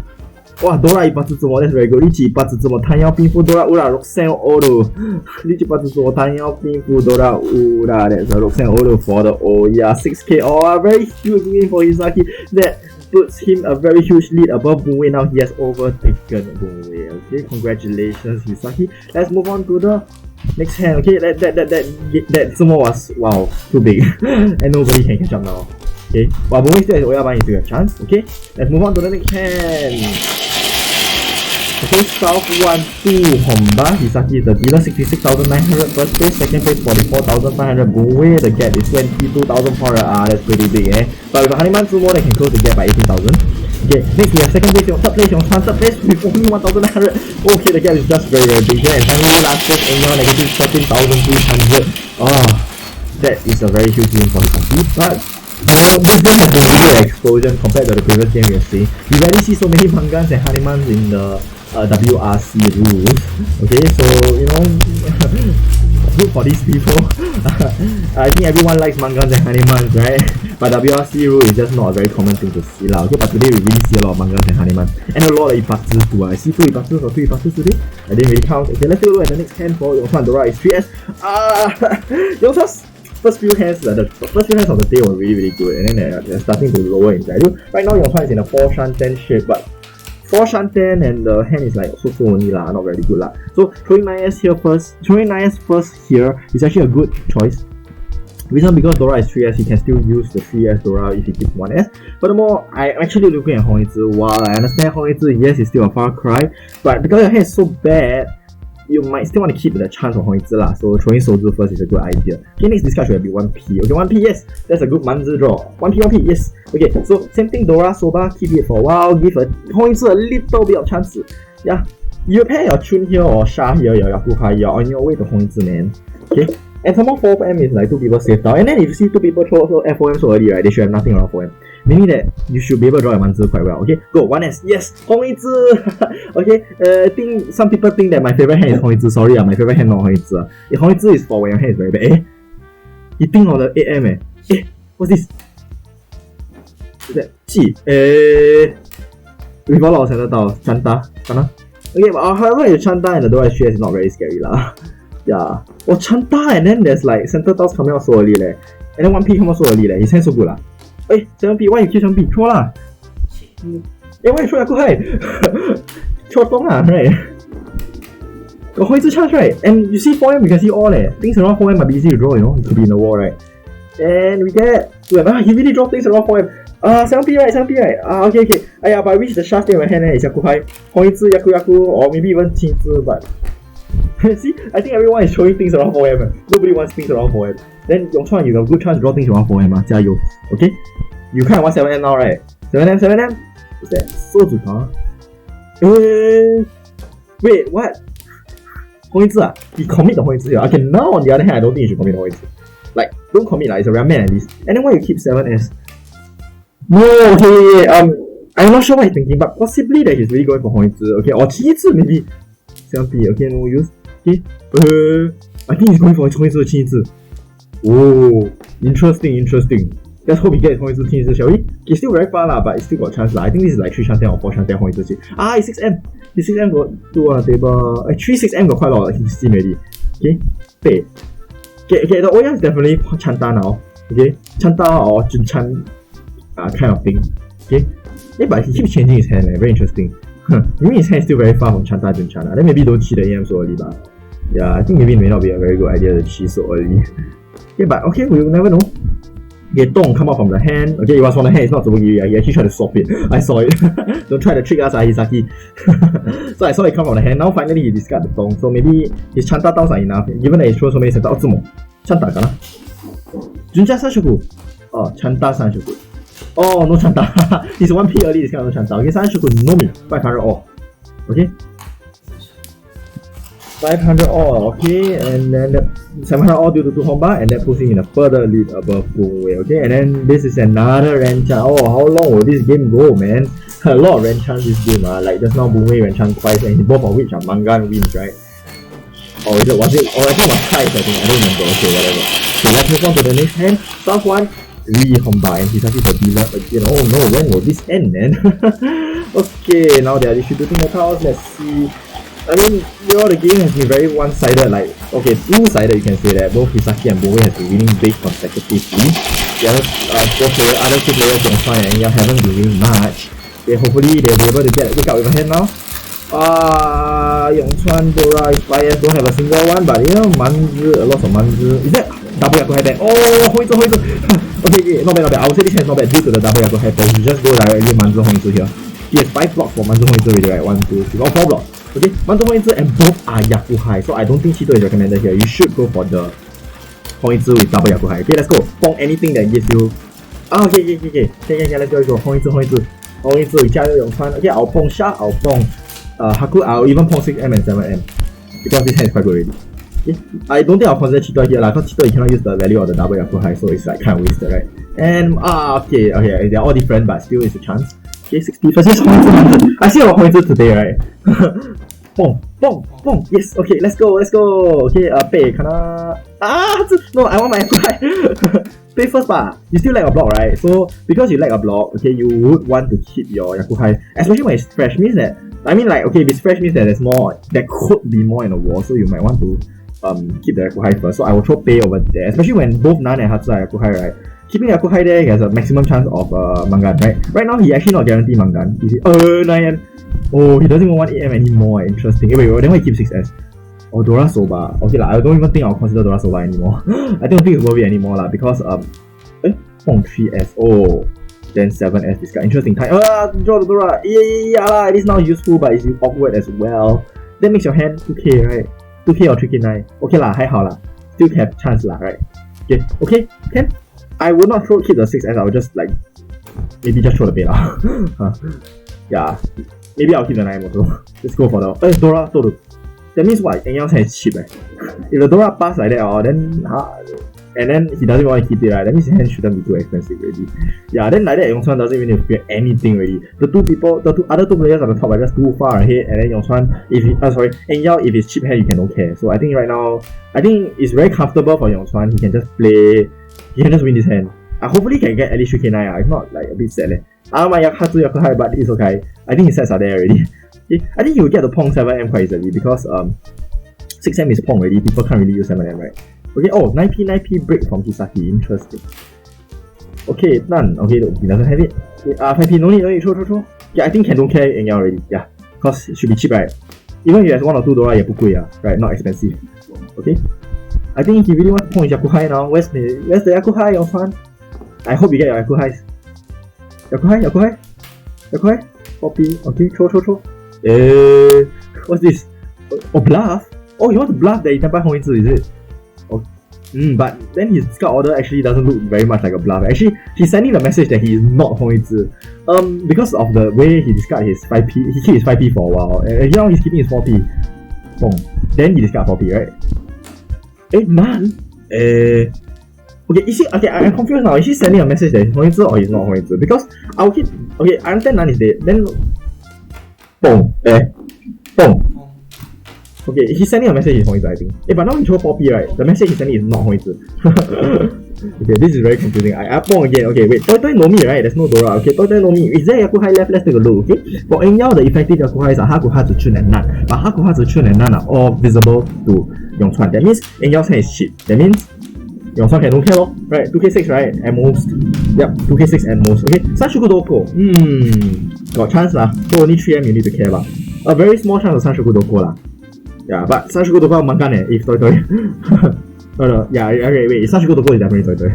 哇 Dora Ippatsu 这么 that's very good. 立起 Ippatsu 这么弹腰冰敷 Dora Ura 6,000 auto. 立起 Ippatsu 这么弹腰冰敷 Dora Ura, that's a 6,000 auto for the yeah 6k. Oh, very huge win for Hisaki. That puts him a very huge lead above Boon Wei. Now he has overtaken Boon Wei. Okay, congratulations Hisaki. Let's move on to the next hand. Okay, that sumo was wow too big and nobody can catch up now. Okay, while Boon Wei still has Oya, he still has a chance. Okay, let's move on to the next hand. Okay, South 1-2 Honba. Hisaki is the dealer, 66,900 first place, second place 44,500. Boon Wei, the gap is 22,400. That's pretty big, eh? But with a Honeyman Sumo, they can close the gap by 18,000. Okay, next we have second place, third place, Yong Chuan, third place with only 1,900. Okay, the gap is just very big here. And finally, last place, Eng Yeow, negative 13,300. That is a very huge win for Hisaki. But this game has been really an explosion compared to the previous game we have seen. We rarely see so many Mangans and Hanimans in the WRC rules. Okay, so you know, good for these people. I think everyone likes Mangans and Hanimans, right? But WRC rule is just not a very common thing to see lah. Okay, but today we really see a lot of Mangans and Hanimans and a lot of Ippatsu too. I see 2 Ippatsu or 3 Ippatsu today. I didn't really count. Okay, let's take a look at the next hand for Yong Chuan. Aka-Dora is 3S. Yong Chuan's first few hands, the first few hands of the day were really good, and then they're starting to lower in value. Right now, Yong Chuan is in a 4 shanten shape, but 4 shanten and the hand is like so only lah, not very good lah. So throwing 9S here first, throwing 9S first here is actually a good choice. Reason because Dora is 3S, he can still use the 3S Dora if he keeps 1S. Furthermore, I'm actually looking at Hongzi. While I understand Hongzi, yes, is still a far cry, but because your hand is so bad, you might still want to keep the chance of Hongzi lah. So throwing Sozu first is a good idea. Okay, next discard should be 1P. Okay, 1P, yes, that's a good Manzi draw. 1P, yes. Okay, so same thing, Dora, Soba, keep it for a while, give Hongzi a little bit of chance. Yeah, you pair your Chun here or Sha here, your Yakuha, you're on your way to Hongzi, man. Okay, and some more 4M is like 2 people safe down. And then if you see 2 people throw FOM so early, right, they should have nothing around 4M. Meaning that you should be able to draw your Manzi quite well. Okay, go 1S. Yes, Hongzi. Okay, think some people think that my favorite hand is Hongzi. Sorry, my favorite hand not Hongzi. If Hongzi is for when your hand is very bad. He think of the 8M. What's this? Is that Qi? Revolve or center tile? Chanta? Okay, but however, your Chanta and the Dora 3S is not very scary lah. Yeah. Oh, Chanta and then there's like center tiles coming out so early leh. And then 1P come out so early leh. His hand so good lah. 7P, why you keep 7P? Throw lah. Why you throw Yakuhai? Throw Tong lah, right? Got Hongzi chance, right? And you see 4M, you can see all leh. Things around 4M might be easy to draw, you know? It could be in the wall, right? And we get 2M. He really draw things around 4M. 7P, right? 7P, right? Okay. But I wish the Sha stay in my hand is Yakuhai. Hongzi, Yaku, or maybe even Qinzi, but see, I think everyone is throwing things around 4M. Nobody wants things around 4M. Then Yong Chuan, you have a good chance to draw things around 4M. 加油. Okay? You kind of want 7M now, right? 7M? What's that? Sozu, huh? Wait, what? Hongzi, he commit the Hongzi here. Okay, now on the other hand, I don't think you should commit the Hongzi. Like, don't commit it's a ramen at least. And then why you keep 7S? No, okay, I'm not sure what he's thinking, but possibly that he's really going for Hongzi. Okay, or Qinzi maybe. 7P, okay, no use. Okay, I think he's going for Hongzi Qinzi. Oh, interesting. Let's hope he gets Hongzi Qinzi, shall we? He's still very far lah, but it's still got chance lah. I think this is like 3 shanten or 4 shanten Hongzi. It's 6M. His 6M got 2 on the table. 3 6M got quite a lot of his team already. Okay, wait. Okay, the Oya is definitely Chanta now. Okay, Chanta or Junchan kind of thing. Okay, yeah, but he keeps changing his hand. Very interesting. You mean his hand is still very far from Chanta Junchan? Then maybe don't cheat the AM so early, but yeah, I think maybe it may not be a very good idea to cheat so early. Yeah, but okay, we'll never know. Okay, Dong come out from the hand. Okay, it was from the hand, it's not Tsubugiri. He actually tried to swap it. I saw it. Don't try to trick us, Hisaki. So I saw it come from the hand. Now finally he discarded the Dong. So maybe his Chanta downs are enough. Given that he's thrown so many center. Oh, Tsumo. Chanta kana? Junja Sanshoku. Oh, Chanta Sanshoku. Oh, no Chanta. He's 1p early, this kind of no Chanta. Okay, Sanshoku, no me. 500 all. Okay. 500 all, okay, and then 700 all due to 2 Honba, and that puts him in a further lead above Boon Wei, okay, and then this is another Renchan. Oh, how long will this game go, man? A lot of Renchan this game, like just now Boon Wei Renchan twice, and both of which are Mangan wins, right? Or is it, was it, oh I think it was ties, I think, I don't remember, okay, whatever. So let's move on to the next hand. South one, Honba, and Hisaki for dealer again. Oh no, when will this end, man? Okay, now they are distributing the tiles, let's see. I mean, the game has been very one-sided, like, okay, two-sided you can say that. Both Hisaki and Boon Wei have been winning big consecutively. The other two players, Yong Chuan and Eng Yeow, haven't been winning much. Okay, hopefully they'll be able to wake up with a hand now. Yong Chuan, Dora, Inspires don't have a single one, but you know, Manzi, a lot of Manzi. Is that double Yaku High? Oh, Hoizu. Okay, not bad. I would say this hand is not bad due to the double Yaku High. You just go directly Manzi Hoizu here. He has 5 blocks for Manzi Hoizu already, right? 1, 2, 3, 4 blocks. Okay, Manzi Hoizu and both are Yaku High, so I don't think Chito is recommended here. You should go for the Hoizu with double Yaku High. Okay, let's go. Pong anything that gives you. Okay, let's go. Hoizu,加油 Yong Chuan. Okay, I'll Pong Sha, I'll Pong Haku, I'll even Pong 6M and 7M. Because this hand is quite good already. Okay, I don't think I'll consider Chito here, because Chito you cannot use the value of the double Yaku High, so it's like kind of wasted, right? And okay, they're all different, but still it's a chance. Okay, 60 first. Yes, Hoizu. I see a lot of Hoizu today, right? Pong. Yes, okay, let's go. Okay, Pei, kana. No, I want my Yaku. Pay first, but you still lack a block, right? So, because you lack a block, okay, you would want to keep your Yaku High, especially when it's fresh. Means that, I mean, like, okay, if it's fresh means that there could be more in the wall, so you might want to keep the Yaku High first. So I will throw Pei over there, especially when both Nan and Hatsu are Yaku High, right? Keeping Yaku High there, he has a maximum chance of Mangan, right? Right now, he actually not guaranteed Mangan. You see, 9M. Oh, he doesn't even want 8M anymore. Interesting. Wait, then why he keep 6S? Oh, Dora Soba. Okay, I don't even think I'll consider Dora Soba anymore. I don't think it's worth it anymore because Pong 3S. Oh, then 7S this guy. Interesting time. Draw the Dora. Yeah, it is now useful, but it's awkward as well. That makes your hand 2k, right? 2k or 3k9. Okay lah, 还好啦. Still have chance lah, right? Okay, can. I would not keep the 6S. I would just like maybe just throw the bait lah. Yeah. Maybe I'll keep the 9 also. Let's go for the Dora Toru. That means what? Eng Yeow's hand is cheap, If the Dora pass like that, then and then he doesn't want to keep it, right? That means his hand shouldn't be too expensive already. Yeah, then like that Yong Chuan doesn't even need to fear anything already. The other two players at the top are just too far ahead, and then Yong Chuan, Eng Yeow, if it's cheap hand, you can don't care. So I think right now, it's very comfortable for Yong Chuan. He can just win this hand. Hopefully he can get at least 3k9. If not, like a bit sad. My Hatsu Yaku High, but it's okay. I think his sets are there already. I think he will get the Pong 7M quite easily because 6M is Pong already. People can't really use 7M, right? Okay, 9p break from Hisaki. Interesting. Okay, none. Okay, he doesn't have it. Okay, 5p, no need, throw. Yeah, I think don't care Eng Yeow already. Yeah, because it should be cheap, right? Even if he has 1 or 2 Dora, 也不贵, right? Not expensive. Okay, I think he really wants to Pong his Yaku High now. Where's the Yaku High, Yong Chuan? I hope you get your Yaku Highs. Yaku High? 4p, okay, throw. What's this? Oh, bluff? Oh, you want to bluff that Ippatsu Hoizu, is it? Oh, but then his scout order actually doesn't look very much like a bluff. Actually, he's sending the message that he is not Hoizu. Because of the way he discarded his 5p, he kept his 5p for a while, and now he's keeping his 4p. Boom. Then he discarded 4p, right? None? Okay, I'm confused now. Is he sending a message that he's Hoizu or he's not Hoizu? Because I understand none is dead. Then Boom. Okay, he's sending a message he's Hoizu, I think. But now he throw 4p, right? The message he's sending is not Hoizu. Okay, this is very confusing. I Pong again. Okay, wait. Toi no me, right? There's no Dora. Okay, Toi no me. Is there Yaku High left? Let's take a look, okay? For Eng Yeow, the effective Yaku Highs are Haku Hatsu, Chun, and Nan. But Haku Hatsu, Chun, and Nan are all visible to Yong Chuan. That means Eng Yeow's hand is cheap. That means Yong Chuan can don't care, right? 2k6, right? At most. Yep, 2k6 at most. Okay, Sanshoku Doko. Got chance lah. So only 3M you need to care about. A very small chance of Sanshoku Doko lah. Yeah, but Sanshoku Doko Mangan if Toi. Oh no, yeah, okay, wait, such good Doko is definitely Toy.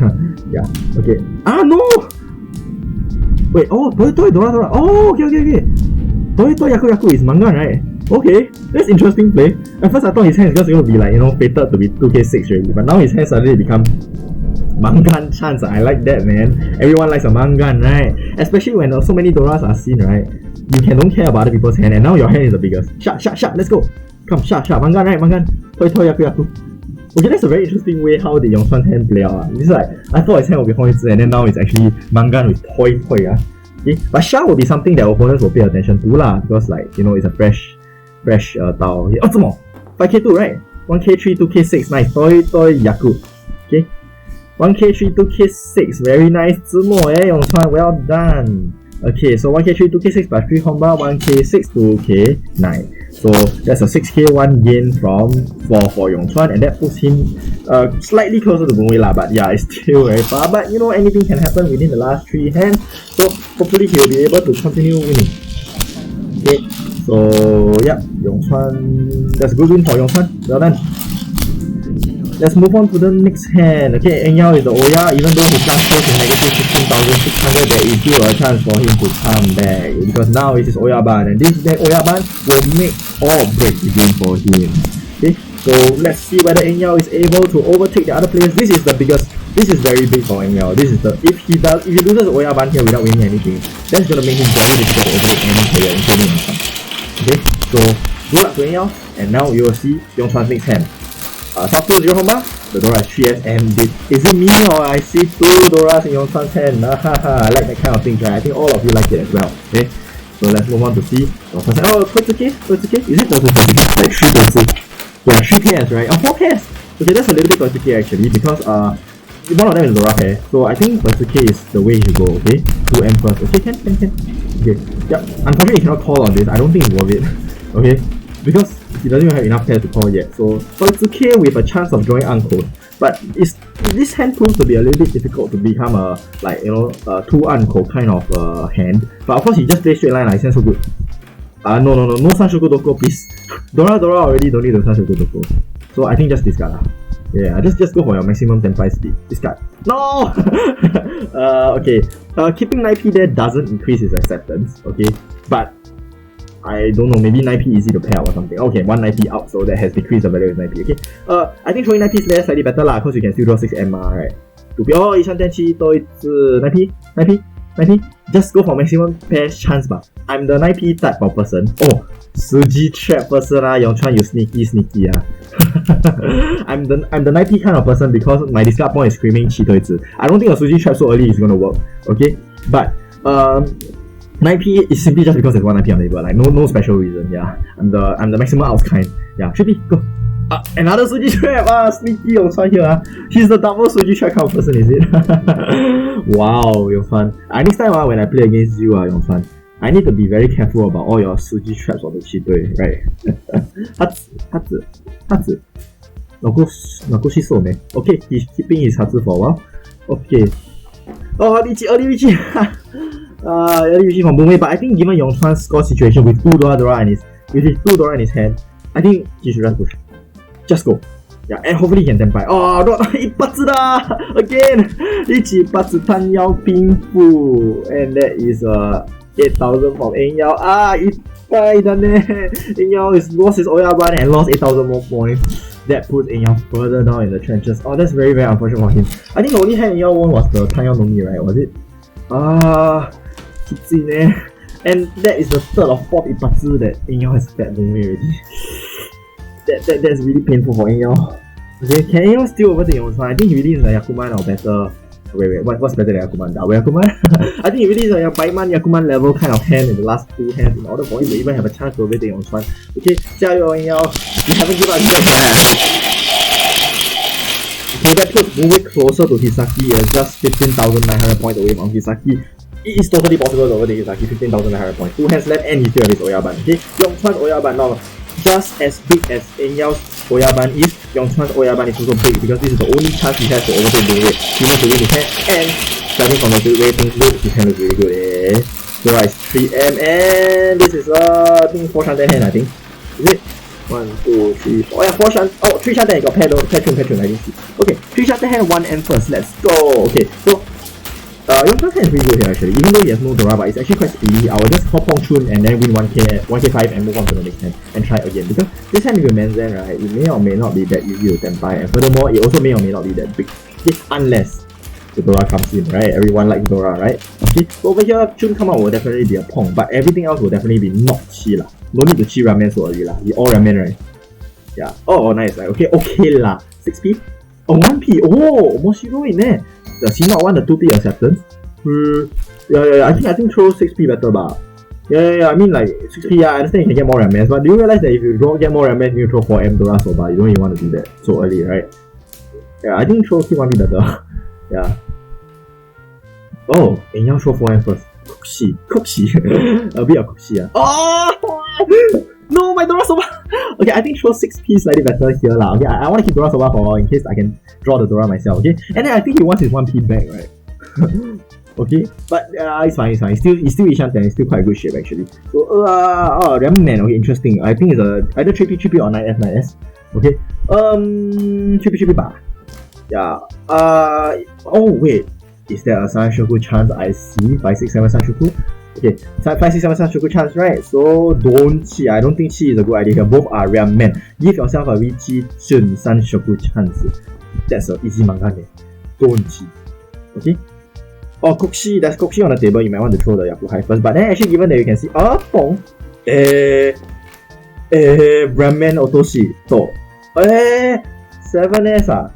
Yeah, okay. Ah, no! Wait, oh, Toy, Ura-dora. Oh, okay. Toy, Yaku is Mangan, right? Okay, that's interesting play. At first I thought his hand is just going to be like, fated to be 2k6 already, but now his hand suddenly become Mangan chance. I like that, man. Everyone likes a Mangan, right? Especially when so many Doras are seen, right? You don't care about other people's hand, and now your hand is the biggest. Shot, let's go. Come, shot, Mangan, right? Mangan. Toy, Yaku. Okay, that's a very interesting way how the Yong Chuan hand play out. This is like, I thought his hand would be Hoizi, and then now it's actually Mangan with Toy. Okay? But Sha will be something that opponents will pay attention to lah, because like, it's a fresh Tao. Oh, 怎么 5k2, right? 1k3, 2k6, nice. Toy, Yaku. Okay? 1k3, 2k6, very nice. 怎么 Yong Chuan, well done. Okay, so 1k3, 2k6 plus 3 combo, 1k6, 2k9. So that's a 6k 1 gain for Yong Chuan, and that puts him slightly closer to Boon Wei lah, but yeah, it's still very far. But anything can happen within the last 3 hands, so hopefully he'll be able to continue winning. Okay, so yeah, Yong Chuan, that's a good win for Yong Chuan, well done. Let's move on to the next hand. Okay, Eng Yeow is the Oya. Even though he just goes to negative 15,600, there is still a chance for him to come back. Because now it is Oya Ban, and this Oya Ban will make or break the game for him. Okay, so let's see whether Eng Yeow is able to overtake the other players. This is the biggest. This is very big for Eng Yeow. This is the if he loses Oya Ban here without winning anything, that's gonna make him very difficult to overtake any player, including Yong Chuan. Okay, so good luck to Eng Yeow, and now you will see Yong Chuan's next hand. Top 2 0 Honma, the Dora is 3S, and is it me or I see 2 Doras in Yong Chuan's hand? I like that kind of thing, right? I think all of you like it as well. Okay, so let's move on to see Yong Chuan's hand. Oh, 2k? Is it 2k? Like 3k? Yeah, 3ks, right? Oh, 4ks! Okay, that's a little bit 2k actually, because one of them is Dora pair, so I think 2k is the way you go, okay? 2M first. Okay, can. Okay, yeah, unfortunately you cannot call on this. I don't think it's worth it. Okay, because he doesn't even have enough pairs to call yet, so it's okay with a chance of drawing uncode. But this hand proves to be a little bit difficult to become a 2 uncode kind of hand. But of course he just plays straight line, like sounds so good. No Sanshoku Doko, please. Dora already don't need the Sanshoku Doko. So I think just discard lah. Yeah, just go for your maximum senpai speed. Discard. No! Okay. Keeping 9p there doesn't increase his acceptance, okay? But I don't know, maybe 9p easy to pair or something. Okay, 1 9p out, so that has decreased the value of 9p, okay? I think throwing 9p is there slightly better lah, because you can still draw 6M, right? 2p, oh, 1天气多一次 9p? Just go for maximum pair chance ba. I'm the 9p type of person. Oh, Suji trap person lah, Yong Chuan, you sneaky ah. I'm the 9p kind of person because my discard point is screaming 七对子. I don't think a Suji trap so early is gonna work, okay? But 9p is simply just because there's 1 9p on the table, like no special reason. Yeah, I'm the maximum outs kind. Yeah, 3p, go. Another Suji trap. Sneaky Yong Chuan here. He's the double Suji trap kind of person, is it? Wow, Yong Chuan. Next time when I play against you, Yong Chuan, I need to be very careful about all your Suji traps on the 七对, right? 哈子 Nagoshi so ne. Okay, he's keeping his Hatsu for a while. Okay. Oh, early Richie. Early Richie from Boon Wei, but I think given Yong Chuan's score situation with 2 Ura-dora in his hand, I think he should just push. Just go. Yeah, and hopefully he can tempai. Oh, no, Ippatsu da! Again! Ippatsu Tan Yao Ping Fu. And that is 8,000 from Eng Yeow. Ippai da ne! Eng Yeow has lost his Oya Ban and lost 8,000 more points. That puts Eng Yeow further down in the trenches. Oh, that's very, very unfortunate for him. I think the only hand Eng Yeow won was the Tan Yao no Mi, right? Was it? And that is the 3rd or 4th Ippatsu that Eng Yeow has fed Boon Wei already. That's really painful for Eng Yeow. Okay, can Eng Yeow still overtake Yong Chuan? I think he really is a Yakuman or better. Wait, what's better than Yakuman? Yakuman? I think he really is a Baiman Yakuman level kind of hand in the last 2 hands in order for him to even have a chance to overtake Yong Chuan. Okay, 加油 Eng Yeow. You haven't given up yet. Okay, that puts Boon Wei closer to Hisaki as just 15,900 points away from Hisaki. It is totally possible to overtake Hisaki, 15,900 points. 2 hands left and he still has his Oya Ban. Okay, Yong Chuan's Oya Ban now just as big as Eng Yeow's Oya Ban is. Yong Chuan's Oya Ban is also big because this is the only chance he has to overtake Boon Wei. He wants to win his hand, and starting from the way things look, his hand looks really good. Dora is 3M, and this is I think 4 hand, I think. Is it? 1, 2, 3, 4. Oh yeah, 4 shunt. Oh, 3 shunt, then he got pair tune, I didn't see. Okay, 3 shunt hand, 1 M first. Let's go. Okay, so Yong Chuan is pretty good here actually. Even though he has no Dora, but it's actually quite speedy. I will just hop on Chun and then win 1k5 and move on to the next hand and try again. Because this hand, if you man's end, right, it may or may not be that easy to tempai, and furthermore, it also may or may not be that big. Okay, unless the Dora comes in, right? Everyone likes Dora, right? Okay, so over here, Chun come out will definitely be a Pong, but everything else will definitely be not Chi lah. No need to Chi Ramen so early lah. We all Ramen, right? Yeah. Oh, nice. Right? Okay, lah. 6p. Oh, 1p. Oh, Moshiro in there. Does he not want the 2p acceptance? Yeah. I think throw 6p better, but yeah. I mean like 6p. Yeah, I understand you can get more Ramens, but do you realize that if you don't get more Ramens, you throw 4M Dora Soba? You don't even want to do that so early, right? Yeah, I think throw 1p better. Yeah. Oh, Eng Yeow throw 4M first. Cookshi. A bit of Cookshi. Oh! No, my Dora Soba! Okay, I think throw 6p slightly better here lah. Okay, I want to keep Dora Soba for a while in case I can draw the Dora myself, okay? And then I think he wants his 1p back, right? Okay, but it's fine. It's still Ishan 10, it's still quite a good shape actually. So, Ramen, okay, interesting. I think it's either 3p or 9s. Okay, 3p bar. Yeah, oh wait, is there a Sanshoku chance I see? 5, 6, 7 Sanshoku? Okay, 5, 6, 7 Sanshoku chance, right? So don't Chi. I don't think Chi is a good idea here. Both are rare men. Give yourself a Vichi Chun Sanshoku chance. That's an easy manga name. Don't Chi. Okay? Oh, Cookshi. There's Cookshi on the table. You might want to throw the Yakuhai first. But then actually, given that you can see, Pong. Ramen Otoshi. So, 7S I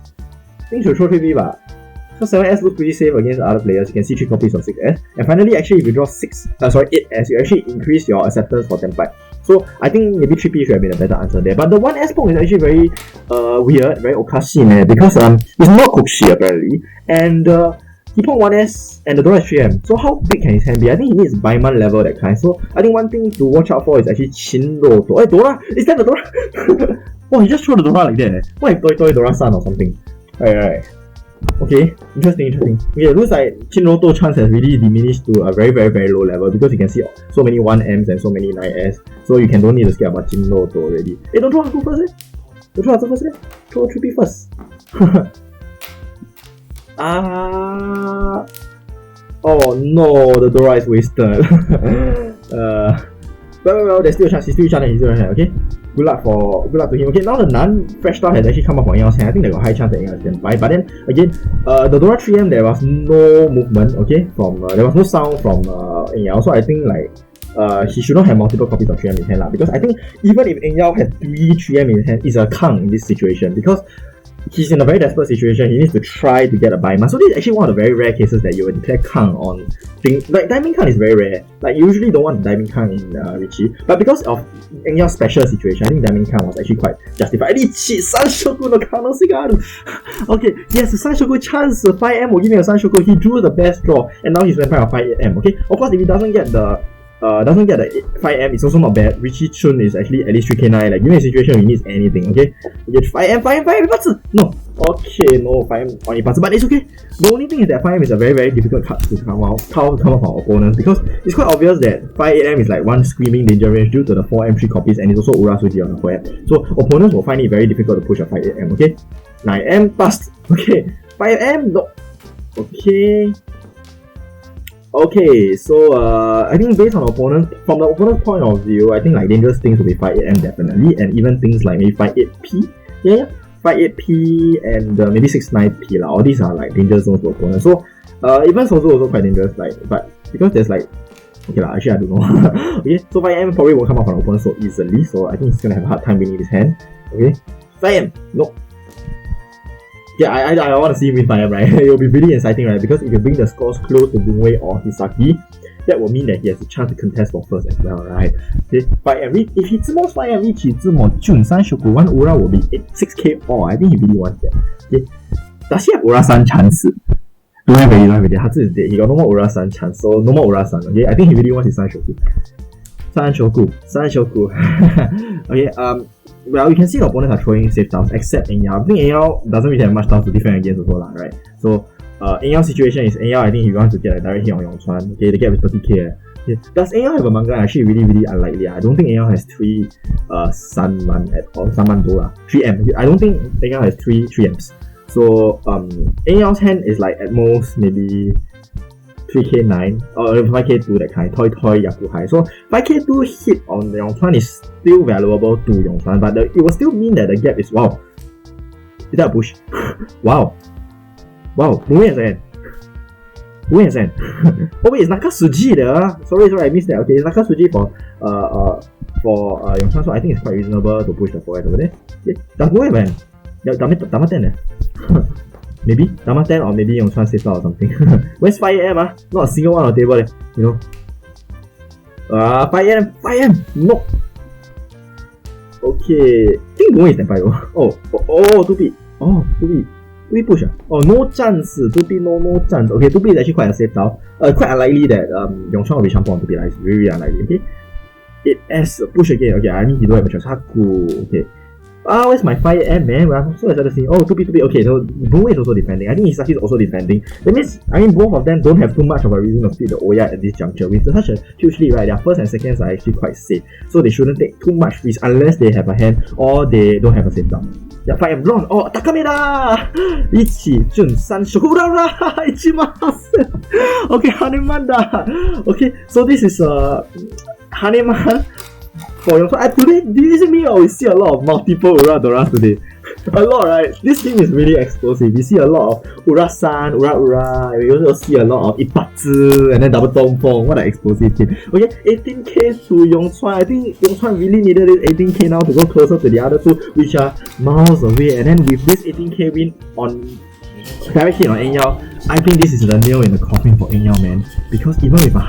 think should throw 3B ba. So 7S looks pretty safe against other players. You can see 3 copies of 6S. And finally, actually, if you draw 8S, you actually increase your acceptance for Tempai. So I think maybe 3P should have been a better answer there. But the 1S Pong is actually very weird, very okashi, man, because it's not Cookshi apparently. And he Pong 1S and the Dora is 3M. So how big can his hand be? I think he needs Baiman level that kind. So I think one thing to watch out for is actually Chinro. Hey, Dora! Is that the Dora? Oh, he just threw the Dora like that. What if Toy Dora-san or something? Right. Okay, interesting. Okay, it looks like Chinroto chance has really diminished to a very, very, very low level because you can see so many 1Ms and so many 9S. So you don't need to scare about Chinroto already. Hey, don't throw Haku first, Don't throw Haku first, Throw 3P first. Oh no, the Dora is wasted. Well, there's still a chance. He's still a chance, okay? Good luck to him. Okay, now the non-fresh star has actually come up for Eng Yeow's hand. I think they got high chance that Eng Yeow can buy. But then again, the Dora 3M, there was no movement, okay? There was no sound from Eng Yeow. So I think like he should not have multiple copies of 3M in his hand because I think even if Eng Yeow has 3 3M in his hand, it's a Kang in this situation because he's in a very desperate situation. He needs to try to get a Baima. So this is actually one of the very rare cases that you would declare Kang on things. Like Diamond Kang is very rare. Like you usually don't want Diamond Kang in Richie. But because of Eng Yeow's special situation, I think Diamond Kang was actually quite justified. Richie, Sanshoku no Kanosigado. Okay, yes, Sanshoku chance. 5M will give me a Sanshoku. He drew the best draw, and now he's vampire of 5M. Okay, of course, if he doesn't get the 5M, it's also not bad. Richie Chun is actually at least 3k9. Like, given the situation, he needs anything, okay? You get 5M, Ippatsu! No! Okay, no 5M on Ippatsu, but it's okay. The only thing is that 5M is a very, very difficult card to come out from our opponents because it's quite obvious that 5-8M is like one screaming danger range due to the 4M 3 copies and it's also Ura-Suji on the 4M. So, opponents will find it very difficult to push a 5-8M, okay? 9M, bust! Okay, 5M, no! Okay, so I think based on from the opponent's point of view, I think like dangerous things will be 5-8M definitely, and even things like maybe 5-8P, 5-8P and maybe 6-9P lah. All these are like danger zones for opponents. So even Sozo also quite dangerous, like, but because there's like, okay lah, actually I don't know. Okay, so 5M probably won't come up from the opponent so easily, so I think he's gonna have a hard time winning his hand. Okay, 5M, no. Yeah, I want to see him win 5M, right? It will be really exciting, right? Because if you bring the scores close to Boon Wei or Hisaki, that will mean that he has a chance to contest for first as well, right? Okay, 5M, if he 5M 一起这么准3shoku, 1 Ura will be 6k all. I think he really wants that. Okay, does he have Ura-san chance? Don't have it. He got no more Ura-san chance, so no more Ura-san. Okay, I think he really wants his 3shoku. 3shoku. Okay, well, you can see the opponents are throwing safe tiles except Eng Yeow. I think Eng Yeow doesn't really have much tiles to defend against also right? So Eng Yeow's situation is I think he wants to get a direct hit on Yong Chuan. Okay, they get with 30k. Yeah. Does Eng Yeow have a manga? Actually, really unlikely. I don't think Eng Yeow has 3 Sunman at all. Sunman-dora. 3M. I don't think Eng Yeow has 3Ms. So Eng Yeow's hand is like at most maybe 3k9 or 5k2 that kind. Toy Yakuhai. So 5k2 hit on Yong Chuan is still valuable to Yong Chuan, but it will still mean that the gap is wow. Is that a push? Wow. Boon Wei has an. Boon Wei has an. Oh wait, it's Nakasuji there. Sorry, I missed that. Okay, it's Nakasuji for Yong Chuan, so I think it's quite reasonable to push the forward over there. Okay. Does Boon Wei have an? Yeah, Dama 10 maybe Dama 10 or maybe Yong Chuan saved out or something. Where's 5am? Not a single one on the table, you know. 5am, no. Okay, I think Boon Wei is standby. 2p. 2p push. No chance. 2p no chance. Okay, 2p is actually quite a safe down. Quite unlikely that Yong Chuan will be jumping on 2p. It's very unlikely. Okay, it as a push again. Okay, I mean he don't have a choice. Haku. Okay. Where's my 5am, man? Well, I'm so excited to see. 2p. Okay, so Boon Wei is also defending. I think Hisaki is also defending. That means, both of them don't have too much of a reason to split the Oya at this juncture. With such a huge lead, right, their first and seconds are actually quite safe. So they shouldn't take too much risk unless they have a hand or they don't have a safe down. Yeah, 5am drawn. Takameda! Ichi, Jun, San, Ura-dora! Ichimasu! Okay, Haneman da! Okay, so this is Haneman. For Yong Chuan, today, this is me, we see a lot of multiple Ura-doras today. A lot, right? This team is really explosive. We see a lot of Ura-san, Ura-ura. We also see a lot of Ippatsu and then double Dongfeng. What an explosive team. Okay, 18k to Yong Chuan. I think Yong Chuan really needed this 18k now to go closer to the other two, which are miles away. And then with this 18k win on direct hit on Eng Yeow, I think this is the nail in the coffin for Eng Yeow, man. Because even with a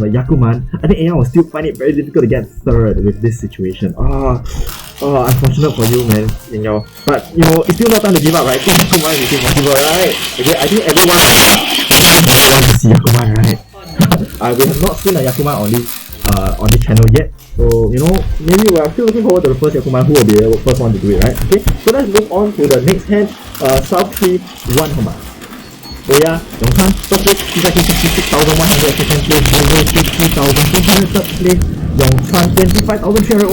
Yakuman, I think Eng Yeow will still find it very difficult to get third with this situation. Unfortunate for you, man, Eng Yeow. But it's still not time to give up, right? Yakuman is still possible, right? Okay, I think everyone wants to see Yakuman, right? We have not seen a Yakuman on this channel yet. So, maybe we are still looking forward to the first Yakuman who will be the first one to do it, right? Okay, so let's move on to the next hand. South 3, 1 Homa. Yong Chuan, first place, Hisaki 66,100, second place, Boon Wei 50,200, third place, Yong Chuan 25,300,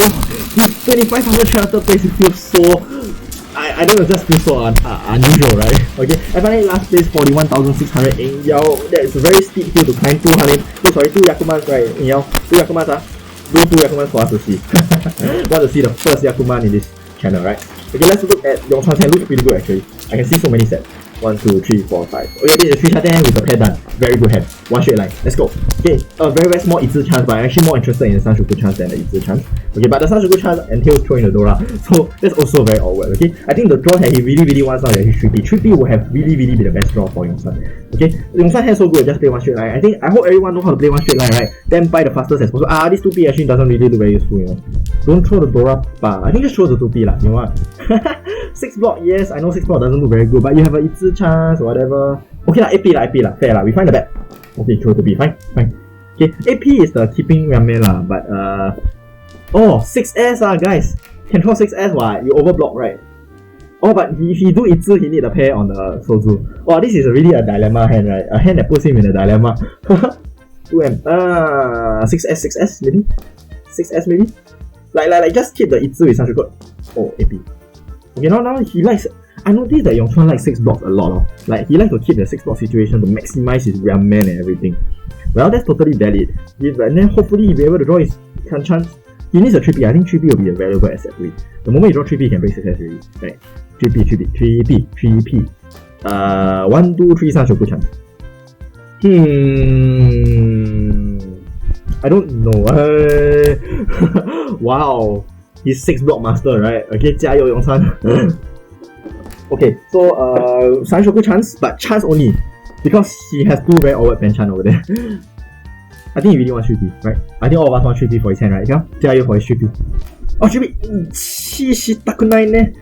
25,300, third place. It feels so, I don't know, it just feels so unusual, right? Okay, and finally last place, 41,600, Eng Yeow. That is a very steep hill to climb. 2 Yakumans, right? Eng Yeow, 2 Yakumans, do 2 Yakumans for us to see. Want to see the first Yakuman in this channel, right? Okay, let's look at Yong Chuan's hand. Looks pretty good actually. I can see so many sets. 1, 2, 3, 4, 5. Okay, this is a 3-shot hand with the pair done. Very good hand. One straight line. Let's go. Okay, a very small Ippatsu chance, but I'm actually more interested in the Sanshoku chance than the Ippatsu chance. Okay, but the Sanshoku chance entails throwing the Dora, so that's also very awkward. Okay, I think the draw that he really wants now is 3P. 3P will have really be the best draw for Yong Chuan. Okay, Yong Chuan hand so good, just play one straight line. I hope everyone knows how to play one straight line, right? Then buy the fastest as possible. This 2P actually doesn't really look very useful, Don't throw the Dora, I think just throw the 2P lah. You know what? 6 block, yes, I know 6 block doesn't look very good, but you have a Ippatsu chance or whatever. Okay lah, AP lah, fair lah. We find the bet. Okay, throw 2P, fine. Okay, AP is the keeping ramen lah, but 6S guys. Can throw 6S what? You overblock, right? But if he do Ippatsu, he need a pair on the Sozu. This is really a dilemma hand, right? A hand that puts him in a dilemma. 2M. 6S maybe? 6S maybe? Like just keep the Ippatsu with Sanshoku. AP. Okay, now he likes. I noticed that Yong Chuan likes 6 blocks a lot. Like he likes to keep the 6 block situation to maximize his ramen and everything. Well, that's totally valid. And then hopefully he'll be able to draw his chance. He needs a 3P. I think 3P will be a valuable asset for it. The moment you draw 3P, he can break success already. Right? 3P. 1, 2, 3 Sanshoku chance. I don't know. Wow. He's 6 block master, right? Okay, 加油 Yong Chuan. Okay, so Sanshoku chance, but chance only because he has 2 very awkward pen chan over there. I think he really wants 3P, right? I think all of us want 3P for his hand, right? Yeah, 加油 for his 3P. 3P! 气したくないね.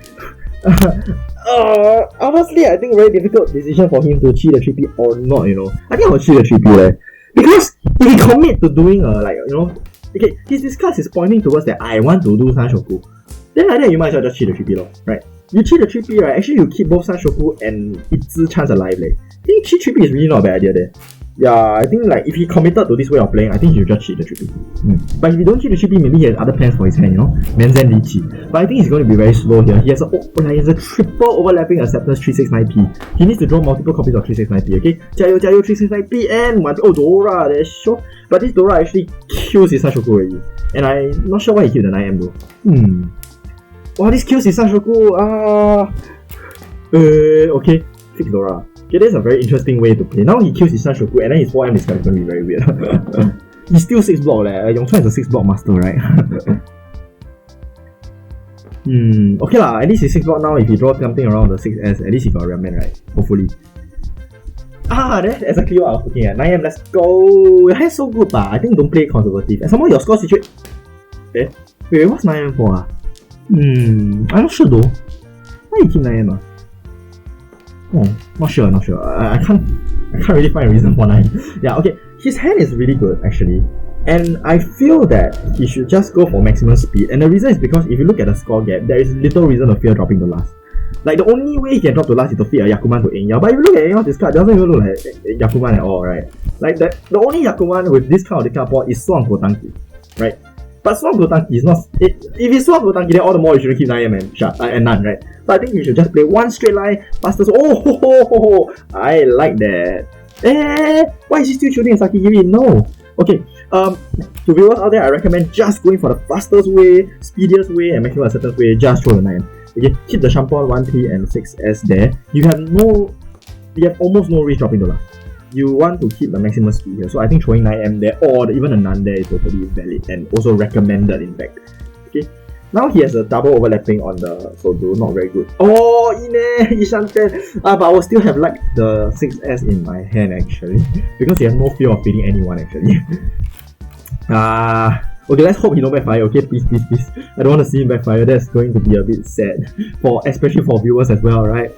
Honestly, I think very difficult decision for him to cheat the 3P or not, I think I'll cheat the 3P, right? Because if he commit to doing okay, his card is pointing towards that I want to do Sanshoku. Then like that, you might as well just cheat the 3P, right? You cheat the 3P, right? Actually, you keep both Sanshoku and Ippatsu chance alive, I think cheat 3P is really not a bad idea there. Yeah, I think like if he committed to this way of playing, I think he should just cheat the 3P. But if he don't cheat the 3P, maybe he has other plans for his hand, you know? Menzen Li cheat. But I think he's going to be very slow here. He has a triple overlapping acceptance 369P. He needs to draw multiple copies of 369P, okay? 加油 369P and one Dora, that's sure. But this Dora actually kills his Sashoku already. And I'm not sure why he killed the 9M though. Wow, this kills his Sashoku. Okay, fix Dora. Okay, that's a very interesting way to play. Now he kills his Sashoku and then his 4M is going to be very weird. He's still 6 block leh. Yong Chuan is a 6 block master, right? Okay lah, at least he's 6 block now. If he draws something around the 6S, at least he got a Ramen, right? Hopefully. That's exactly what I was looking at. 9M, let's go. Your hand's so good, but I think don't play conservative. And some more your score situation. Wait, what's 9M for? I'm not sure though. Why you keep 9M? Not sure. I can't really find a reason for 9. Yeah, okay. His hand is really good actually. And I feel that he should just go for maximum speed. And the reason is because if you look at the score gap, there is little reason to fear dropping the last. Like the only way he can drop to last is to feed a Yakuman to Eng Yeow. But if you look at Eng Yeow's discard, it doesn't even look like Yakuman at all, right? Like the only Yakuman with this kind of discard board is Swamp Gotanki, right? But Swamp Gotanki is not. If it's Swamp Gotanki, then all the more you shouldn't keep 9M and none, right? So I think you should just play one straight line, fastest. I like that. Why is he still shooting Hisaki? Give it no. Okay. To viewers out there, I recommend just going for the fastest way, speediest way, and maximum acceptance way. Just throw the 9M. Okay, keep the Shampoo 1P and 6S there. You have almost no risk dropping the last. You want to keep the maximum speed here, so I think throwing 9M there or even a none there is totally valid and also recommended in fact. Okay, now he has a double overlapping on the Soju, not very good. Ishanten! But I will still have liked the 6S in my hand actually because he has no fear of beating anyone actually. Okay, let's hope he don't backfire, okay? Please. I don't want to see him backfire, that's going to be a bit sad. Especially for viewers as well, right?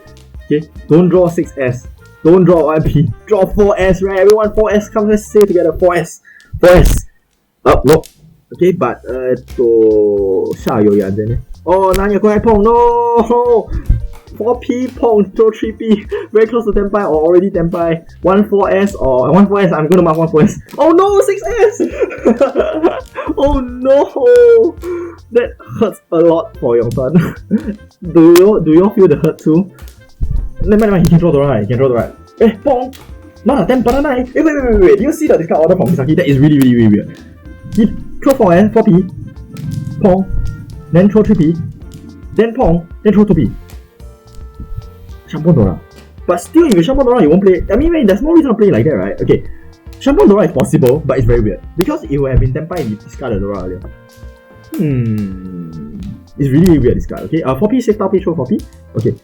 Okay, don't draw 6S. Don't draw 1P. Draw 4S, right? Everyone 4S, come let's say together 4S. 4S. No. Okay, but Nanya go ahead, Pong. No! 4P, Pong, throw 3P. Very close to Tenpai or already Tenpai. 1-4S or 1-4S, I'm gonna mark 1-4S. Oh no, 6S! Oh no! That hurts a lot for Yong Chuan. Do you all feel the hurt too? Never mind, he can draw the right. Pong! Not a 10 banana. Wait. Do you see the discard order from Hisaki? That is really weird. He throw 4P, Pong, then throw 3P, then Pong, then throw 2P. Aka-Dora. But still, if you Aka-Dora, you won't play. I mean, there's no reason to play like that, right? Okay, Aka-Dora is possible, but it's very weird because it would have been Tenpai if you discarded Dora earlier. It's really weird this card. Okay, 4P safe top throw 4P. Okay,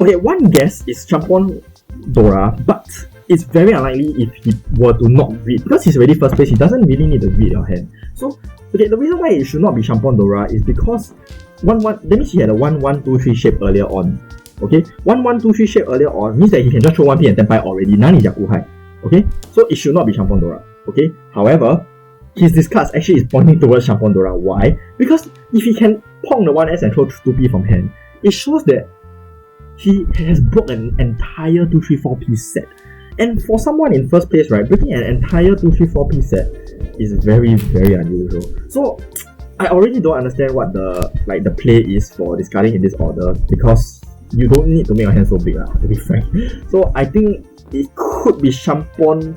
okay. One guess is Aka-Dora, but it's very unlikely if he were to not read because he's already first place. He doesn't really need to read your hand. So, okay, the reason why it should not be Aka-Dora is because that means he had a 1-1-2-3 shape earlier on. Okay, 1-1-2-3 shape earlier on means that he can just throw 1P and Tenpai already. None is Yakuhai. Okay, so it should not be Aka-Dora. Okay, however, his discards actually is pointing towards Aka-Dora. Why? Because if he can pong the 1S and throw 2P from hand, it shows that he has broke an entire 2-3-4P set. And for someone in first place, right, breaking an entire 2-3-4P set is very unusual. So I already don't understand what the play is for discarding in this order because you don't need to make your hand so big, to be frank. So I think it could be Shampon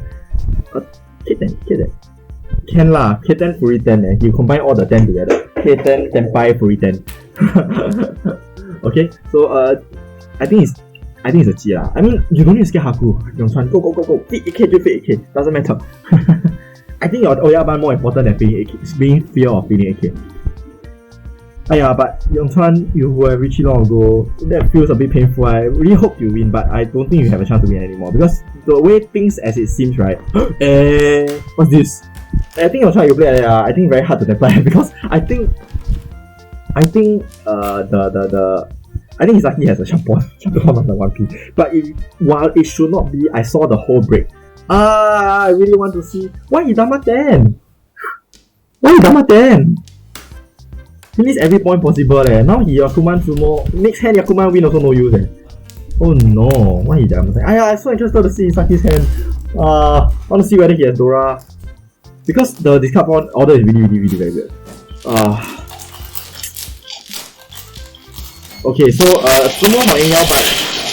K10. Can lah, K10 Furi 10 you combine all the 10 together. K10, Tenpai, Furi 10. Okay, so I think it's a G lah. I mean, you don't need to scare Haku. Yong Chuan, go. Feed AK, do feed AK. Doesn't matter. I think your Oyaban more important than feeding AK. Being fear of feeding AK. But Yong Chuan, you were reached long ago. That feels a bit painful. I really hope you win, but I don't think you have a chance to win anymore because the way things as it seems, right? What's this? I think Yong Chuan you play. I think very hard to play because I think Hisaki has a Shampoo on the 1P. But while it should not be, I saw the whole break. I really want to see. Why Idama 10? Why Idama 10? He needs every point possible. Now he Yakuman Sumo. Next hand Yakuman win also no use. Oh no, what he done? I'm so interested to see Hisaki's hand. I want to see whether he has Dora. Because the discard order is really very good. Okay, so more for Eng Yeow, but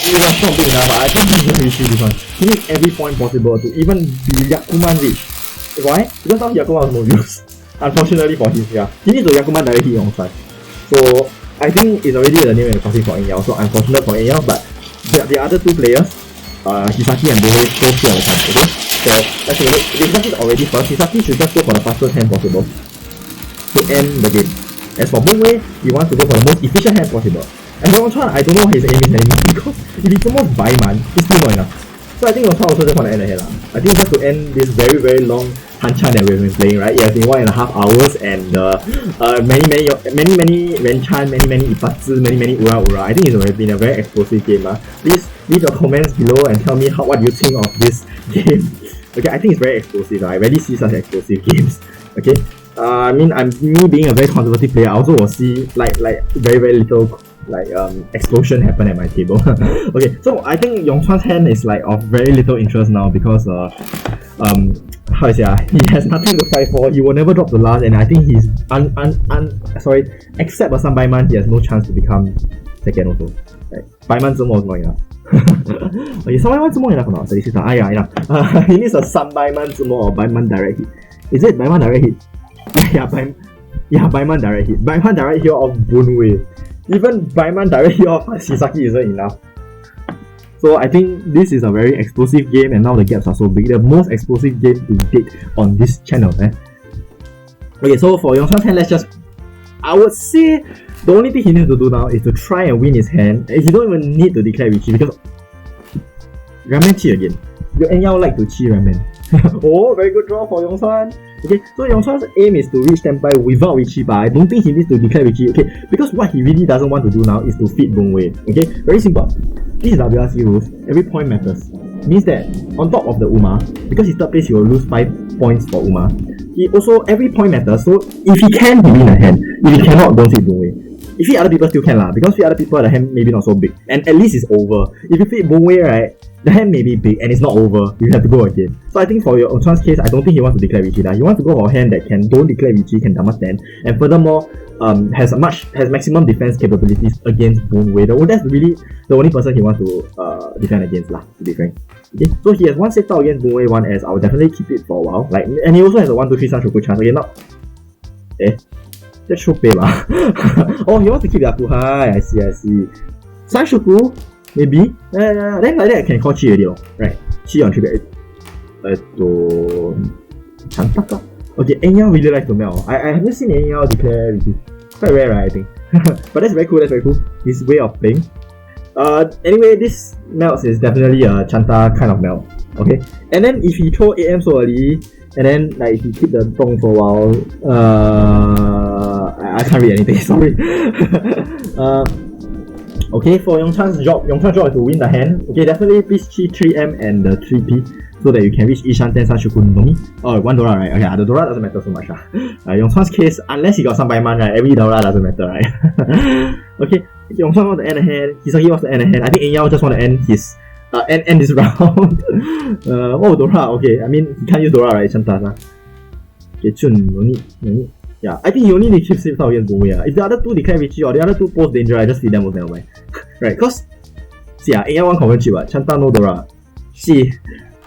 it was not big enough. I think he can reach this one. He needs every point possible to even be Yakuman rich. Why? Because now Yakuman has no use. Unfortunately for him, yeah. He needs to Yakuman directly Yong Chuan. So I think it's already the name and the crossing for Eng Yeow. So unfortunate for Eng Yeow, but the other two players, Hisaki and Boon Wei, both still have a chance. Okay? So let's take a look. Hisaki is already first. Hisaki should just go for the fastest hand possible to end the game. As for Boon Wei, he wants to go for the most efficient hand possible. And for Yong Chuan, I don't know his aim is anymore because if it's almost Baiman, it's still not enough. So I think Yong Chuan also just want to end the hand. I think just to end this very long Hanchan that we've been playing, right? It has been 1.5 hours and many Renchan, many Ippatsu, many Ura-dora. I think it's been a very explosive game. Please leave your comments below and tell me what you think of this game. Okay, I think it's very explosive. I rarely see such explosive games. Okay, I mean, me being a very conservative player, I also will see like very little explosion happen at my table. Okay, so I think Yong Chuan's hand is like of very little interest now because how to say, he has nothing to fight for. He will never drop the last, and I think he's except for some Baiman, he has no chance to become second also. Right? Baiman Zumo is not enough. Okay, some Baiman Zumo enough or not? 36. Yeah, enough. He needs a some Baiman Zumo or Baiman direct hit. Is it Baiman direct hit? Baiman direct hit. Baiman direct hit of Boon Wei. Even Baiman direct hit of Hisaki isn't enough. So I think this is a very explosive game, and now the gaps are so big. The most explosive game to date on this channel, Okay, so for Yong Chuan's hand, I would say the only thing he needs to do now is to try and win his hand. He don't even need to declare Richie because Ramen Chi again. Eng Yeow like to Chi Ramen. Oh, very good draw for Yong Chuan. Okay, so Yong Chuan's aim is to reach Tenpai without Richie, but I don't think he needs to declare Richie. Okay, because what he really doesn't want to do now is to feed Boon Wei. Okay, very simple. This is WRC rules. Every point matters. Means that on top of the Uma, because he's third place, he will lose 5 points for Uma. He also, every point matters. So if he can, he win a hand. If he cannot, don't feed Boon Wei. If feed other people, still can lah. Because feed other people, the hand maybe not so big, and at least it's over. If you feed Boon Wei, right, the hand may be big and it's not over. You have to go again. So I think for Yong Chuan's case, I don't think he wants to declare Richie. He wants to go for a hand that don't declare Richie, can Dama stand, and furthermore, has maximum defense capabilities against Boon Wei. That's really the only person he wants to defend against lah, to be frank. Okay, so he has one saved out against Boon Wei, one as I will definitely keep it for a while. And he also has a 1-2-3 Sanshoku chance. Okay, now that's so pay lah. Oh, he wants to keep Yaku high. I see. Sanshoku, maybe. Then like that I can call Chi already, right? Chi on 3 Chantaka. Okay, Eng Yeow really likes to melt. I haven't seen Eng Yeow declare Richie. Quite rare, right, I think. But that's very cool, His way of playing. Anyway, this melts is definitely a Chanta kind of melt. Okay? And then if he throw AM so early, and then if he keep the dong for a while, I can't read anything, sorry. Okay, for Yong Chuan's job is to win the hand. Okay, definitely please Chi 3M and the 3P so that you can reach Ishan 10 Sanshoku Nomi. Oh, 1 Dora, right? Okay, the Dora doesn't matter so much. Yong Chuan's case, unless he got some Baiman, right, every Dora doesn't matter, right? Okay, Yong Chuan wants to end a hand, Hisaki wants to end a hand. I think Eng Yeow just want to end his end this round. Oh, Dora, okay. I mean, he can't use Dora, right? Chantana. Okay, Chun, no need. Yeah, I think he only needs to keep safe out against Boon Wei. If the other two declare Richie or the other two pose danger, I just feed them with never mind. Right, cause see, Eng Yeow one common chip, Chanta no Dora. See,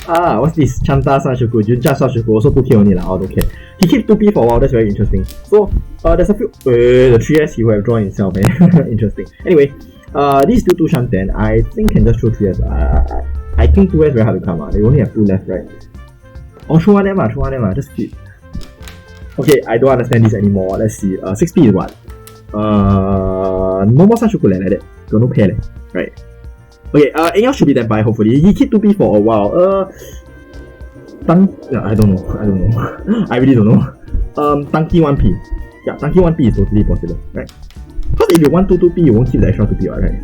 what's this? Chanta Sanshoku, Junja Sanshoku, also 2k only lah. Don't care. He keeps 2p for a while, that's very interesting. So, there's a few. The 3s he will have drawn himself, interesting. Anyway, this is still 2 Shanten. I think can just throw 3s. I think 2s very hard to come. They only have 2 left, right? Oh, throw one them, just feed. Okay, I don't understand this anymore. Let's see. 6p is what? No more Sanshoku like that. Got no pair right? Okay, Eng Yeow should be that by hopefully. He keep 2p for a while. I don't know. I really don't know. Tanki 1p. Yeah, Tanki 1p is totally possible, right? Because if you want 2p, you won't keep the extra 2p, right?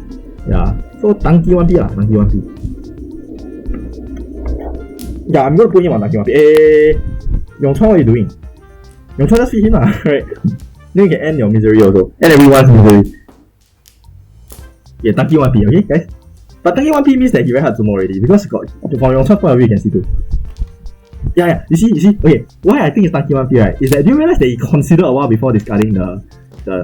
Yeah. So Tanki 1p lah, Tanki 1p. Yeah, I'm gonna put him on Tanki 1p. Yong Chuan, what are you doing? Yong Chuan just feed him lah, right? Then you can end your misery also. End everyone's misery. Yeah, Tanki 1p, okay guys? But tanky 1p means that he very hard to know already, because from Yong Chuan's point of view, you can see too. Yeah, you see? Okay, why I think it's tanky 1p, right, is that, do you realize that he considered a while before discarding the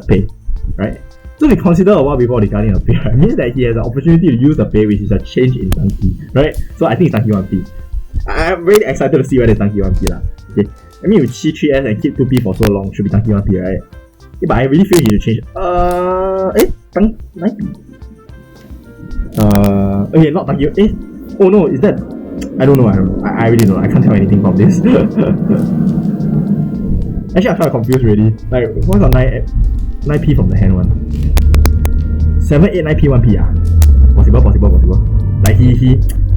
pay, right? So he considered a while before discarding the pay, right? Means that he has an opportunity to use the pay, which is a change in tanky, right? So I think it's tanky 1p. I'm very excited to see whether it's tanky 1p lah. Okay, I mean with Chi 3S and keep 2p for so long, should be tanky 1p, right? Yeah, but I really feel he should change. Tanky 9p. Okay, not tanky. Oh no, is that? I don't know. I really don't know. I can't tell anything from this. Actually, I'm kind of confused already. Like, what's on 9p from the hand one? 7, 8, 9p, 1p ah? Possible.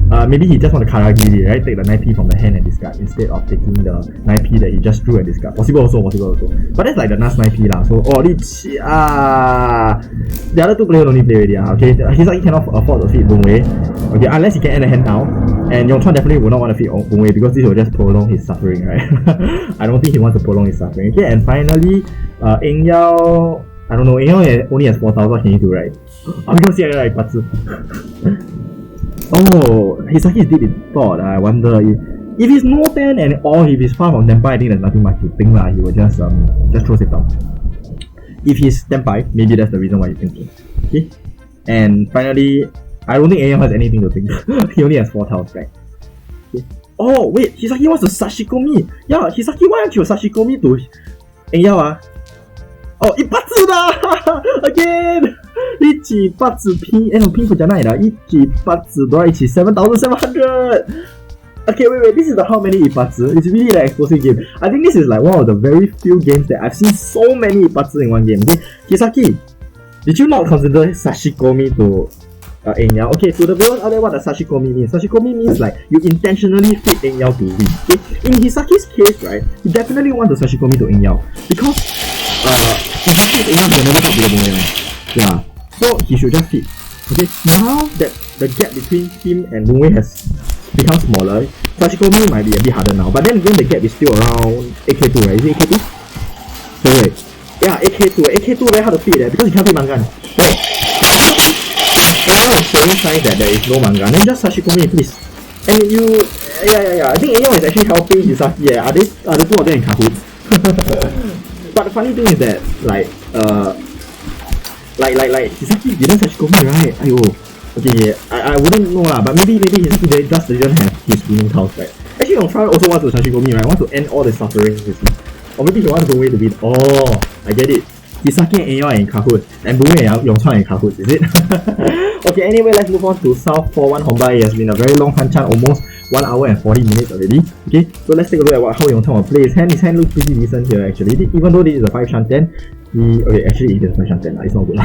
Like maybe he just want to Karagiri, right? Take the 9p from the hand and discard instead of taking the 9p that he just drew and discard. Possible also. But that's like the last 9p lah. So the other two players don't need play already okay? Hisaki cannot afford to feed Boon Wei. Okay, unless he can end the hand now. And Yong Chuan definitely would not want to feed Boon Wei because this will just prolong his suffering, right? I don't think he wants to prolong his suffering. Okay, and finally, Eng Yeow. I don't know, Eng Yeow only has 4,000, what can he do, right? I'm gonna see Ippatsu. Oh, Hisaki is deep in thought. I wonder if he's no 10 and or if he's far from Tenpai, I think there's nothing much to think lah. He will just throw it down. If he's Tenpai, maybe that's the reason why he's thinking. Okay? And finally, I don't think Eng Yeow has anything to think. He only has 4 tiles, right? Okay. Oh wait, Hisaki wants to Sashikomi. Yeah, Hisaki, why aren't you Sashikomi to Eng Yeow? Oh, Ippatsu da! Again! 1Ippatsu P... no, P じゃないな。1Ippatsu Dora 7,700! Okay, wait, this is the how many Ippatsu? It's really an explosive game. I think this is like one of the very few games that I've seen so many Ippatsu in one game. Okay, Hisaki, did you not consider Sashikomi to Eng Yeow? Okay, to the viewers out there, what does Sashikomi mean? Sashikomi means like you intentionally feed Eng Yeow to win. Okay? In Hisaki's case, right, he definitely wants the Sashikomi to Eng Yeow because in his case, Eng Yeow can never talk to the Boon Wei, right? Yeah, so he should just feed. Okay, now that the gap between him and Boon Wei has become smaller, Sashikomi might be a bit harder now. But then again, the gap is still around 8k2, right? Is it 8k2? Wait. Yeah, 8k2. 8k2 very hard to feed because he can't feed Mangan. Right? Eng Yeow is showing signs that there is no Mangan. Then just Sashikomi, please. And you... Yeah. I think Eng Yeow is actually helping Hisaki. Are the two of them in cahoots? But the funny thing is that, like Hisaki didn't Sashikomi, right? Ayo. Okay, I wouldn't know lah, but maybe Hisaki just didn't have his winning tiles, right? Actually, Yong Chuan also wants to Sashikomi, right? Wants to end all the suffering, you see. Or maybe he wants Boon Wei to win. Oh, I get it. Hisaki and Eng Yeow are in cahoots, and Boon Wei and Yong Chuan are in cahoots, is it? Okay, anyway, let's move on to South 4-1 Honbai. It has been a very long Hanchan, almost 1 hour and 40 minutes already. Okay, so let's take a look at how Yong Chuan will play his hand. His hand looks pretty decent here actually, even though this is a 5 shan 10. Actually it is 5 shan 10, it's not good.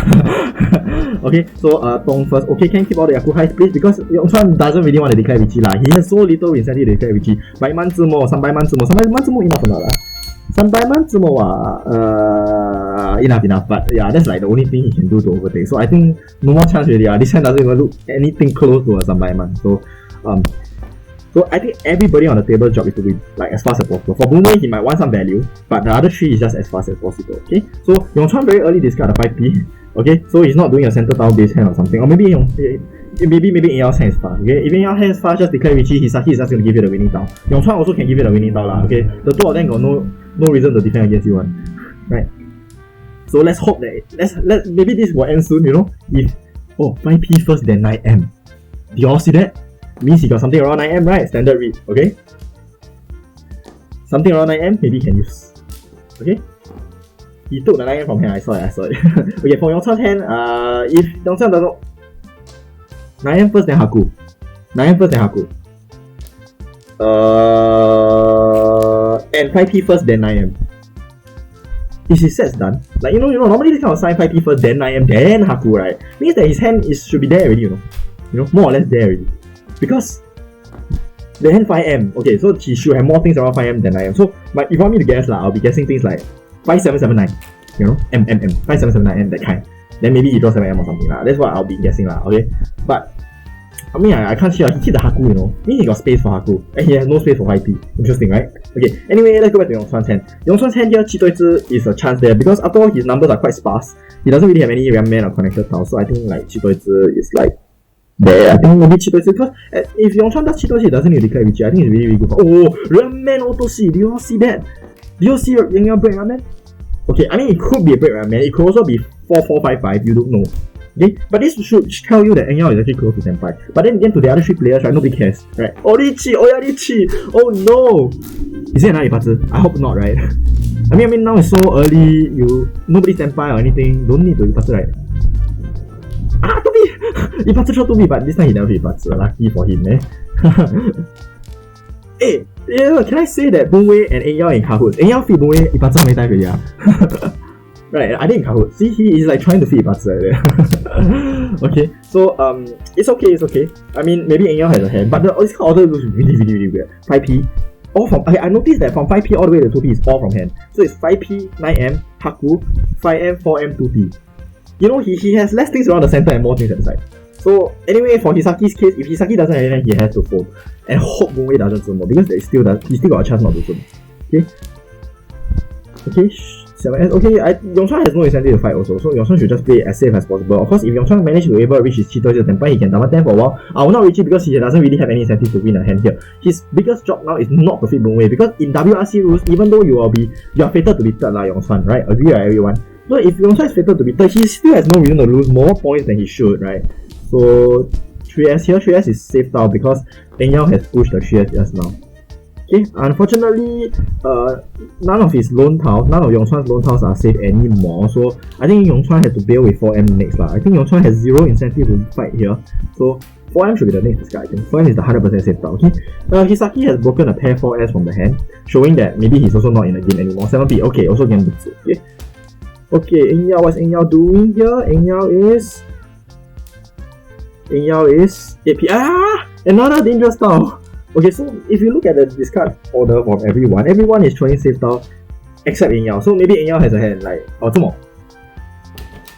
Okay, so Tong first. Okay, can you keep all the Yaku highs please? Because Yong Chuan doesn't really want to declare Vichy lah. He has so little incentive to declare Vichy. 百万字幕300万字幕300万字幕 enough or not lah? 300万字幕 enough, but yeah, that's like the only thing he can do to overtake. So I think no more chance really. This hand doesn't even look anything close to a 300万. So I think everybody on the table job is to be like as fast as possible. For Boon Wei, he might want some value, but the other 3 is just as fast as possible. Okay, so Yong Chuan very early discard the 5p. Okay, so he's not doing a center tile base hand or something, or maybe Eng Yeow's hand is fast. Okay, if Eng Yeow's hand is fast, just declare Vichy. Hisaki is just going to give you the winning tile. Yong Chuan also can give you the winning tile lah. Okay, the two of them got no reason to defend against you one, right? So let's hope that maybe this will end soon. You know, if 5p first then 9m. Do you all see that? Means he got something around 9m, right? Standard read, okay? Something around 9m, maybe he can use. Okay? He took the 9m from here, I saw it. Okay, for Yong Chuan's hand, if Yong Chuan doesn't... 9m first, then Haku. 9m first, then Haku. And 5p first, then 9m. Is his sets done? Like, you know, normally this kind of sign 5p first, then 9m, then Haku, right? Means that his hand should be there already, you know, more or less there already. Because the hand 5m, okay, so he should have more things around 5m than 9m. So, but if you want me to guess lah, I'll be guessing things like 5779, you know, 5779m, that kind. Then maybe he draws 7m or something lah. That's what I'll be guessing lah, okay? But I mean, I can't see. He keep the Haku, you know. Means he got space for Haku, and he has no space for 5p. Interesting, right? Okay. Anyway, let's go back to Yong Chuan's hand. Yong Chuan's hand here, 七对子 is a chance there because after all, his numbers are quite sparse. He doesn't really have any Ram Man or connected tiles, so I think like 七对子 is like there. I think maybe cheat because if Yong Chuan does cheat, he doesn't need to declare Richie. I think it's really, really good. Oh, Ramen auto C. Do you all see that? Do you see Eng Yeow break Ramen? Okay, I mean it could be a break Ramen. It could also be 4-4-5-5. You don't know. Okay, but this should tell you that Eng Yeow is actually close to Senpai. But then again, to the other 3 players, right, nobody cares, right? Oh, Richie! Oh yeah, Richie! Oh no! Is it another Ippatsu? I hope not, right? I mean now it's so early. Nobody Senpai or anything. Don't need to Ippatsu, right? Ah, 2B! Ippatsu shot 2B, but this time he never hit Ippatsu. Lucky for him, eh? Hey, yeah, can I say that Boon Wei and Eng Yeow in cahoots? Eng Yeow feed Boon Wei Ippatsu how many times already? Right, I didn't cahoots. See, he is like trying to feed Ippatsu right. Okay, so it's okay. I mean, maybe Eng Yeow has a hand, but this order looks really weird. 5P, all from. Okay, I noticed that from 5P all the way to 2P is all from hand. So it's 5P, 9M, Haku, 5M, 4M, 2P. You know, he has less things around the center and more things at the side. So anyway, for Hisaki's case, if Hisaki doesn't have anything, he has to fold and hope Boon Wei doesn't sumo because he still got a chance not to sumo. Okay, 7S. Okay, Yong Chuan has no incentive to fight also, so Yong Chuan should just play as safe as possible. Of course, if Yong Chuan managed to reach his cheater tempo, he can double 10 for a while. I will not reach it because he doesn't really have any incentive to win a hand here. His biggest job now is not to feed Boon Wei because in WRC rules, even though you are fated to be third lah, Yong Chuan, right? Agree, right, everyone? So if Yong Chuan is fated to be third, he still has no reason to lose more points than he should, right? So 3S here, 3S is saved out because Eng Yeow has pushed the 3S just now. Okay, unfortunately, none of Yong Chuan's lone tiles are safe anymore. So I think Yong Chuan has to bail with 4M next lah. I think Yong Chuan has 0 incentive to fight here. So 4M should be the next guy. I think 4M is the 100% safe tile. Okay, Hisaki has broken a pair 4S from the hand, showing that maybe he's also not in the game anymore. 7P, okay, also game Ippatsu. Okay, Eng Yeow, what's Eng Yeow doing here? Eng Yeow is 8P. Ah! Another dangerous tile! Okay, so if you look at the discard order from everyone is throwing safe tile except Eng Yeow. So maybe Eng Yeow has a hand like,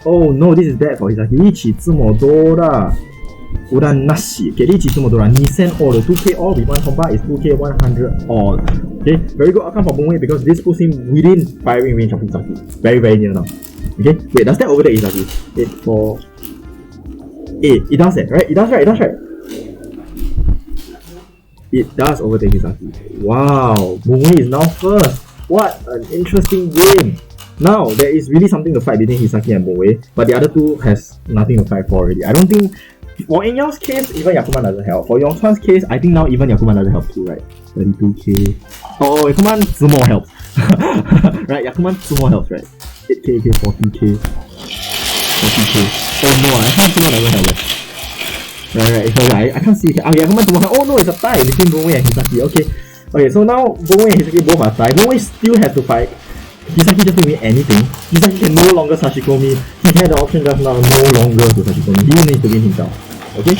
oh no, this is bad for Hisaki. Ura-dora. Ura-nashi. Okay, Ura-dora. Nissan all. The 2k all with 1 combat is 2k 100 all. Okay, very good outcome for Boon Wei because this puts him within firing range of Hisaki. Very near now. Okay, wait, does that overtake Hisaki? 8, 4. It does that, right? It does right. It does overtake Hisaki. Wow, Boon Wei is now first. What an interesting game. Now, there is really something to fight between Hisaki and Boon Wei, but the other two has nothing to fight for already. I don't think, for Eng Yeow's case, even Yakuman doesn't help. For Yong Chuan's case, I think now even Yakuman doesn't help too, right? 32k. Oh, Yakuman Tsumo helps. Right, Yakuman Tsumo helps, right? 8k, 40k. 40k. Oh no, I can't Tsumo doesn't help. Right, so I can't see. Yakuman Tsumo help. Oh no, it's a tie between Boon Wei and Hisaki. Okay, so now Boon Wei and Hisaki both are tied. Boon Wei still has to fight. Hisaki just didn't win anything. Hisaki can no longer Sashikomi. He had the option just now, no longer to Sashikomi. He needs to win himself. Okay?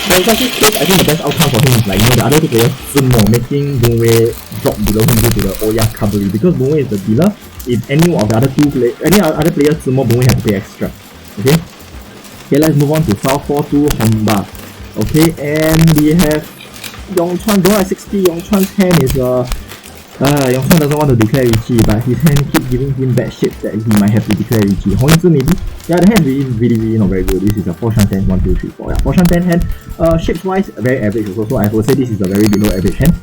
For Hisaki's case, I think the best outcome for him is like, the other two players more, making Boon Wei drop below him due to the Oyakaburi. Because Boon Wei is the dealer, if any of the other players more, Boon Wei has to pay extra. Okay, let's move on to South 4-2 Honda. Okay, and we have Yong Chuan, draw at 60. Yong Chuan's hand is Yong Chuan doesn't want to declare Richie, but his hand keeps giving him bad shapes that he might have to declare Richie. Hongzi maybe? Yeah, the hand is really not very good. This is a 4 shan 10, 1, 2, 3, 4. Yeah, 4 shan 10 hand. Shapes wise, very average also, so I would say this is a very below average hand.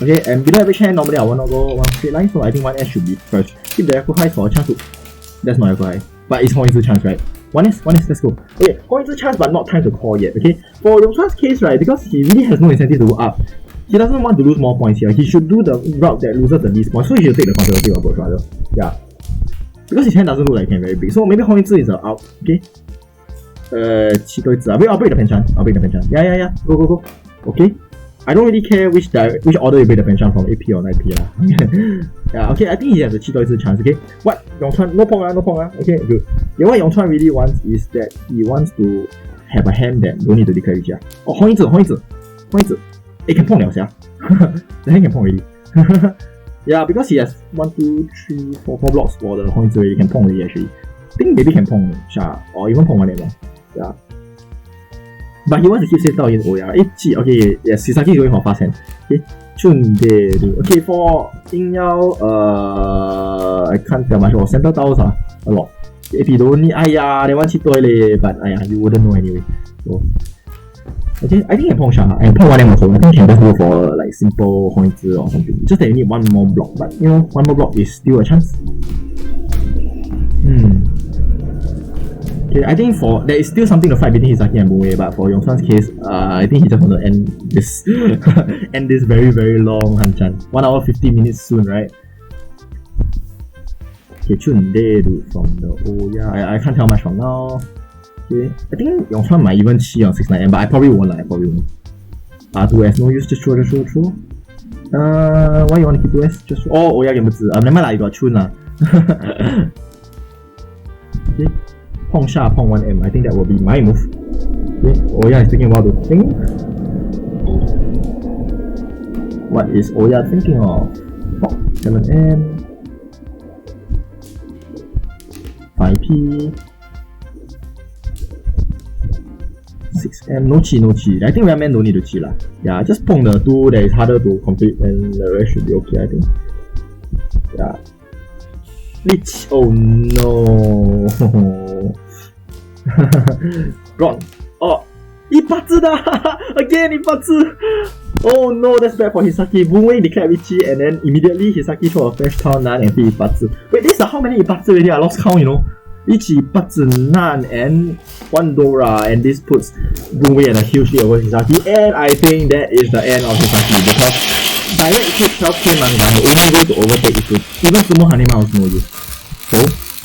Okay, and below average hand, normally I will not go one straight line, so I think 1S should be first. Keep the Yaku high for a chance to. That's not Yaku high, but it's Hongzi's chance, right? 1S, let's go. Okay, Hongzi's chance, but not time to call yet. Okay, for Yong Chuan's case, right, because he really has no incentive to go up. He doesn't want to lose more points here. He should do the route that loses the least points. So he should take the conservative approach rather. Yeah. Because his hand doesn't look like it can very big. So maybe Hongzi is out. Okay. 7对子. I'll break the penchant. Yeah. Go. Okay. I don't really care which order you break the penchant from, AP or 9P lah. Yeah, okay, I think he has a 7对子 chance, okay? What Yong Chuan, no pong. Okay, good. Yeah, what Yong Chuan really wants is that he wants to have a hand that don't need to declare Richie. Oh, Hongzi. It can pong liao sia. The hand can pong already. Yeah, because he has 1, 2, 3, 4 blocks for the Hongzi already. He can pong already actually. I think maybe can pong sha or even pong 1 more. Yeah. But he wants to keep safe down in Oya. Okay, yes, Hisaki is going for fast hand. Okay, Chunde. Okay, for Eng Yeow, I can't tell much. Center tiles are a lot. If you don't need, they want cheat toilet, but you wouldn't know anyway. So, okay, I think I Pong Sha and Pong 1M also. I think you can just go for like simple Hoinzi or something. Just that you need one more block, but you know, one more block is still a chance. Okay, I think there is still something to fight between Hisaki and Boon Wei, but for Yong Chuan's case, I think he just want to end this end this very very long Han-chan. 1 hour 50 minutes soon, right? Okay, Chun Day from the I can't tell much from now. Okay, I think Yong Chuan might even chi on 6-9M, but I probably won't. R2S, no use, just throw. Why you want to keep 2S? Just never mind, you got Chun Okay. Pong Sha, Pong 1M, I think that will be my move. Okay, Oya is taking a while to think. What is Oya thinking of? Pong 7M, 5P, 6M, no chi. I think Ramen don't need to chi lah. Yeah, just Pong the 2 that is harder to complete and the rest should be okay, I think. Yeah. Bleach, oh no. Wrong. Oh, Ippatsu da! Again Ippatsu! Oh no, that's bad for Hisaki. Boon Wei declared Richie and then immediately Hisaki throw a fresh town Nan and feed Ippatsu. Wait, this is how many Ippatsu already? I lost count, you know. Richie, Ippatsu, Nan and Ura-dora, and this puts Boon Wei at a huge lead over Hisaki, and I think that is the end of Hisaki because direct hit 12k manga, the only way to overtake is to even Sumo Hanema also no use. So,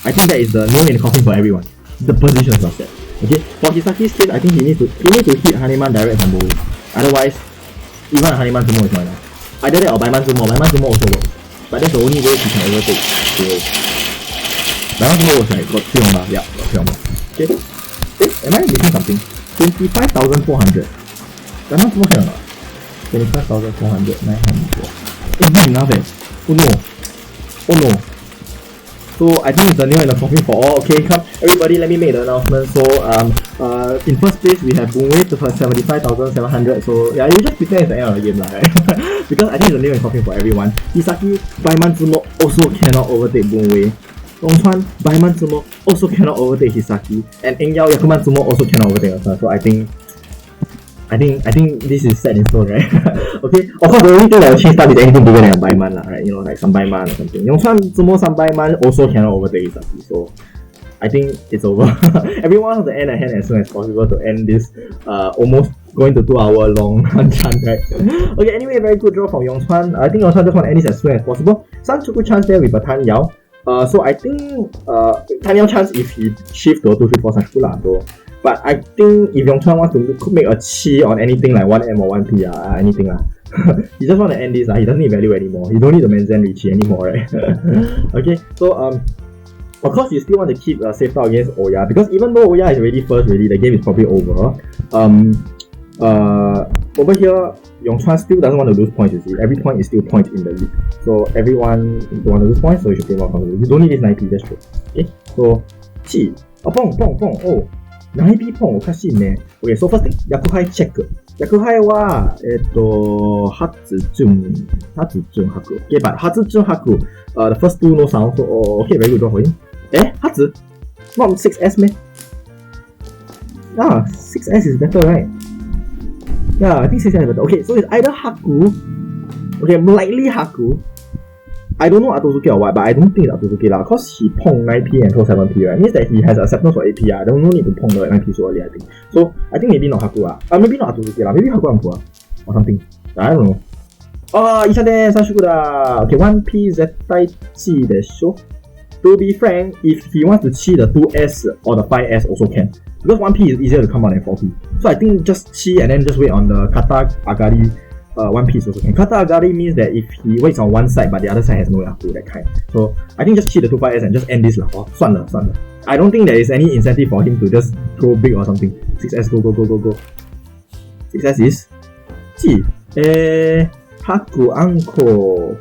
I think that is the nail in the coffin for everyone. The positions are set. Okay, for Hisaki's case, I think he needs to hit Haneman direct from Boon. Otherwise, even a Haneman Sumo is not enough. Either that or Baiman Sumo also works. But that's the only way he can overtake. So, Baiman Sumo was like, got 3 on bar. Yeah, got 3 on bar. Okay, am I missing something? 25,400. Baiman Sumo can or not? 25,400, 900. It's not enough Oh no. So I think it's the nail in the coffin for all. Okay, come everybody, let me make the announcement. So in first place we have Boon Wei to 75,700. So yeah, you just pretend it's the end of the game lah, right? Because I think it's the nail in the coffin for everyone. Hisaki Baiman Sumo also cannot overtake Boon Wei. Yong Chuan Baiman Sumo also cannot overtake Hisaki, and Eng Yeow Yakuman Sumo also cannot overtake us. So I think this is set in stone, right? Okay, of course the only thing that will change stuff is anything bigger than a Baiman lah, right? You know, like some Baiman or something. Yong Chuan Sumo some Baiman also cannot overtake Hisaki, so I think it's over. Everyone has to end a hand as soon as possible to end this almost going to 2 hour long Han-chan, right? Okay, anyway, very good draw from Yong Chuan. I think Yong Chuan just want to end this as soon as possible. Some Chuku chance there with a Tan Yeow. So I think Tan Yeow chance if he shift to a 2-3-4 San Chuku lah. So, but I think if Yong Chuan wants to make a chi on anything like 1M or 1P, anything lah. He just want to end this, he doesn't need value anymore. He don't need the Menzen Richie anymore, right? Okay, so of course you still want to keep safe style against Oya, because even though Oya is already first, the game is probably over. Over here, Yong Chuan still doesn't want to lose points, you see. Every point is still point in the league. So everyone don't want to lose points, so you should play more comfortably. You don't need this 9P, that's true. Okay, so chi. Pong. Oh, 9P Pong, おかしいね。Okay, so first thing, Yakuhai check. Yakuhai は、発順拍。Okay, but 発順拍, the first two no sound, so okay, very good draw for him. 発? Not 6S 咩? 6S is better, right? Yeah, I think 6S is better. Okay, so it's either Haku, okay, likely Haku. I don't know Atosuke or what, but I don't think it's Atosuke lah, cause he Pong 9P and throw 7P, right? Means that he has acceptance for AP, I don't need to Pong the 9P so early, I think. So, I think maybe not Haku maybe not Atosuke maybe Haku Anko or something. I don't know. Isha den, Sanshuku da! Okay, 1P zettai chi desho. To be frank, if he wants to chi the 2S or the 5S also can. Because 1P is easier to come out than 4P. So I think just chi and then just wait on the Kata Agari 1 piece also can. Kata Agari means that if he waits on one side but the other side has no Yaku, that kind. So I think just cheat the 25S and just end this lah. 算了. I don't think there is any incentive for him to just go big or something. 6S go. 6S is chi. Haku Anko.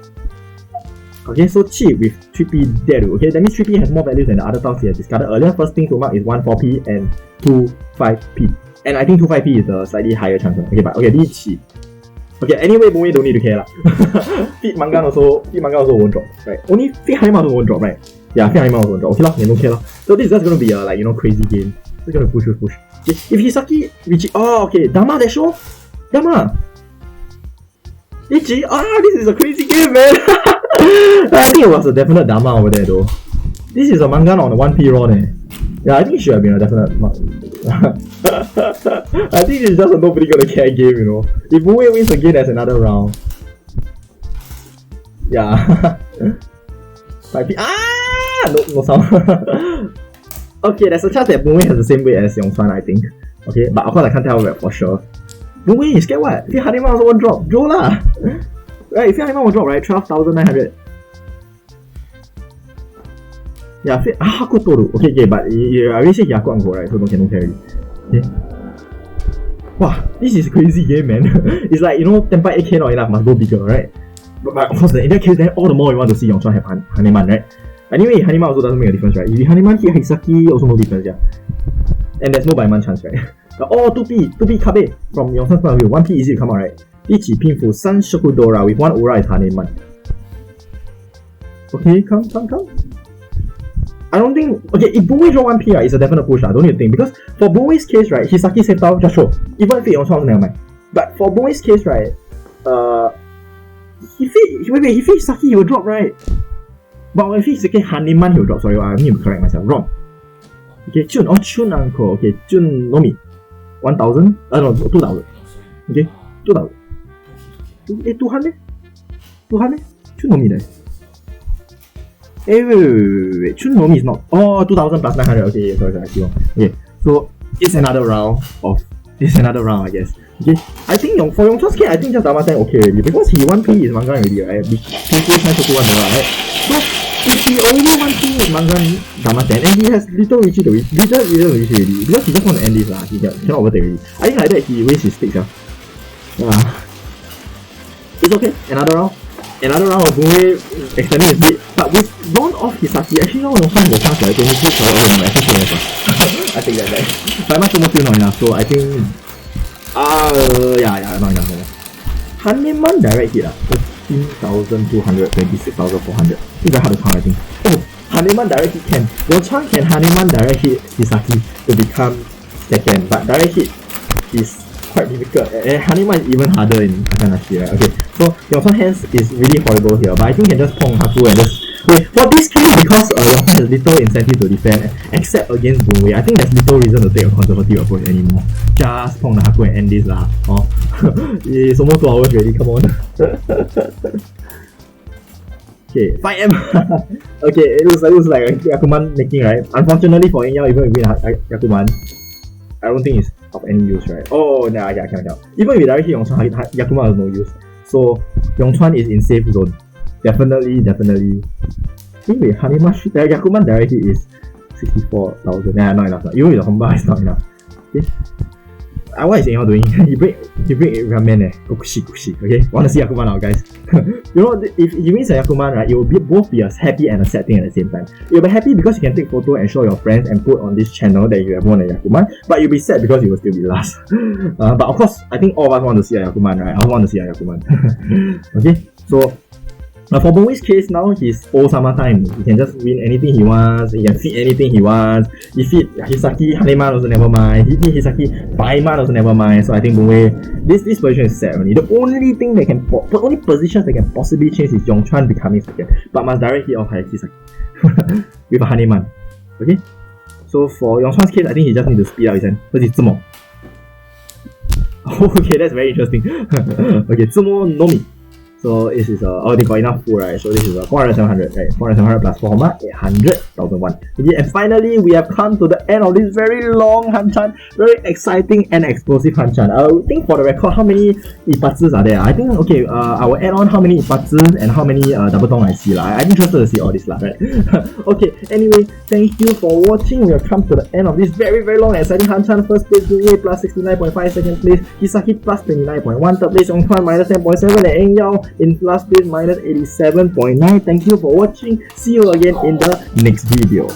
Okay, so chi with 3P Deru. Okay, that means 3P has more values than the other tiles he has discarded earlier. First thing to mark is 1 4P and 2 5P. And I think 2 5P is the slightly higher chance. Okay, but okay, this is chi. Okay, anyway, Boon Wei don't need to care lah. Feed manga also won't drop, right? Only feed Hanema also won't drop, right? Yeah, feed Hanema also won't drop. Okay lah, you don't care lah. So this is just gonna be a like crazy game. We're gonna push. Okay, if Hisaki reaches, okay, Dama Desho, Dama. Ichi, this is a crazy game, man. I think it was a definite Dama over there though. This is a Mangan on a 1p run, Yeah, I think it should have been a definite. I think it's just a nobody gonna care game, If Boon Wei wins again, there's another round. Yeah. 5p. No sound. Okay, there's a chance that Boon Wei has the same weight as Yong Chuan, I think. Okay, but of course I can't tell for sure. Boon Wei, you scared what? If your Hanima also won't drop, draw lah. Right, if your Hanima will drop, right, 12,900. Yeah, Aka-Dora. Okay, but I already said Yaku and go, right? So don't carry. Okay. Wow, this is a crazy game, man. It's like, Tempai 8k not enough, must go bigger, right? But of course, in that case, then all the more we want to see Yong Chuan have Haneman, right? Anyway, Haneman also doesn't make a difference, right? If Haneman hit Hisaki, also no difference, yeah. And there's no Baiman chance, right? 2p Kabe from Yong Chuan's point of view. 1p easy to come out, right? 一起拼符3 Aka-Dora with 1 Ura is Haneman. Okay, come. I don't think. Okay, if Boon Wei draw 1p, right, it's a definite push, don't need to think. Because for Boon Wei's case, right, Hisaki saved out, just show. Even if Yong Chuan, never mind. But for Boon Wei's case, right, he fit Hisaki, he will drop, right? But if he's second Haneman, he will drop. Sorry, I need to correct myself. Wrong. Okay, Chun uncle. Okay, Chun Nomi. 1,000? No, 2,000. Okay, 2,000. 200? 200? Chun Nomi there. Wait. Chun Nomi is not. 2,000 plus 900. Okay, sorry, I see wrong. Okay, so it's another round, I guess. Okay, I think for Yong Chuan's case, I think just Dama 10 okay already because he 1p is Mangan already, right? Right? So if he over 1p with Mangan Dama 10 and he has little Richie to reach, little Richie already because he just want to end this lah. He cannot overtake already. I think like that he wastes his stakes. It's okay. Another round of Boon Wei extending his lead, but with drawn off Hisaki, actually now Yong Chuan will pass like 22 I take that back. But much more still not enough, so I think not enough. Haneman direct hit 15,200, 26,400. It's very hard to count, I think. Haneman direct hit can. Yong Chuan can Haneman direct hit Hisaki to become second, but direct hit is quite difficult. And Haneman is even harder in Aka-Nashi, right? Okay, so Yong Chuan hands is really horrible here, but I think you can just Pong Haku and just. Wait, for this case, because Yong Chuan has little incentive to defend, except against Boon Wei, I think there's little reason to take a conservative approach anymore. Just Pong the Haku and end this lah. It's almost 2 hours already, come on. Okay, 5M. Okay, it looks like Yakuman making, right? Unfortunately for Eng Yeow, even if we win Yakuman, I don't think it's of any use, right? I cannot. Even if we directly Yong Chuan, Yakuman has no use. So Yong Chuan is in safe zone. Definitely. Anyway, Yakuman directly is 64,000. Not enough. Even with the Honba, it's not enough. Okay. What is Eng Yeow doing? he break ramen Kushi. Okay, wanna see Yakuman now, guys? If he wins a Yakuman, right, it will both be a happy and a sad thing at the same time. You'll be happy because you can take photo and show your friends and put on this channel that you have won a Yakuman, but you'll be sad because you will still be last. But of course, I think all of us want to see a Yakuman, right? I want to see a Yakuman. Okay, so for Boon Wei's case now, he's Osama time. He can just win anything he wants, he can feed anything he wants. He feed Hisaki, Haneman also never mind. He feed Hisaki, Baiman also never mind. So I think Boon Wei, this position is set only. The only positions that can possibly change is Yong Chuan becoming second, but must direct hit off Hisaki with a Haneman. Okay? So for Yong Chuan's case, I think he just need to speed up his hand because it's Zumo. Okay, that's very interesting. Okay, Zumo Nomi. So this is they got enough food, right? So this is 400-700, right? 400-700 plus 4 Homa, 800,001. Okay, and finally we have come to the end of this very long Hanchan, very exciting and explosive Hanchan. I think for the record, how many Ippatsus are there? I think okay, I will add on how many Ippatsus and how many double tong I see. I'm interested to see all this, right? Okay, anyway, thank you for watching. We have come to the end of this very long and exciting Hanchan. First place Boon Wei plus 69.5, second place Hisaki plus 29.1, third place Yong Chuan minus 10.7, and Eng Yeow in last place minus 87.9. Thank you for watching. See you again in the next video.